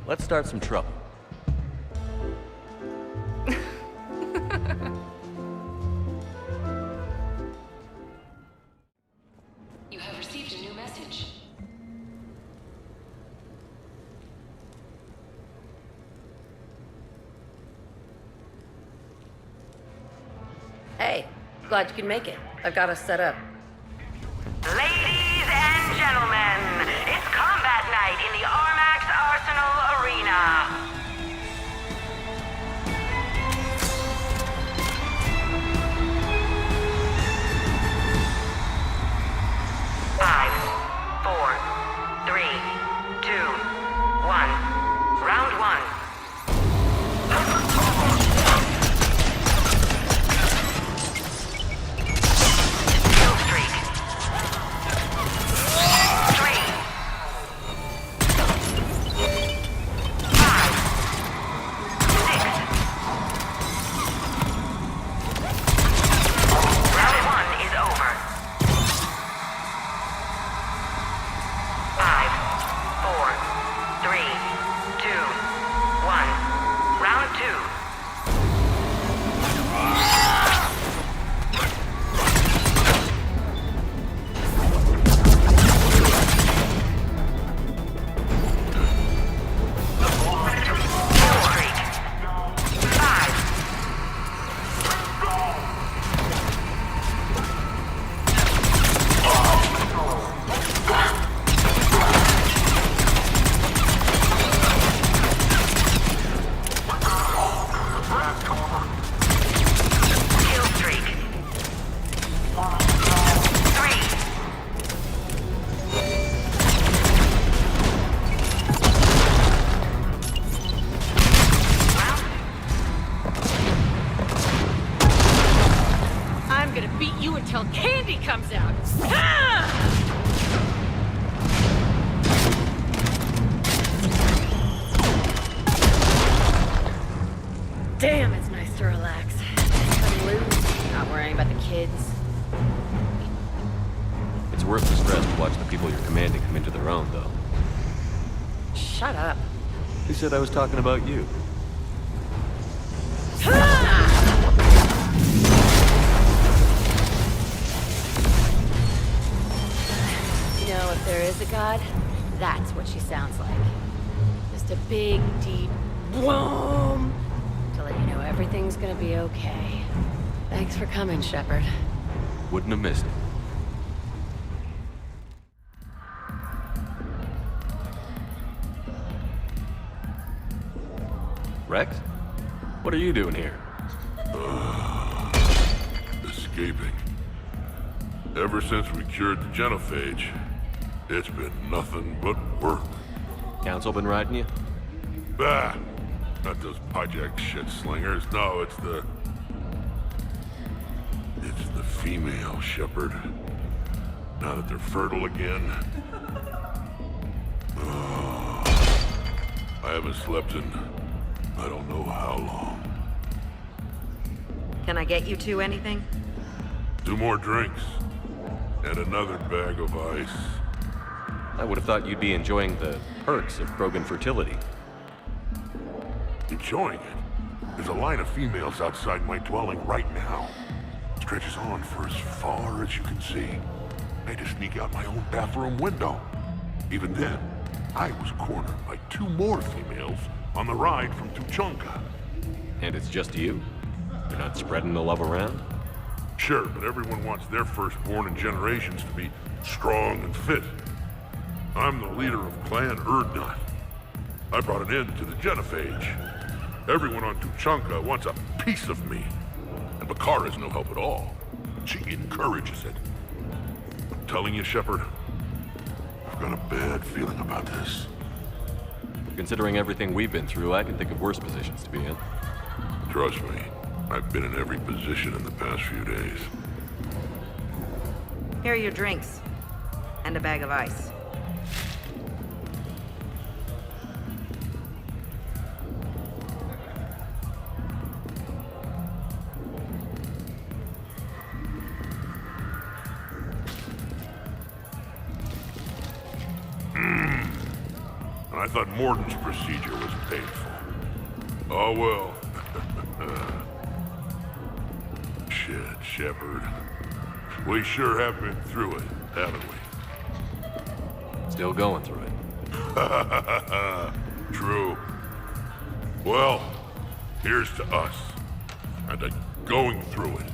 Let's start some trouble. You have received a new message. Hey, glad you could make it. I've got us set up. Ladies and gentlemen, it's combat night in the Armax Arsenal Arena. Five, four, three, two, one. Round one. Kill streak. 3, 5, 6. Round one is over. 5, 4, 3, 2, 1. Round two. Kill streak. 5. Kill streak. 3. I'm gonna beat you until candy comes out. Ah! Damn, it's nice to relax. Cutting loose, not worrying about the kids. It's worth the stress to watch the people you're commanding come into their own, though. Shut up. Who said I was talking about you? You know, if there is a god, that's what she sounds like. Just a big, deep boom to let you know everything's gonna be okay. Thanks for coming, Shepard. Wouldn't have missed it. Rex? What are you doing here? Escaping. Ever since we cured the genophage, it's been nothing but work. Council been riding you? Bah! Not those project shit slingers. No, it's the female, Shepard. Now that they're fertile again. I haven't slept in I don't know how long. Can I get you two anything? 2 more drinks. And another bag of ice. I would have thought you'd be enjoying the perks of Krogan fertility. Enjoying it? There's a line of females outside my dwelling right now. Stretches on for as far as you can see. I had to sneak out my own bathroom window. Even then, I was cornered by 2 more females on the ride from Tuchanka. And it's just you? You're not spreading the love around? Sure, but everyone wants their firstborn in generations to be strong and fit. I'm the leader of Clan Urdnot. I brought an end to the genophage. Everyone on Tuchanka wants a piece of me. And Bakara's no help at all. She encourages it. I'm telling you, Shepard, I've got a bad feeling about this. Considering everything we've been through, I can think of worse positions to be in. Trust me, I've been in every position in the past few days. Here are your drinks. And a bag of ice. I thought Morden's procedure was painful. Oh well. Shit, Shepard. We sure have been through it, haven't we? Still going through it. True. Well, here's to us. And to going through it.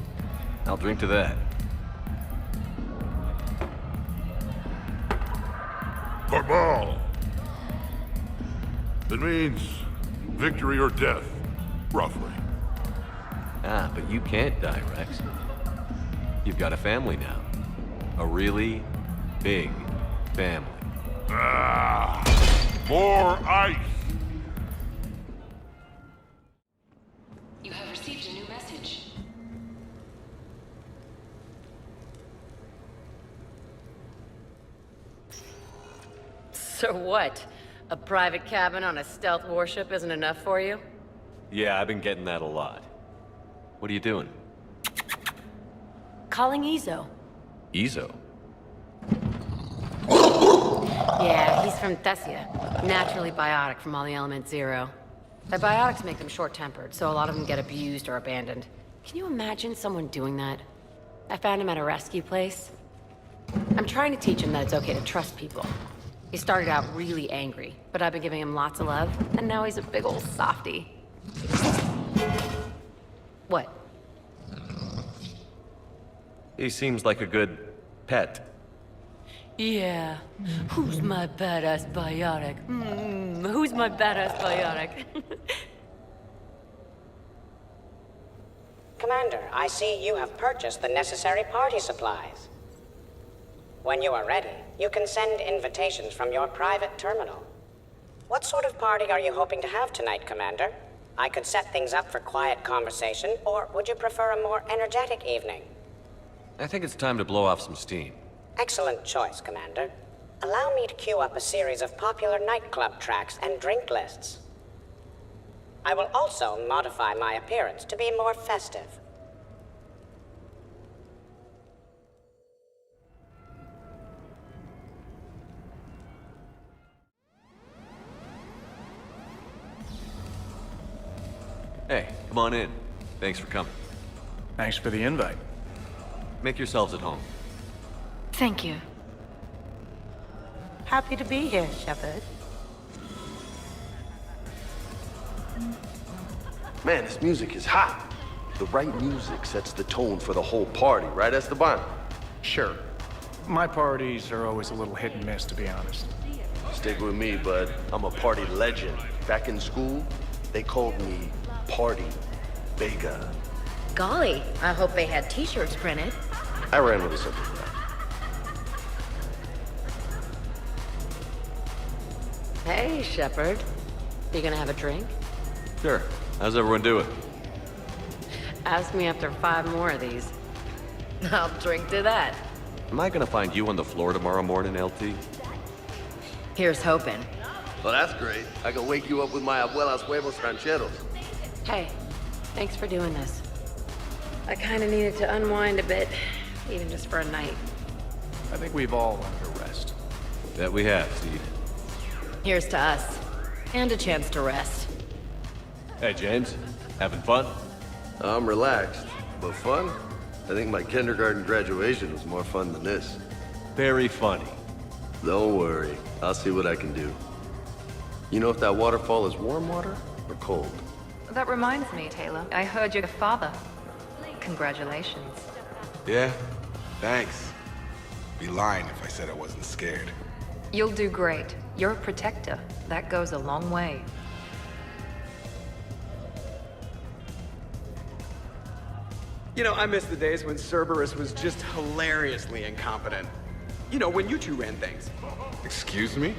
I'll drink to that. Cabal! It means victory or death, roughly. Ah, but you can't die, Rex. You've got a family now. A really big family. Ah! More ice! You have received a new message. So what? A private cabin on a stealth warship isn't enough for you? Yeah, I've been getting that a lot. What are you doing? Calling Izo. Izo? Yeah, he's from Thessia. Naturally biotic from all the Element Zero. The biotics make them short-tempered, so a lot of them get abused or abandoned. Can you imagine someone doing that? I found him at a rescue place. I'm trying to teach him that it's okay to trust people. He started out really angry, but I've been giving him lots of love, and now he's a big old softie. What? He seems like a good pet. Yeah. Who's my badass biotic? Who's my badass biotic? Commander, I see you have purchased the necessary party supplies. When you are ready, you can send invitations from your private terminal. What sort of party are you hoping to have tonight, Commander? I could set things up for quiet conversation, or would you prefer a more energetic evening? I think it's time to blow off some steam. Excellent choice, Commander. Allow me to queue up a series of popular nightclub tracks and drink lists. I will also modify my appearance to be more festive. Hey, come on in. Thanks for coming. Thanks for the invite. Make yourselves at home. Thank you. Happy to be here, Shepard. Man, this music is hot. The right music sets the tone for the whole party, right, Esteban? Sure. My parties are always a little hit and miss, to be honest. Stick with me, bud. I'm a party legend. Back in school, they called me Party Vega. Golly, I hope they had t-shirts printed. I ran with a simple plan. Hey, Shepard. You gonna have a drink? Sure. How's everyone doing? Ask me after 5 more of these. I'll drink to that. Am I gonna find you on the floor tomorrow morning, LT? Here's hoping. Well, that's great. I can wake you up with my abuela's huevos rancheros. Hey, thanks for doing this. I kinda needed to unwind a bit, even just for a night. I think we've all earned a rest. That we have, Steve. Here's to us. And a chance to rest. Hey, James. Having fun? I'm relaxed, but fun? I think my kindergarten graduation was more fun than this. Very funny. Don't worry. I'll see what I can do. You know if that waterfall is warm water or cold? That reminds me, Taylor. I heard you're a father. Congratulations. Yeah? Thanks. Be lying if I said I wasn't scared. You'll do great. You're a protector. That goes a long way. You know, I miss the days when Cerberus was just hilariously incompetent. You know, when you two ran things. Excuse me?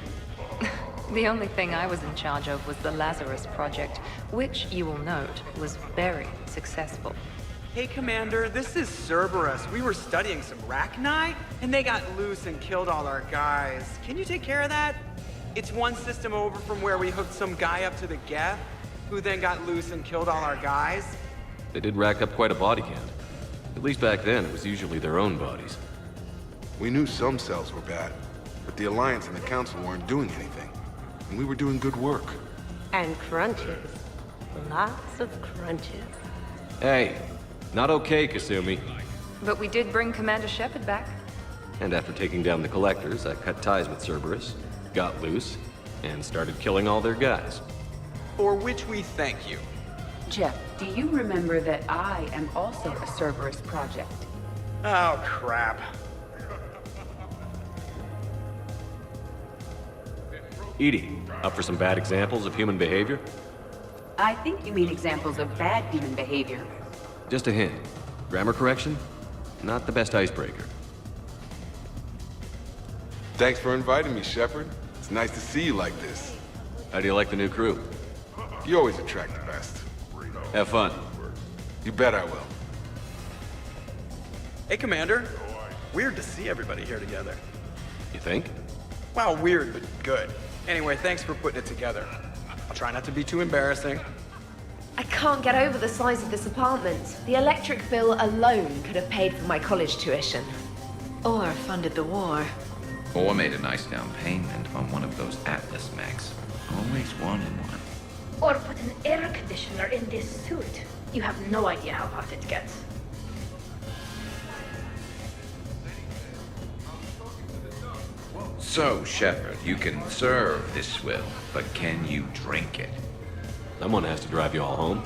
The only thing I was in charge of was the Lazarus Project, which, you will note, was very successful. Hey, Commander, this is Cerberus. We were studying some Rachni, and they got loose and killed all our guys. Can you take care of that? It's one system over from where we hooked some guy up to the Geth, who then got loose and killed all our guys. They did rack up quite a body count. At least back then, it was usually their own bodies. We knew some cells were bad, but the Alliance and the Council weren't doing anything. And we were doing good work. And crunches. Lots of crunches. Hey, not okay, Kasumi. But we did bring Commander Shepard back. And after taking down the Collectors, I cut ties with Cerberus, got loose, and started killing all their guys. For which we thank you. Jeff, do you remember that I am also a Cerberus project? Oh, crap. Edie, up for some bad examples of human behavior? I think you mean examples of bad human behavior. Just a hint. Grammar correction? Not the best icebreaker. Thanks for inviting me, Shepard. It's nice to see you like this. How do you like the new crew? You always attract the best. Have fun. You bet I will. Hey, Commander. Weird to see everybody here together. You think? Well, weird, but good. Anyway, thanks for putting it together. I'll try not to be too embarrassing. I can't get over the size of this apartment. The electric bill alone could have paid for my college tuition. Or funded the war. Or made a nice down payment on one of those Atlas mechs. Always wanted one. Or put an air conditioner in this suit. You have no idea how hot it gets. So, Shepard, you can serve this swill, but can you drink it? Someone has to drive you all home.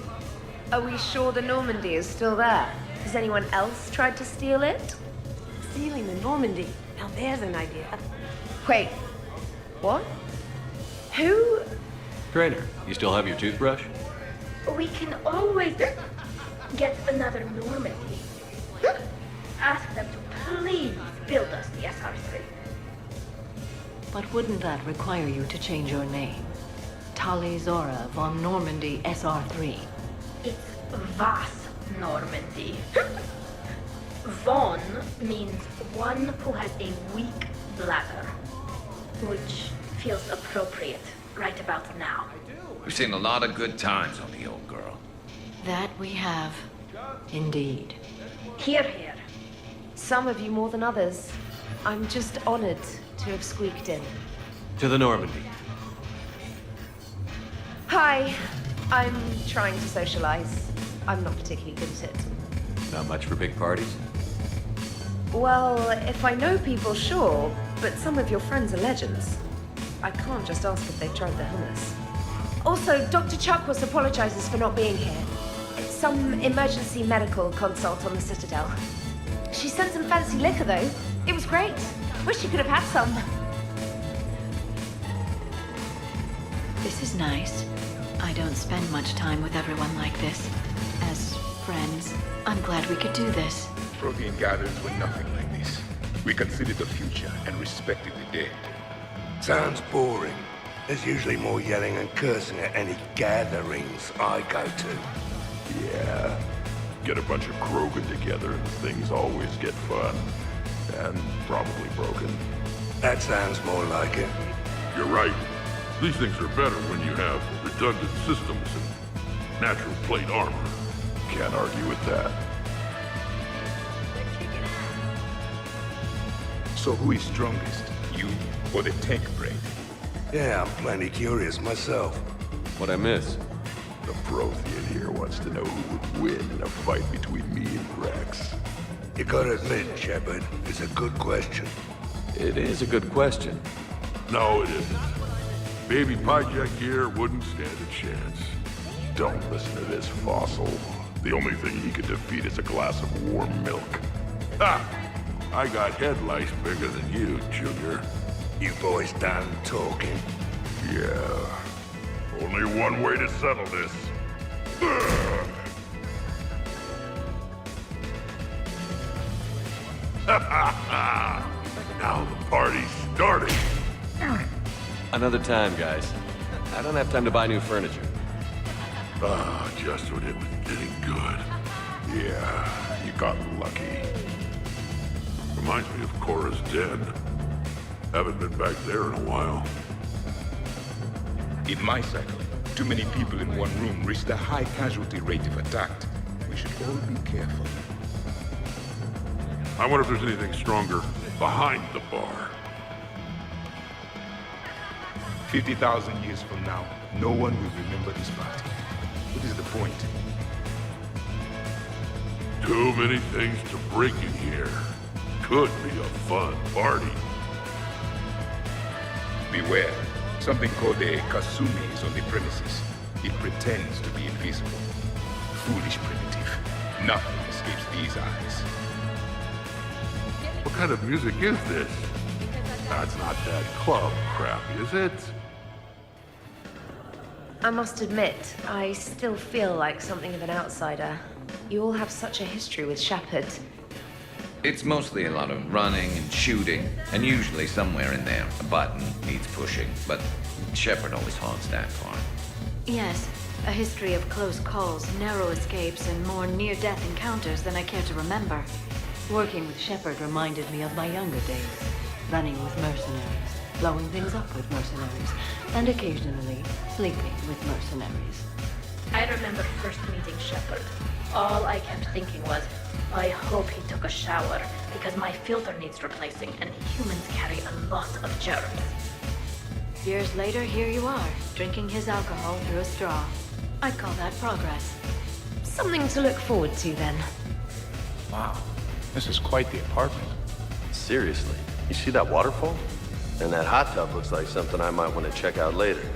Are we sure the Normandy is still there? Has anyone else tried to steal it? Stealing the Normandy. Now there's an idea. Wait. What? Who? Trainer, you still have your toothbrush? We can always get another Normandy. Ask them to please build us the SR3. But wouldn't that require you to change your name? Tali Zora von Normandy SR3. It's Vas Normandy. Von means one who has a weak bladder, which feels appropriate right about now. We've seen a lot of good times on the old girl. That we have. Indeed. Hear, hear. Some of you more than others. I'm just honored to have squeaked in. To the Normandy. Hi. I'm trying to socialize. I'm not particularly good at it. Not much for big parties? Well, if I know people, sure, but some of your friends are legends. I can't just ask if they've tried the hummus. Also, Dr. Chuckwas apologizes for not being here. It's some emergency medical consult on the Citadel. She sent some fancy liquor, though. It was great. Wish you could have had some. This is nice. I don't spend much time with everyone like this. As friends, I'm glad we could do this. Protean gatherings were nothing like this. We considered the future and respected the dead. Sounds boring. There's usually more yelling and cursing at any gatherings I go to. Yeah. Get a bunch of Krogan together and things always get fun. And probably broken. That sounds more like it. You're right. These things are better when you have redundant systems and natural plate armor. Can't argue with that. So who is strongest? You or the tech brain? Yeah, I'm plenty curious myself. What'd I miss? The Prothean here wants to know who would win in a fight between me and Rex. You gotta admit, Shepard, it's a good question. It is a good question. No, it isn't. Baby Pyjak here wouldn't stand a chance. Don't listen to this fossil. The only thing he could defeat is a glass of warm milk. Ha! I got headlights bigger than you, Junior. You boys done talking? Yeah. Only one way to settle this. Now the party's starting. Another time, guys. I don't have time to buy new furniture. Ah, just when it was getting good. Yeah, you got lucky. Reminds me of Cora's den. Haven't been back there in a while. In my cycle, too many people in one room risk a high casualty rate if attacked. We should all be careful. I wonder if there's anything stronger behind the bar. 50,000 years from now, no one will remember this party. What is the point? Too many things to break in here. Could be a fun party. Beware. Something called a Kasumi is on the premises. It pretends to be invisible. Foolish primitive. Nothing escapes these eyes. What kind of music is this? That's not that club crap, is it? I must admit, I still feel like something of an outsider. You all have such a history with Shepard. It's mostly a lot of running and shooting, and usually somewhere in there a button needs pushing, but Shepard always haunts that part. Yes, a history of close calls, narrow escapes, and more near-death encounters than I care to remember. Working with Shepard reminded me of my younger days, running with mercenaries, blowing things up with mercenaries, and occasionally sleeping with mercenaries. I remember first meeting Shepard. All I kept thinking was, I hope he took a shower, because my filter needs replacing, and humans carry a lot of germs. Years later, here you are, drinking his alcohol through a straw. I'd call that progress. Something to look forward to, then. Wow, this is quite the apartment. Seriously, you see that waterfall? And that hot tub looks like something I might want to check out later.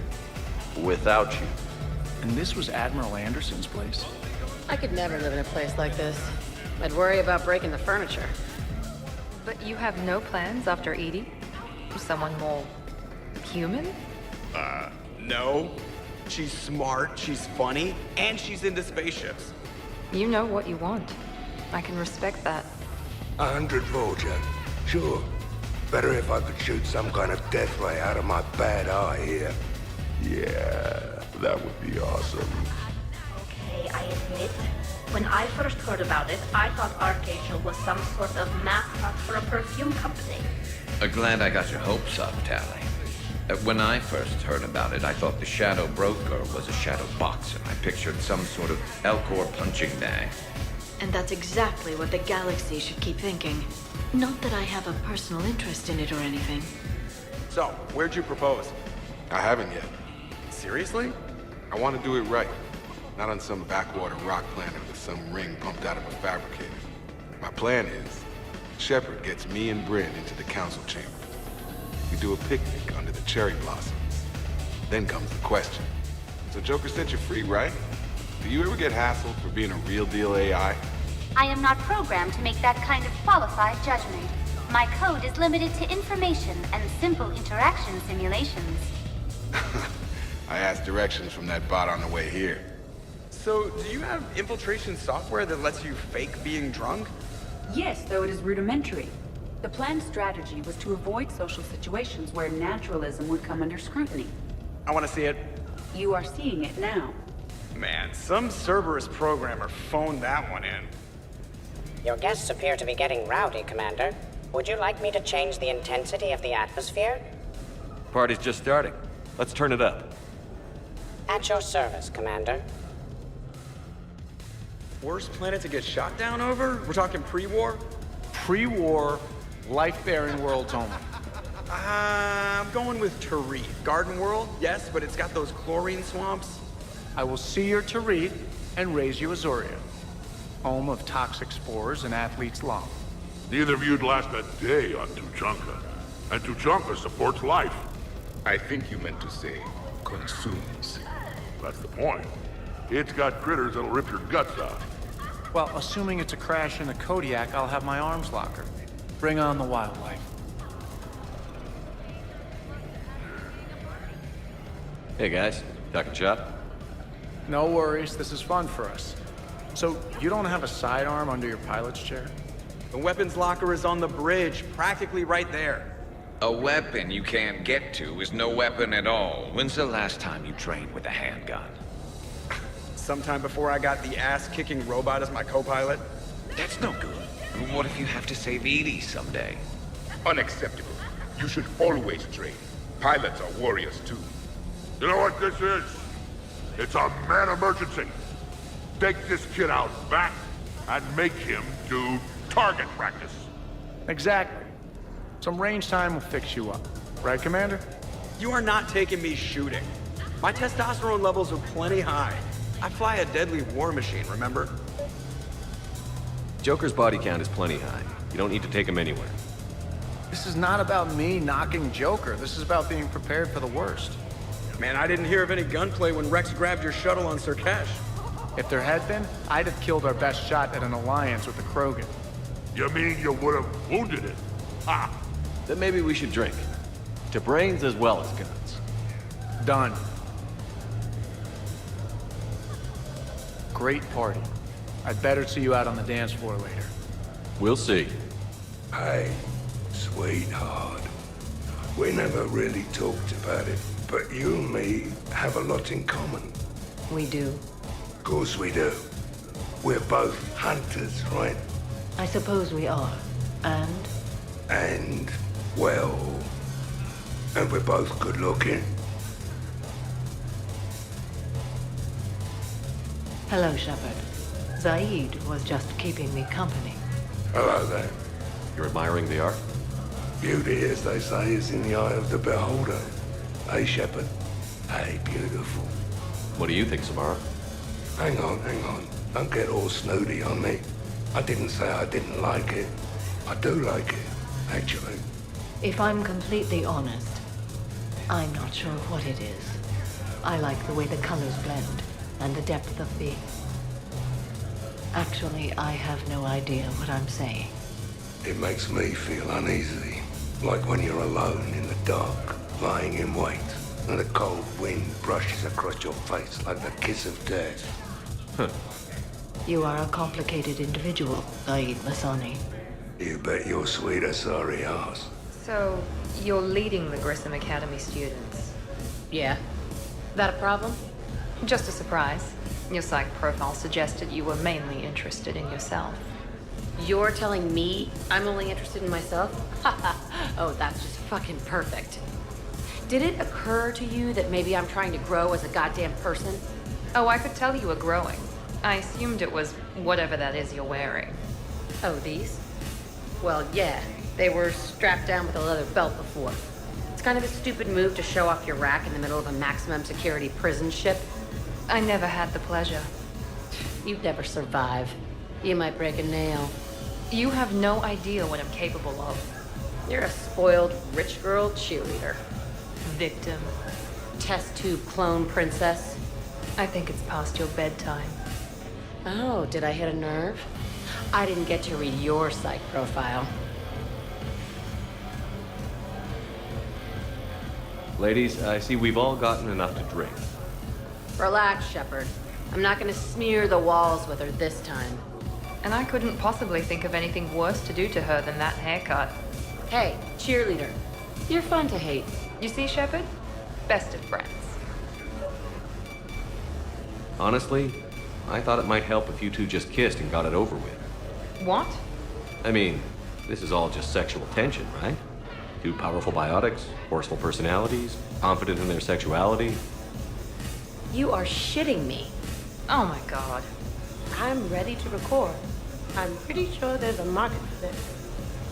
Without you. And this was Admiral Anderson's place? I could never live in a place like this. I'd worry about breaking the furniture. But you have no plans after Edie? Someone more human? No. She's smart, she's funny, and she's into spaceships. You know what you want. I can respect that. 100 Volger. Sure. Better if I could shoot some kind of death ray out of my bad eye here. Yeah, that would be awesome. Okay, I admit, when I first heard about it, I thought Archangel was some sort of mascot for a perfume company. Glad I got your hopes up, Tally. When I first heard about it, I thought the Shadow Broker was a shadow boxer. I pictured some sort of Elcor punching bag. And that's exactly what the galaxy should keep thinking. Not that I have a personal interest in it or anything. So, where'd you propose? I haven't yet. Seriously? I want to do it right. Not on some backwater rock planet with some ring pumped out of a fabricator. My plan is, Shepard gets me and Bryn into the council chamber. We do a picnic under the cherry blossoms. Then comes the question. So Joker said you're free, right? Do you ever get hassled for being a real deal AI? I am not programmed to make that kind of qualified judgment. My code is limited to information and simple interaction simulations. I asked directions from that bot on the way here. So, do you have infiltration software that lets you fake being drunk? Yes, though it is rudimentary. The planned strategy was to avoid social situations where naturalism would come under scrutiny. I want to see it. You are seeing it now. Man, some Cerberus programmer phoned that one in. Your guests appear to be getting rowdy, Commander. Would you like me to change the intensity of the atmosphere? Party's just starting. Let's turn it up. At your service, Commander. Worst planet to get shot down over? We're talking pre-war? Pre-war, life-bearing worlds only. I'm going with Tarith. Garden World, yes, but it's got those chlorine swamps. I will see your Tarith and raise you Azoria, home of toxic spores and athlete's lung. Neither of you'd last a day on Tuchanka. And Tuchanka supports life. I think you meant to say consumes. That's the point. It's got critters that'll rip your guts out. Well, assuming it's a crash in a Kodiak, I'll have my arms locker. Bring on the wildlife. Hey guys, talking shop? No worries, this is fun for us. So, you don't have a sidearm under your pilot's chair? The weapons locker is on the bridge, practically right there. A weapon you can't get to is no weapon at all. When's the last time you trained with a handgun? Sometime before I got the ass-kicking robot as my co-pilot. That's no good. What if you have to save Edie someday? Unacceptable. You should always train. Pilots are warriors too. You know what this is? It's a mad emergency. Take this kid out back and make him do target practice. Exactly. Some range time will fix you up. Right, Commander? You are not taking me shooting. My testosterone levels are plenty high. I fly a deadly war machine, remember? Joker's body count is plenty high. You don't need to take him anywhere. This is not about me knocking Joker. This is about being prepared for the worst. Man, I didn't hear of any gunplay when Rex grabbed your shuttle on Sirkesh. If there had been, I'd have killed our best shot at an alliance with the Krogan. You mean you would have wounded it? Ha! Then maybe we should drink. To brains as well as guns. Done. Great party. I'd better see you out on the dance floor later. We'll see. Hey, sweetheart. We never really talked about it, but you and me have a lot in common. We do. Of course we do. We're both hunters, right? I suppose we are. And? And, well... And we're both good looking. Hello, Shepard. Zaid was just keeping me company. Hello there. You're admiring the art? Beauty, as they say, is in the eye of the beholder. Hey, Shepard. Hey, beautiful. What do you think, Samara? Hang on. Don't get all snooty on me. I didn't say I didn't like it. I do like it, actually. If I'm completely honest, I'm not sure what it is. I like the way the colors blend, and the depth of the... Actually, I have no idea what I'm saying. It makes me feel uneasy. Like when you're alone in the dark, lying in wait, and a cold wind brushes across your face like the kiss of death. Huh. You are a complicated individual, Zaid Masani. You bet your sweet Asari ass. So, you're leading the Grissom Academy students? Yeah. That a problem? Just a surprise. Your psych profile suggested you were mainly interested in yourself. You're telling me I'm only interested in myself? Oh, that's just fucking perfect. Did it occur to you that maybe I'm trying to grow as a goddamn person? Oh, I could tell you were growing. I assumed it was whatever that is you're wearing. Oh, these? Well, yeah. They were strapped down with a leather belt before. It's kind of a stupid move to show off your rack in the middle of a maximum security prison ship. I never had the pleasure. You'd never survive. You might break a nail. You have no idea what I'm capable of. You're a spoiled, rich girl cheerleader. Victim. Test tube clone princess. I think it's past your bedtime. Oh, did I hit a nerve? I didn't get to read your psych profile. Ladies, I see we've all gotten enough to drink. Relax, Shepard. I'm not gonna smear the walls with her this time. And I couldn't possibly think of anything worse to do to her than that haircut. Hey, cheerleader. You're fun to hate. You see, Shepard? Best of friends. Honestly, I thought it might help if you two just kissed and got it over with. What? I mean, this is all just sexual tension, right? Two powerful biotics, forceful personalities, confident in their sexuality. You are shitting me. Oh my god. I'm ready to record. I'm pretty sure there's a market for this.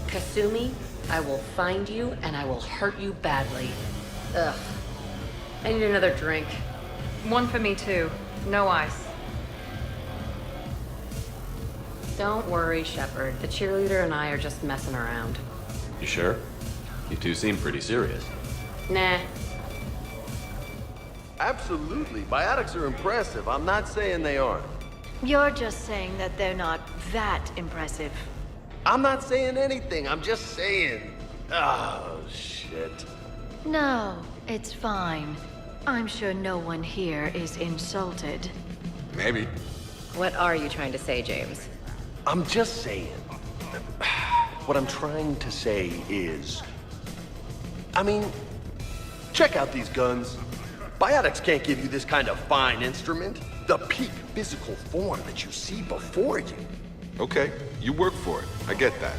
Kasumi, I will find you and I will hurt you badly. Ugh. I need another drink. One for me too. No ice. Don't worry, Shepard. The cheerleader and I are just messing around. You sure? You two seem pretty serious. Nah. Absolutely. Biotics are impressive. I'm not saying they aren't. You're just saying that they're not that impressive. I'm not saying anything, I'm just saying. Oh, shit. No, it's fine. I'm sure no one here is insulted. Maybe. What are you trying to say, James? I'm just saying. What I'm trying to say is... I mean, check out these guns. Biotics can't give you this kind of fine instrument. The peak physical form that you see before you. Okay, you work for it. I get that.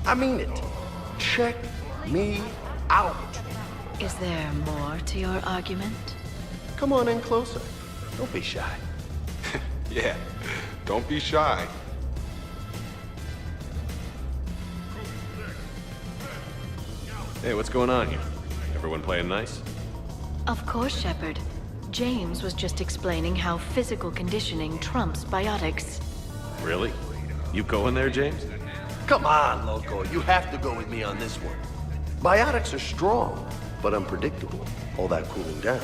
I mean it. Check me out. Is there more to your argument? Come on in closer. Don't be shy. Yeah, don't be shy. Hey, what's going on here? Everyone playing nice? Of course, Shepard. James was just explaining how physical conditioning trumps biotics. Really? You going there, James? Come on, Loco. You have to go with me on this one. Biotics are strong, but unpredictable. All that cooling down.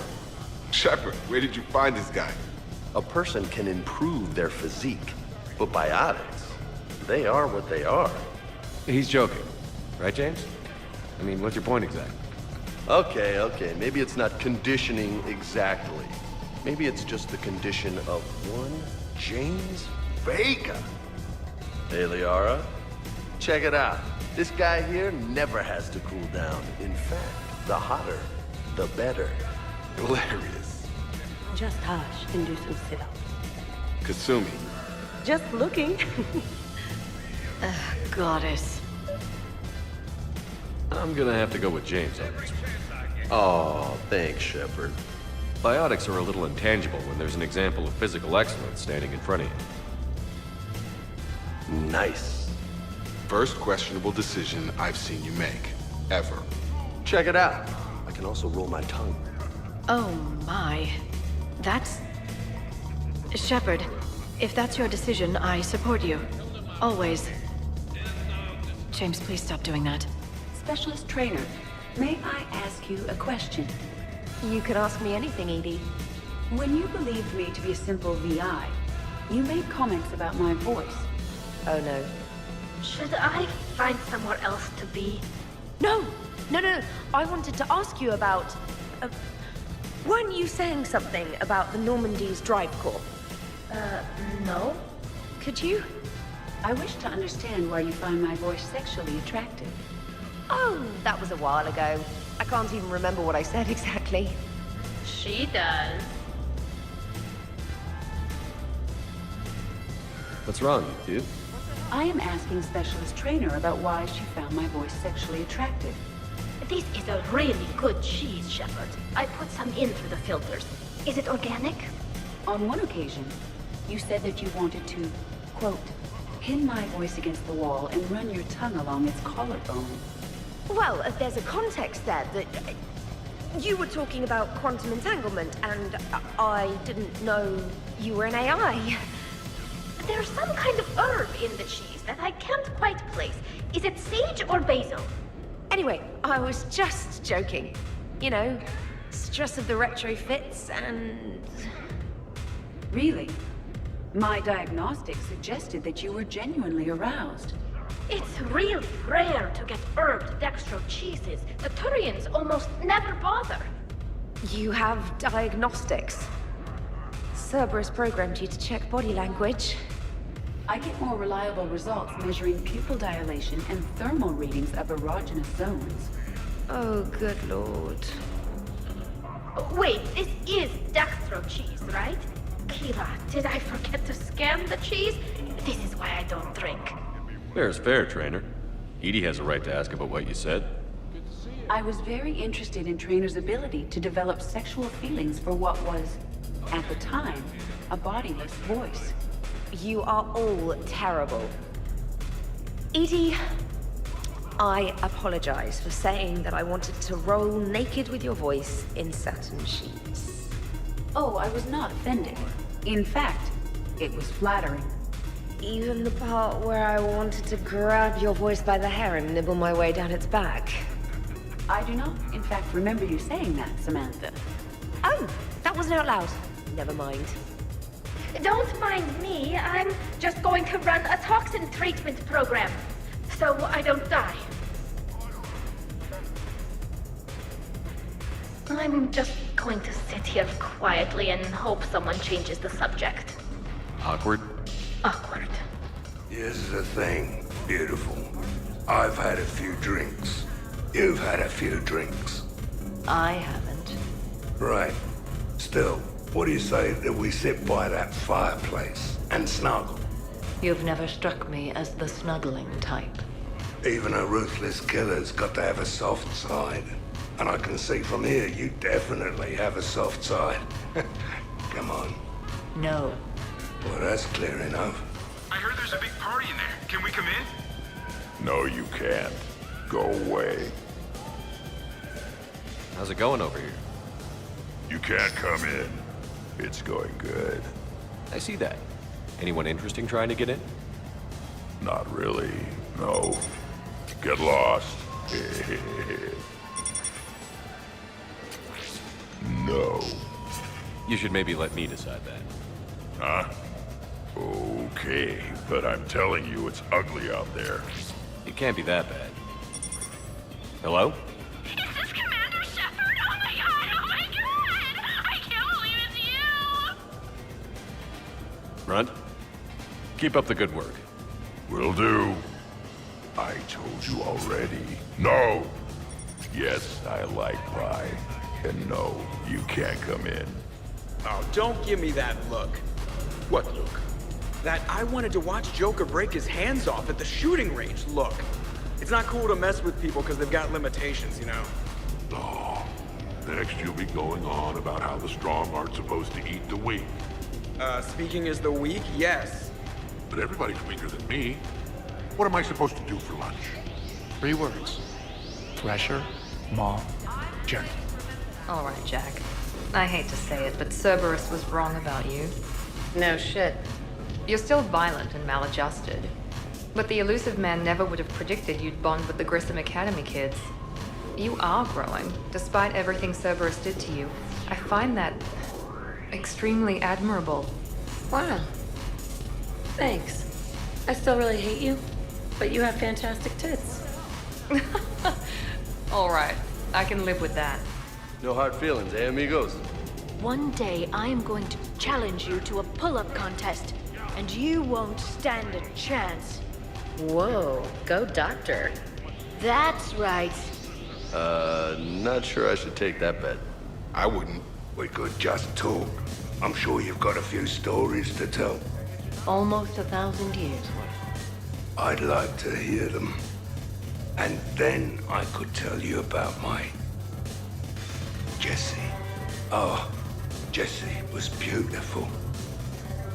Shepard, where did you find this guy? A person can improve their physique, but biotics, they are what they are. He's joking. Right, James? I mean, what's your point exactly? Okay. Maybe it's not conditioning exactly. Maybe it's just the condition of one James Vega. Hey, Liara, check it out. This guy here never has to cool down. In fact, the hotter, the better. Hilarious. Just hush and do some sit-ups. Kasumi. Just looking. Goddess. I'm gonna have to go with James on this one. Oh, thanks, Shepard. Biotics are a little intangible when there's an example of physical excellence standing in front of you. Nice. First questionable decision I've seen you make. Ever. Check it out. I can also roll my tongue. Oh my. That's... Shepard, if that's your decision, I support you. Always. James, please stop doing that. Specialist trainer, may I ask you a question? You can ask me anything, Edie. When you believed me to be a simple VI, you made comments about my voice. Oh no. Should I find somewhere else to be? No! I wanted to ask you about... weren't you saying something about the Normandy's drive corps? No. Could you? I wish to understand why you find my voice sexually attractive. Oh, that was a while ago. I can't even remember what I said exactly. She does. What's wrong, dude? I am asking Specialist Trainer about why she found my voice sexually attractive. This is a really good cheese, Shepard. I put some in through the filters. Is it organic? On one occasion, you said that you wanted to, quote, pin my voice against the wall and run your tongue along its collarbone. Well, there's a context there that... you were talking about quantum entanglement, and I didn't know you were an AI. There's some kind of herb in the cheese that I can't quite place. Is it sage or basil? Anyway, I was just joking. You know, stress of the retrofits and... Really? My diagnostics suggested that you were genuinely aroused. It's really rare to get herbed dextro cheeses. The Turians almost never bother. You have diagnostics. Cerberus programmed you to check body language. I get more reliable results measuring pupil dilation and thermal readings of erogenous zones. Oh, good lord. Wait, this is dextro cheese, right? Kira, did I forget to scan the cheese? This is why I don't drink. Fair's fair, Trainer. Edie has a right to ask about what you said. I was very interested in Trainer's ability to develop sexual feelings for what was, at the time, a bodiless voice. You are all terrible. Edie, I apologize for saying that I wanted to roll naked with your voice in satin sheets. Oh, I was not offended. In fact, it was flattering. Even the part where I wanted to grab your voice by the hair and nibble my way down its back. I do not, in fact, remember you saying that, Samantha. Oh, that wasn't out loud. Never mind. Don't mind me. I'm just going to run a toxin treatment program, so I don't die. I'm just going to sit here quietly and hope someone changes the subject. Awkward? Awkward. Here's the thing, beautiful. I've had a few drinks. You've had a few drinks. I haven't. Right. Still, what do you say that we sit by that fireplace and snuggle? You've never struck me as the snuggling type. Even a ruthless killer's got to have a soft side. And I can see from here you definitely have a soft side. Come on. No. Well, that's clear enough. I heard there's a big party in there. Can we come in? No, you can't. Go away. How's it going over here? You can't come in. It's going good. I see that. Anyone interesting trying to get in? Not really, no. Get lost. No. You should maybe let me decide that. Huh? Okay, but I'm telling you it's ugly out there. It can't be that bad. Hello? Is this Commander Shepard? Oh my god! I can't believe it's you! Runt? Keep up the good work. Will do. I told you already. No! Yes, I like pie. And no, you can't come in. Oh, don't give me that look. What look? That I wanted to watch Joker break his hands off at the shooting range look. It's not cool to mess with people because they've got limitations, you know. Oh, next you'll be going on about how the strong aren't supposed to eat the weak. Speaking as the weak, yes. But everybody's weaker than me. What am I supposed to do for lunch? 3 words. Thresher, Maw, Journey. All right, Jack. I hate to say it, but Cerberus was wrong about you. No shit. You're still violent and maladjusted. But the elusive man never would have predicted you'd bond with the Grissom Academy kids. You are growing, despite everything Cerberus did to you. I find that extremely admirable. Wow. Thanks. I still really hate you, but you have fantastic tits. All right, I can live with that. No hard feelings, eh, amigos? One day I am going to challenge you to a pull-up contest, and you won't stand a chance. Whoa, go doctor. That's right. Not sure I should take that bet. I wouldn't. We could just talk. I'm sure you've got a few stories to tell. Almost 1,000 years worth. I'd like to hear them. And then I could tell you about my Jessie. Oh, Jessie was beautiful.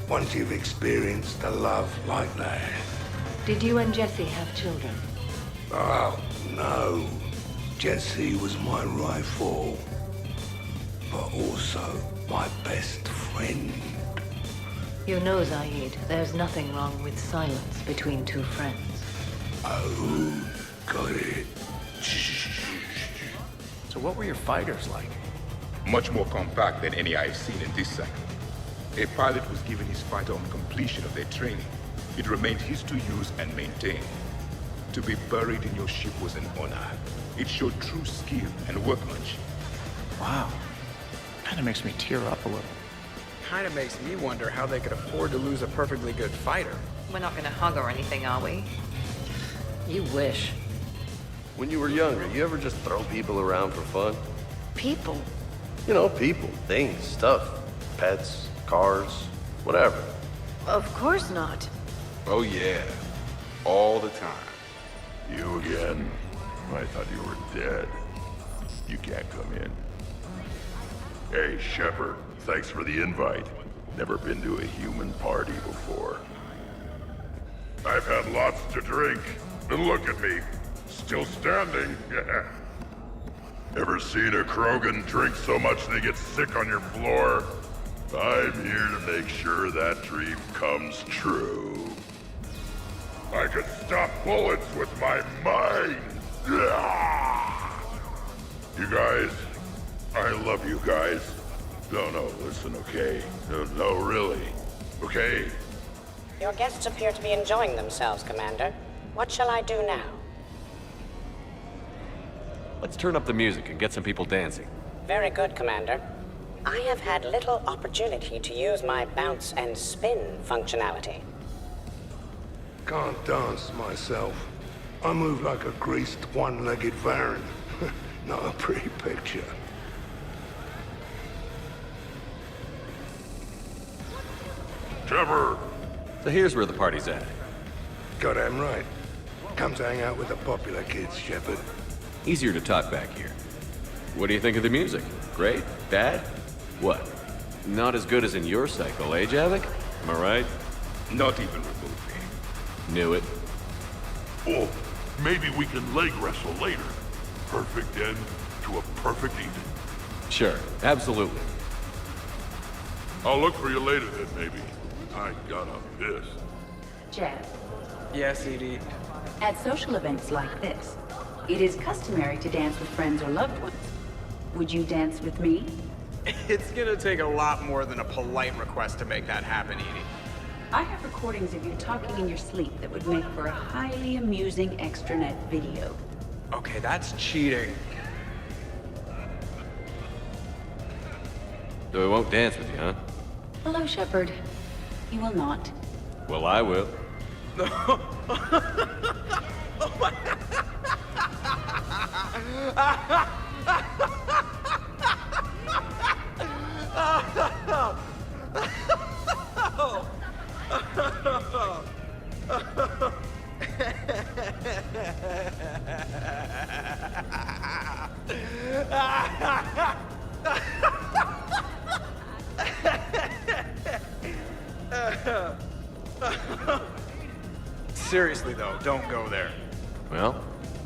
Once you've experienced a love like that. Did you and Jesse have children? Oh, no. Jessie was my rival. But also my best friend. You know, Zaid, there's nothing wrong with silence between 2 friends. Oh, got it. So what were your fighters like? Much more compact than any I've seen in this cycle. A pilot was given his fighter on completion of their training. It remained his to use and maintain. To be buried in your ship was an honor. It showed true skill and workmanship. Wow. Kinda makes me tear up a little. Kinda makes me wonder how they could afford to lose a perfectly good fighter. We're not gonna hug or anything, are we? You wish. When you were younger, you ever just throw people around for fun? People? You know, people, things, stuff. Pets, cars, whatever. Of course not. Oh yeah. All the time. You again? I thought you were dead. You can't come in. Hey, Shepard. Thanks for the invite. Never been to a human party before. I've had lots to drink. And look at me. Still standing. Ever seen a Krogan drink so much they get sick on your floor? I'm here to make sure that dream comes true. I can stop bullets with my mind. You guys, I love you guys. No, listen, okay? No, really. Okay? Your guests appear to be enjoying themselves, Commander. What shall I do now? Let's turn up the music and get some people dancing. Very good, Commander. I have had little opportunity to use my bounce and spin functionality. Can't dance myself. I move like a greased, one-legged Varan. Not a pretty picture. Trevor! So here's where the party's at. Goddamn right. Come to hang out with the popular kids, Shepard. Easier to talk back here. What do you think of the music? Great? Bad? What? Not as good as in your cycle, eh, Javik? Am I right? Not even remotely. Knew it. Oh, maybe we can leg wrestle later. Perfect end to a perfect evening. Sure, absolutely. I'll look for you later then, maybe. I gotta piss. Jeff, Yes, Edie. at social events like this, it is customary to dance with friends or loved ones. Would you dance with me? It's gonna take a lot more than a polite request to make that happen, Edie. I have recordings of you talking in your sleep that would make for a highly amusing extranet video. Okay, that's cheating. So I won't dance with you, huh? Hello, Shepard. You will not. Well, I will. Seriously though, don't go there. Well,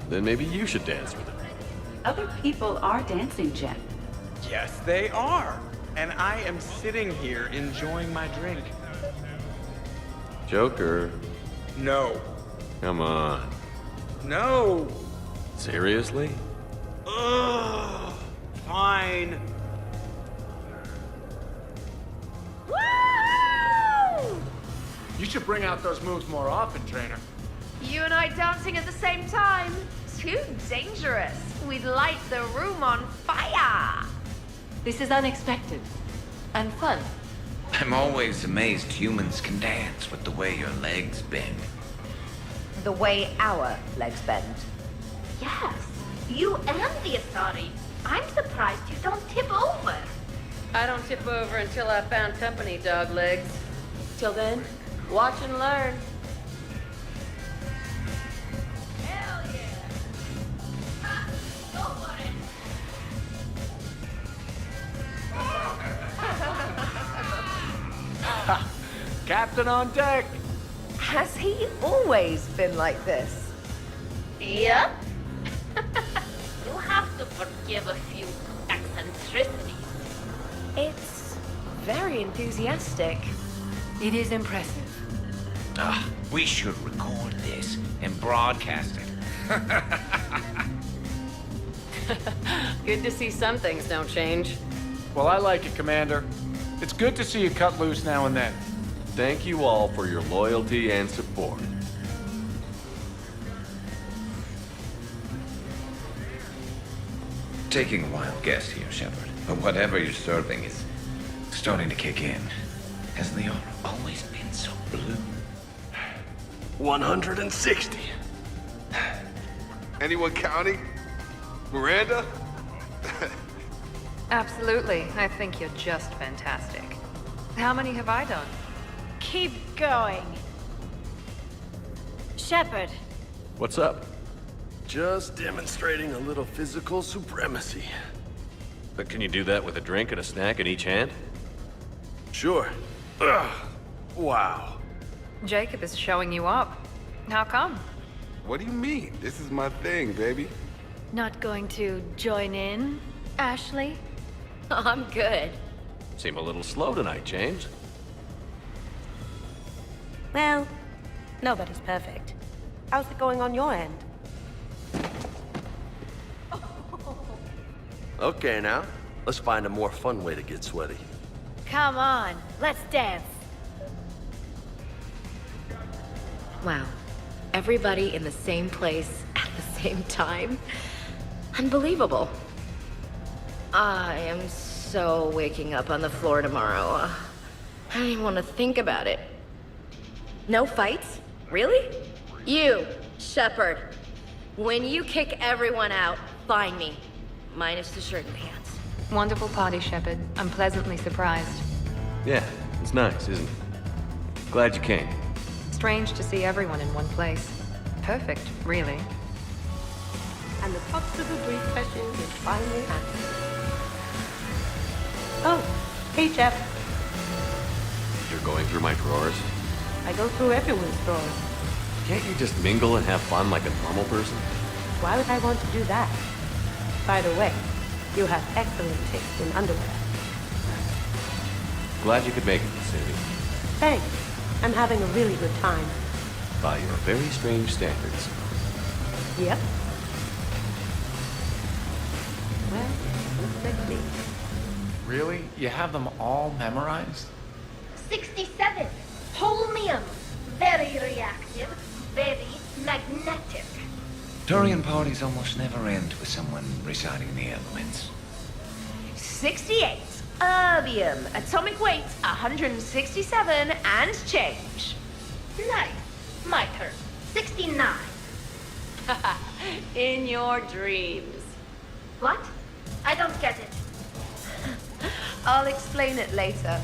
then maybe you should dance with him. Other people are dancing, Jeff. Yes, they are. And I am sitting here enjoying my drink. Joker, No. come on. No. Seriously? Ugh. Fine. You should bring out those moves more often, trainer. You and I dancing at the same time? Too dangerous. We'd light the room on fire. This is unexpected. And fun. I'm always amazed humans can dance with the way your legs bend. The way our legs bend. Yes, you and the Asari. I'm surprised you don't tip over. I don't tip over until I've found company, dog legs. Till then, watch and learn. Hell yeah! Ha, go for it! Captain on deck! Has he always been like this? Yep. You have to forgive a few eccentricities. It's very enthusiastic. It is impressive. We should record this and broadcast it. Good to see some things don't change. Well, I like it, Commander. It's good to see you cut loose now and then. Thank you all for your loyalty and support. Taking a wild guess here, Shepard, but whatever you're serving is starting to kick in. Has Leon always been so blue? 160. Anyone counting? Miranda? Absolutely. I think you're just fantastic. How many have I done? Keep going. Shepard. What's up? Just demonstrating a little physical supremacy. But can you do that with a drink and a snack in each hand? Sure. Ugh. Wow. Jacob is showing you up. How come? What do you mean? This is my thing, baby. Not going to join in, Ashley? I'm good. Seem a little slow tonight, James. Well, nobody's perfect. How's it going on your end? Okay, now. Let's find a more fun way to get sweaty. Come on, let's dance. Wow. Everybody in the same place at the same time? Unbelievable. I am so waking up on the floor tomorrow. I don't even want to think about it. No fights? Really? You, Shepard. When you kick everyone out, find me. Minus the shirt and pants. Wonderful party, Shepard. I'm pleasantly surprised. Yeah, it's nice, isn't it? Glad you came. Strange to see everyone in one place. Perfect, really. And the crux of the brief question is finally answered. Oh, hey, Jeff. You're going through my drawers? I go through everyone's drawers. Can't you just mingle and have fun like a normal person? Why would I want to do that? By the way, you have excellent taste in underwear. Glad you could make it, Cindy. Thanks. I'm having a really good time. By your very strange standards. Yep. Well, let's see. Really? You have them all memorized? 67. Holmium. Very reactive. Very magnetic. Turian parties almost never end with someone reciting the elements. 68. Erbium. Atomic weight 167 and change. Nice. My turn. 69. In your dreams. What? I don't get it. I'll explain it later.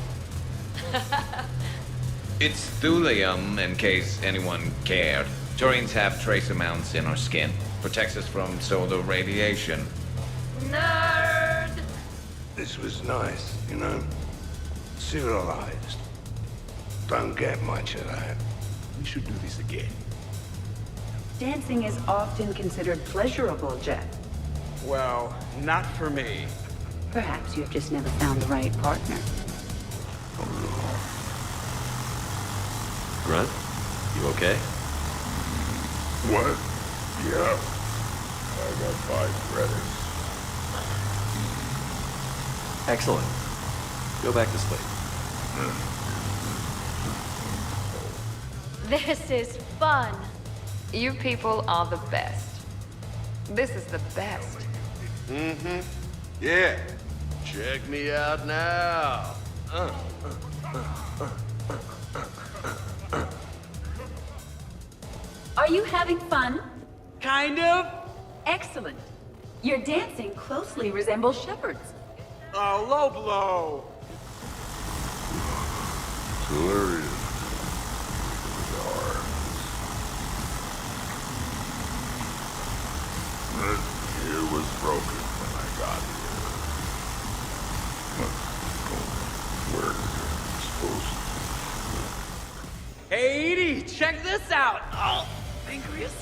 It's thulium, in case anyone cared. Turians have trace amounts in our skin. Protects us from solar radiation. Nerd! This was nice, you know? Civilized. Don't get much of that. We should do this again. Dancing is often considered pleasurable, Jeff. Well, not for me. Perhaps you've just never found the right partner. Grunt, you okay? What? Yeah. I got 5 credits. Excellent. Go back to sleep. This is fun. You people are the best. This is the best. Mm-hmm. Yeah. Check me out now. Are you having fun? Kind of. Excellent. Your dancing closely resembles Shepard's. Oh, low blow. Hilarious. That gear was broken when I got here. Where is it supposed to? Hey, Edie, check this out. Oh, pancreas.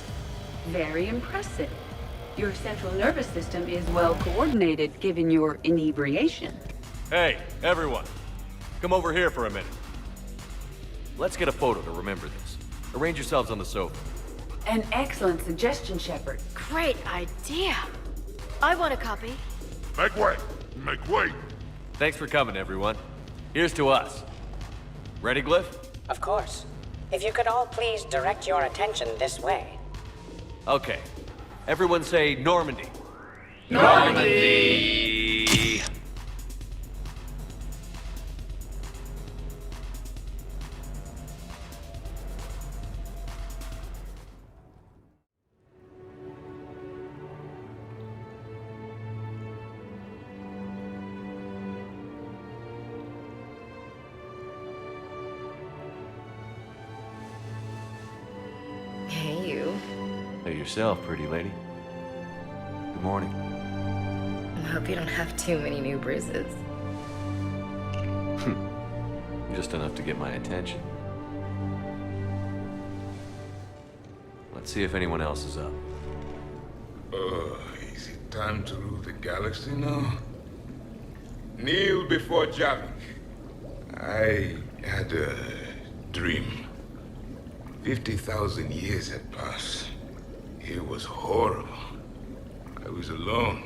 Very impressive. Your central nervous system is well coordinated given your inebriation. Hey, everyone. Come over here for a minute. Let's get a photo to remember this. Arrange yourselves on the sofa. An excellent suggestion, Shepard. Great idea. I want a copy. Make way! Make way! Thanks for coming, everyone. Here's to us. Ready, Glyph? Of course. If you could all please direct your attention this way. Okay. Everyone say Normandy. Normandy! Hey, you. Hey yourself, pretty lady. Good morning. I hope you don't have too many new bruises. Just enough to get my attention. Let's see if anyone else is up. Is it time to rule the galaxy now? Kneel before Javik. I had a dream. 50,000 years had passed. It was horrible. I was alone.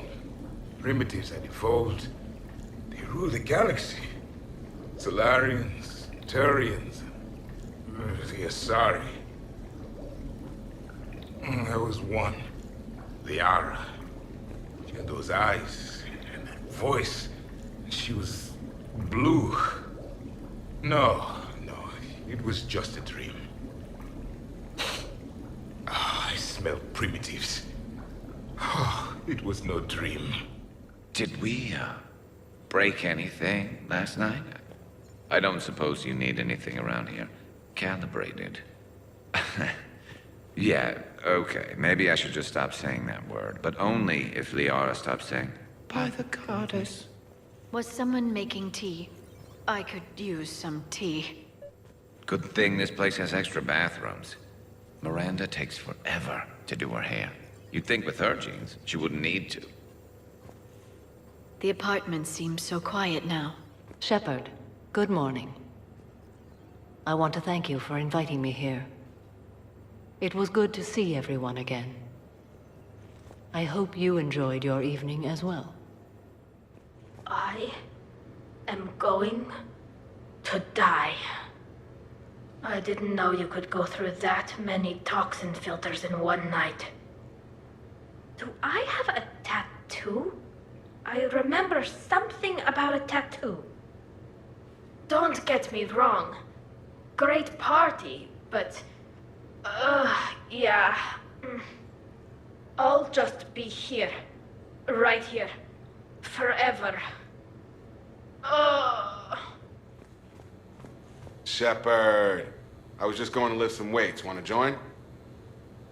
Primitives had evolved. They ruled the galaxy. Solarians, Turians, the Asari. There was one. Liara. She had those eyes and that voice. She was blue. No, it was just a dream. I smelled primitives. It was no dream. Did we, break anything last night? I don't suppose you need anything around here calibrated. Yeah, okay. Maybe I should just stop saying that word, but only if Liara stops saying, by the goddess. Was someone making tea? I could use some tea. Good thing this place has extra bathrooms. Miranda takes forever to do her hair. You'd think with her genes, she wouldn't need to. The apartment seems so quiet now. Shepard, good morning. I want to thank you for inviting me here. It was good to see everyone again. I hope you enjoyed your evening as well. I am going to die. I didn't know you could go through that many toxin filters in one night. Do I have a tattoo? I remember something about a tattoo. Don't get me wrong. Great party, but... yeah. I'll just be here. Right here. Forever. Shepard, I was just going to lift some weights. Want to join?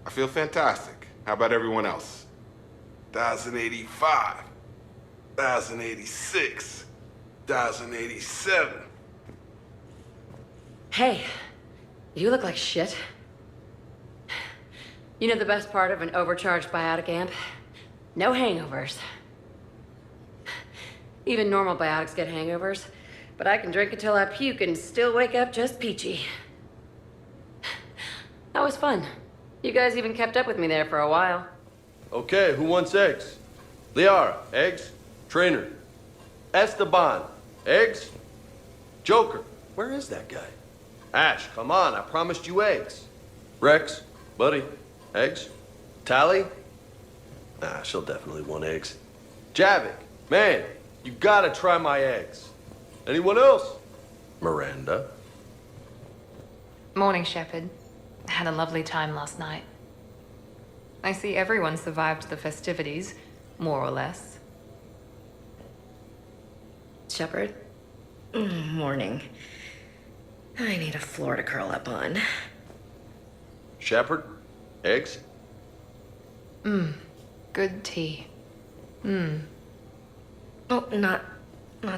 I feel fantastic. How about everyone else? 1085, 1086, 1087. Hey, you look like shit. You know the best part of an overcharged biotic amp? No hangovers. Even normal biotics get hangovers, but I can drink until I puke and still wake up just peachy. That was fun. You guys even kept up with me there for a while. Okay, who wants eggs? Liara, eggs? Trainer. Esteban, eggs? Joker, where is that guy? Ash, come on, I promised you eggs. Rex, buddy, eggs? Tally? Nah, she'll definitely want eggs. Javik, man, you gotta try my eggs. Anyone else? Miranda. Morning, Shepard. Had a lovely time last night. I see everyone survived the festivities, more or less. Shepard? Morning. I need a floor to curl up on. Shepard, eggs? Good tea. Oh, not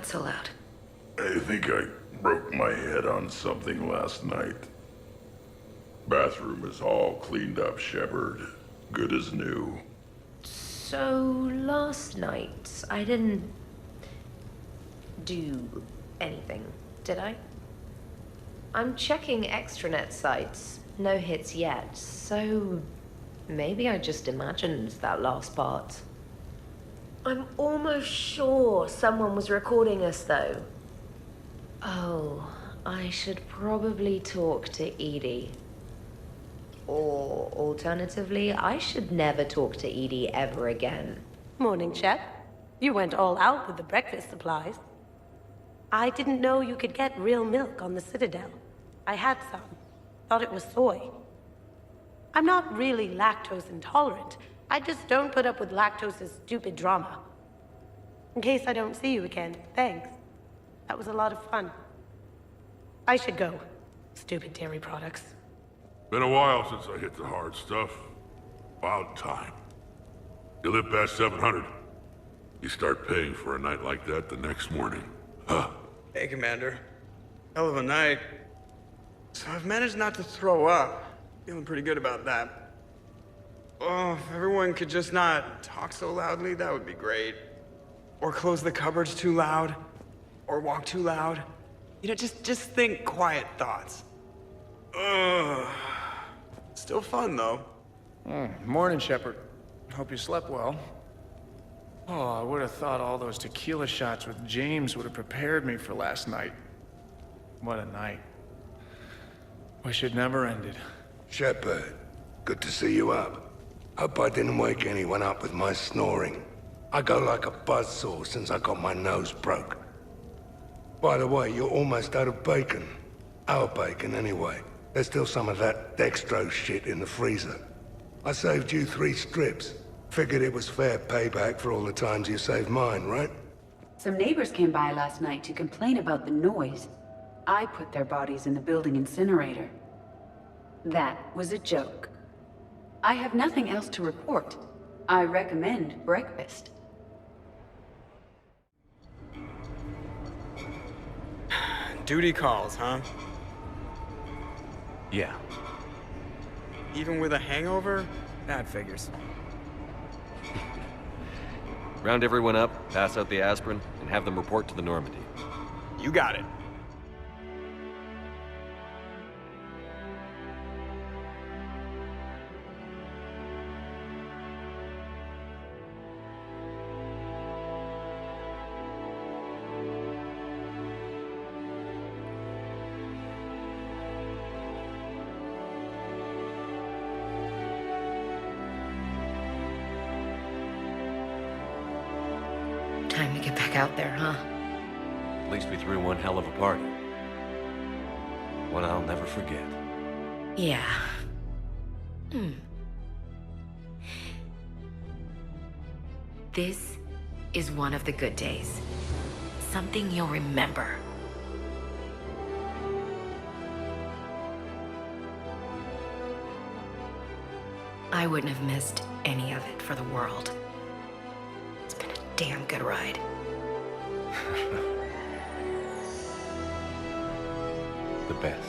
so loud. I think I broke my head on something last night. Bathroom is all cleaned up, Shepard. Good as new. So, last night, I didn't do anything, did I? I'm checking extranet sites. No hits yet, so maybe I just imagined that last part. I'm almost sure someone was recording us, though. Oh, I should probably talk to Edie. Or, alternatively, I should never talk to Edie ever again. Morning, Shep. You went all out with the breakfast supplies. I didn't know you could get real milk on the Citadel. I had some. Thought it was soy. I'm not really lactose intolerant. I just don't put up with lactose's stupid drama. In case I don't see you again, thanks. That was a lot of fun. I should go. Stupid dairy products. Been a while since I hit the hard stuff. About time. You live past 700. You start paying for a night like that the next morning. Huh. Hey, Commander. Hell of a night. So I've managed not to throw up. Feeling pretty good about that. Oh, if everyone could just not talk so loudly, that would be great. Or close the cupboards too loud. Or walk too loud. You know, just think quiet thoughts. Ugh. Still fun, though. Morning, Shepard. Hope you slept well. Oh, I would have thought all those tequila shots with James would have prepared me for last night. What a night. Wish it never ended. Shepard, good to see you up. Hope I didn't wake anyone up with my snoring. I go like a buzzsaw since I got my nose broke. By the way, you're almost out of bacon. Our bacon, anyway. There's still some of that dextrose shit in the freezer. I saved you 3 strips. Figured it was fair payback for all the times you saved mine, right? Some neighbors came by last night to complain about the noise. I put their bodies in the building incinerator. That was a joke. I have nothing else to report. I recommend breakfast. Duty calls, huh? Yeah. Even with a hangover? That figures. Round everyone up, pass out the aspirin, and have them report to the Normandy. You got it. Time to get back out there, huh? At least we threw one hell of a party. One I'll never forget. Yeah. This is one of the good days. Something you'll remember. I wouldn't have missed any of it for the world. It's been a damn good ride. The best.